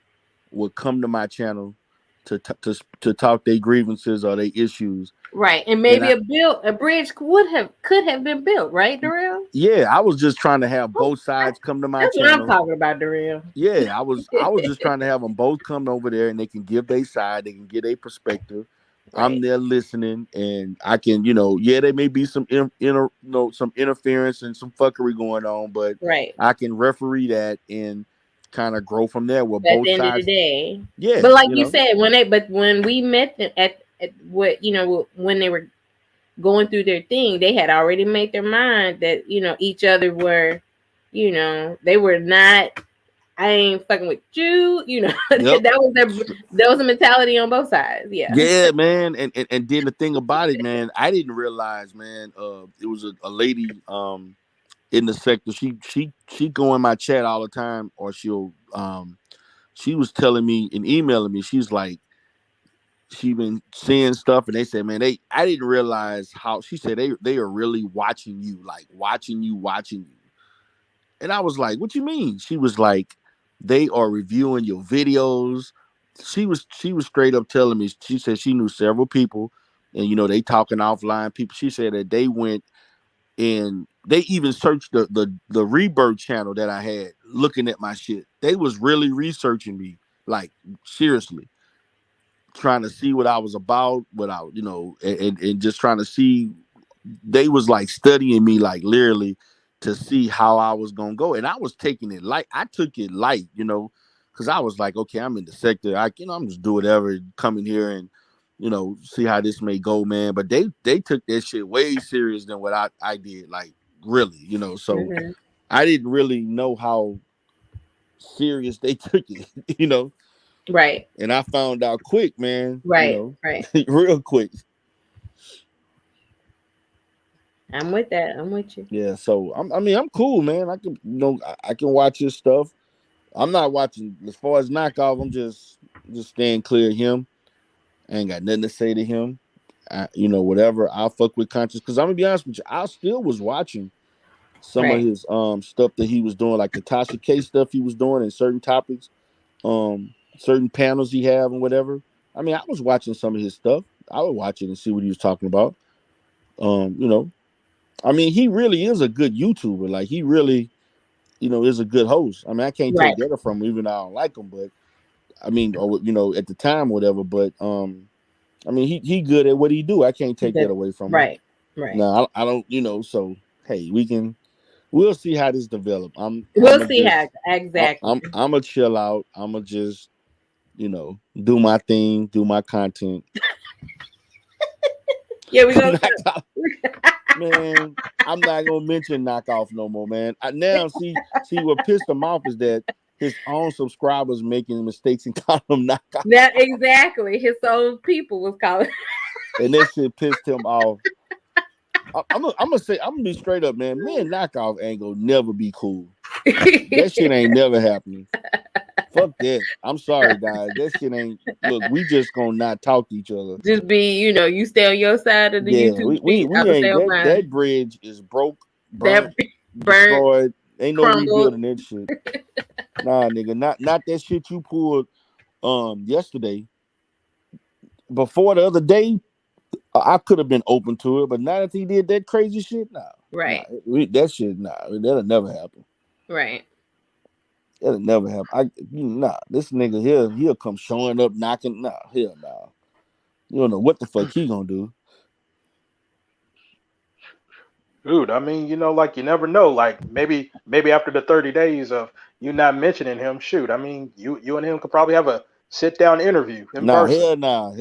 would come to my channel to talk their grievances or their issues. Right. And And maybe a bridge could have been built, right, Darrell? I was just trying to have both sides come to my That's what I'm channel. talking about, Darrell. Yeah, I was just trying to have them both come over there and they can give their side, they can get a perspective. I'm Right. there listening, and I can, there may be some some interference and some fuckery going on, but Right. I can referee that and kind of grow from there with At both the end of the sides. day. Yeah, But like you said, when we met at what when they were going through their thing, they had already made their mind that each other were, they were not. I ain't fucking with you. Yep. That was a mentality on both sides. Yeah. Yeah, man, and then the thing about it, man, I didn't realize, man, it was a lady in the sector. She go in my chat all the time, or she was telling me and emailing me. She's like, she been seeing stuff, and they said, man, I didn't realize how. She said they are really watching you, like watching you. And I was like, what you mean? She was like, they are reviewing your videos. she was straight up telling me. She said she knew several people, and they talking offline. People. She said that they went and they even searched the Rebirth channel that I had, looking at my shit. They was really researching me, like seriously, trying to see what I was about, and just trying to see. They was like studying me, like literally, to see how I was gonna go, and I was taking it light. I took it light, because I was like, okay, I'm in the sector. I'm just do whatever, come in here and see how this may go, man. But they took that shit way serious than what I did, like really, So Mhm. I didn't really know how serious they took it, Right. and I found out quick, man, Right. Right. real quick. I'm with that. I'm with you. Yeah, so I'm cool, man. I can I can watch his stuff. I'm not watching as far as knockoff. I'm just staying clear of him. I ain't got nothing to say to him. Whatever. I'll fuck with conscience, because I'm gonna be honest with you. I still was watching some of Right. his stuff that he was doing, like the Tasha K stuff he was doing in certain topics, certain panels he have and whatever. I mean, I was watching some of his stuff. I would watch it and see what he was talking about. You know, I mean, he really is a good YouTuber. Like, he really, is a good host. I mean, I can't Right. take that from him, even though I don't like him. But I mean, or at the time, or whatever. But I mean, he good at what he do. I can't take that Good. away from him. Right. Right. No, I don't. So hey, we'll see how this develop. I'm We'll a see how just exactly. I'm a chill out. I'm a just do my thing, do my content. Yeah, we gonna Man, I'm not gonna mention knockoff no more, man. Now see what pissed him off is that his own subscribers making mistakes and calling him knockoff, that exactly. His own people was calling. and that shit pissed him off. I'm gonna be straight up, man. Me and knockoff ain't gonna never be cool. That shit ain't never happening. Fuck that. I'm sorry, guys. That shit ain't. Look, we just gonna not talk to each other. Just be, you stay on your side of the Yeah, YouTube we feed. I'm gonna stay ain't on that. mine. That bridge is broke, That burnt, burnt, destroyed. Ain't no crumbled. rebuilding that shit. Nah, nigga, not that shit you pulled yesterday. Before the other day, I could have been open to it, but now that he did that crazy shit, Right. that shit, that'll never happen. Right. That'll never happen. This nigga here, he'll come showing up, knocking. Hell nah. You don't know what the fuck he gonna do. Dude, I mean, like you never know. Like maybe after the 30 days of you not mentioning him, shoot. I mean, you and him could probably have a sit down interview in person. Hell nah.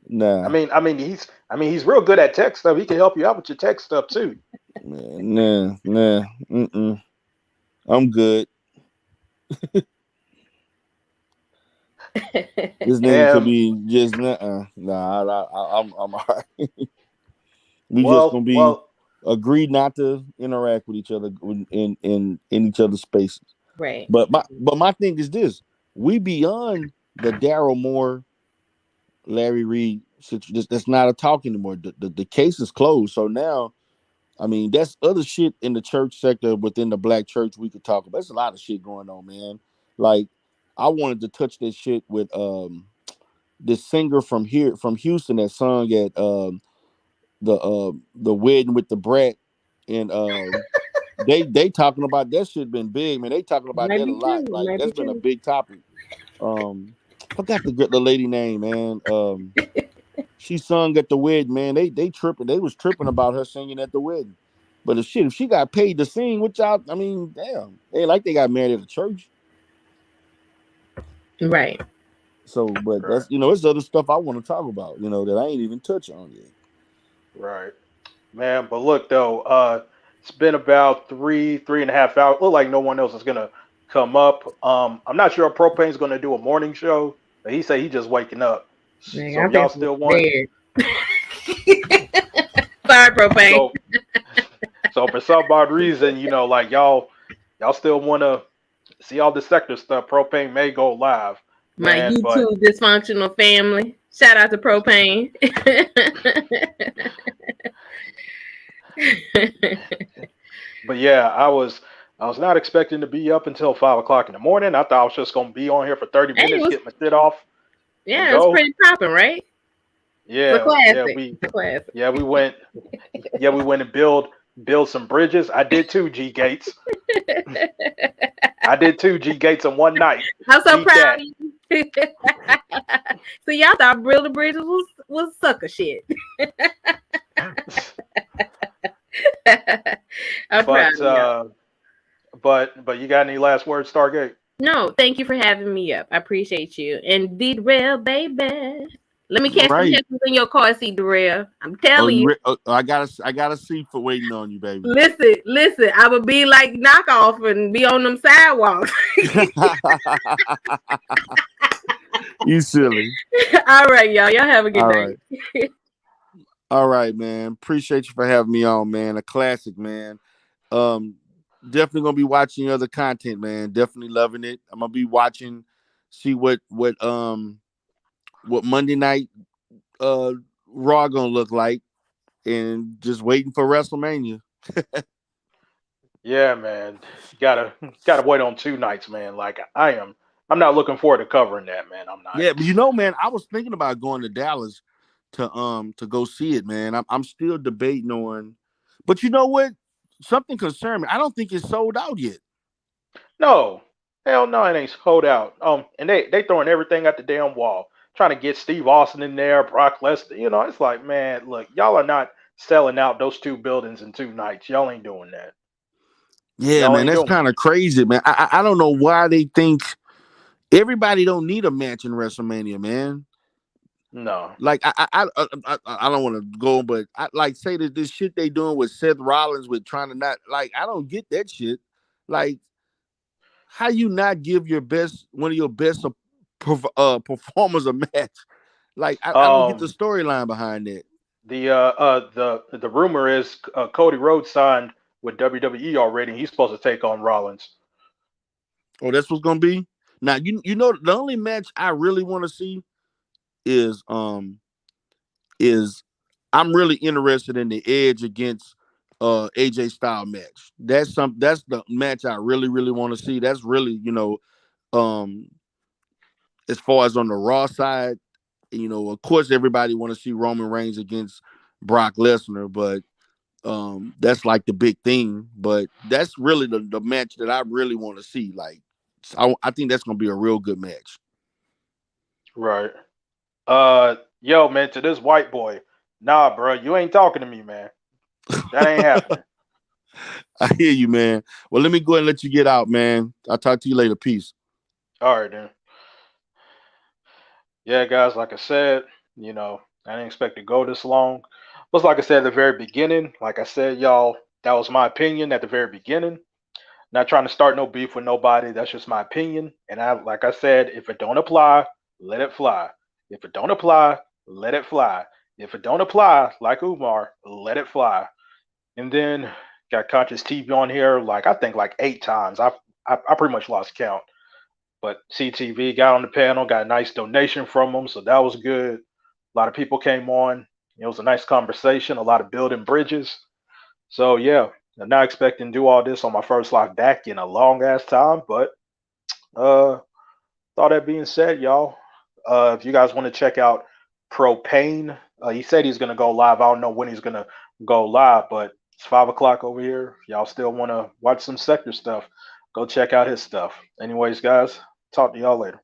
Nah. He's real good at tech stuff. He can help you out with your tech stuff too. Nah. Mm-mm. I'm good. This nigga could And be just nah. I'm alright. We just well, gonna be well, agree not to interact with each other in each other's spaces. Right. But my thing is this: we beyond the Daryl Moore, Larry Reed. That's not a talk anymore. The case is closed. So now, I mean, that's other shit in the church sector within the black church we could talk about. There's a lot of shit going on, man. Like, I wanted to touch this shit with this singer from Houston that sung at the wedding with the brat, and they talking about that shit been big, man. They talking about Might that a be true. lot. Like, Might be that's been a true. big topic. Forgot the lady name, man. She sung at the wedding, man. They tripping. They was tripping about her singing at the wedding. But if she got paid to sing, which I mean, damn, they ain't like they got married at a church. Right. So, but right, that's it's other stuff I want to talk about, that I ain't even touch on yet. right, man. But look though, it's been about 3.5 hours. Look like no one else is gonna come up. I'm not sure if Propane's gonna do a morning show. But he said he just waking up. Man, So I if y'all think we're still want, dead. Sorry, propane. so so for some odd reason, like y'all still want to see all the sector stuff. Propane may go live, My man. But YouTube dysfunctional family. Shout out to propane. but yeah, I was I was not expecting to be up until 5 o'clock in the morning. I thought I was just gonna be on here for 30 Hey, it minutes, was get my shit off, and it's go. pretty popping, right? It's a Yeah, yeah, classic. we It's a classic. yeah we went yeah we went and build some bridges. I did too, G Gates. I did too, G Gates in one night. I'm so Beat proud that. of you. So y'all thought Build the Bridges was sucker shit. I'm proud But of y'all. but you got any last words, Stargate? No, thank you for having me up. I appreciate you. And D Derrell, baby. Let me All catch some right. heifers in your car, C Derrell. I'm Oh, telling you. I got a seat for waiting on you, baby. Listen. I would be like knockoff and be on them sidewalks. You silly. All right, y'all. Y'all have a good All night. right. All right, man. Appreciate you for having me on, man. A classic, man. Um, Definitely gonna be watching other content, man. Definitely loving it. I'm gonna be watching, see what Monday night Raw gonna look like, and just waiting for WrestleMania. Yeah, man. Gotta wait on 2 nights, man. Like I'm not looking forward to covering that, man. I'm not. Yeah, but man, I was thinking about going to Dallas to go see it, man. I'm still debating on, but you know what? Something concerned me. I don't think it's sold out yet. No. Hell no, it ain't sold out. And they throwing everything at the damn wall. Trying to get Steve Austin in there, Brock Lesnar. It's like, man, look, y'all are not selling out those two buildings in 2 nights. Y'all ain't doing that. Yeah, Y'all man, ain't that's doing kind of crazy, man. I don't know why they think everybody don't need a match in WrestleMania, man. it. No. Like I don't want to go, but I like say that this shit they doing with Seth Rollins with trying to not like I don't get that shit. Like how you not give your best one of your best performers a match? Like I don't get the Um storyline behind that. the rumor is Cody Rhodes signed with WWE already. And he's supposed to take on Rollins. Oh, that's what's gonna be. Now you know the only match I really want to see is is I'm really interested in the Edge against AJ Styles match. That's the match I really want to see. That's really, um as far as on the Raw side, of course everybody want to see Roman Reigns against Brock Lesnar, but that's like the big thing. But that's really the match that I really want to see. Like I think that's gonna be a real good match. Right. Yo, man, to this white boy, nah, bro, you ain't talking to me, man. That ain't happening. I hear you, man. Well, let me go ahead and let you get out, man. I'll talk to you later. Peace. All right, then. Yeah, guys, like I said, I didn't expect to go this long. But like I said at the very beginning, like I said, y'all, that was my opinion at the very beginning. Not trying to start no beef with nobody. That's just my opinion. And like I said, if it don't apply, let it fly. If it don't apply, let it fly. If it don't apply, like Umar, let it fly. And then got Conscious TV on here, like I think like 8 times. I pretty much lost count. But CTV got on the panel, got a nice donation from them, so that was good. A lot of people came on. It was a nice conversation, a lot of building bridges. So yeah, I'm not expecting to do all this on my first live back in a long ass time, but uh all that being said, y'all, if you guys want to check out Propane, he said he's gonna go live. I don't know when he's gonna go live, but it's 5 o'clock over here. If y'all still want to watch some sector stuff, go check out his stuff. Anyways, guys, talk to y'all later.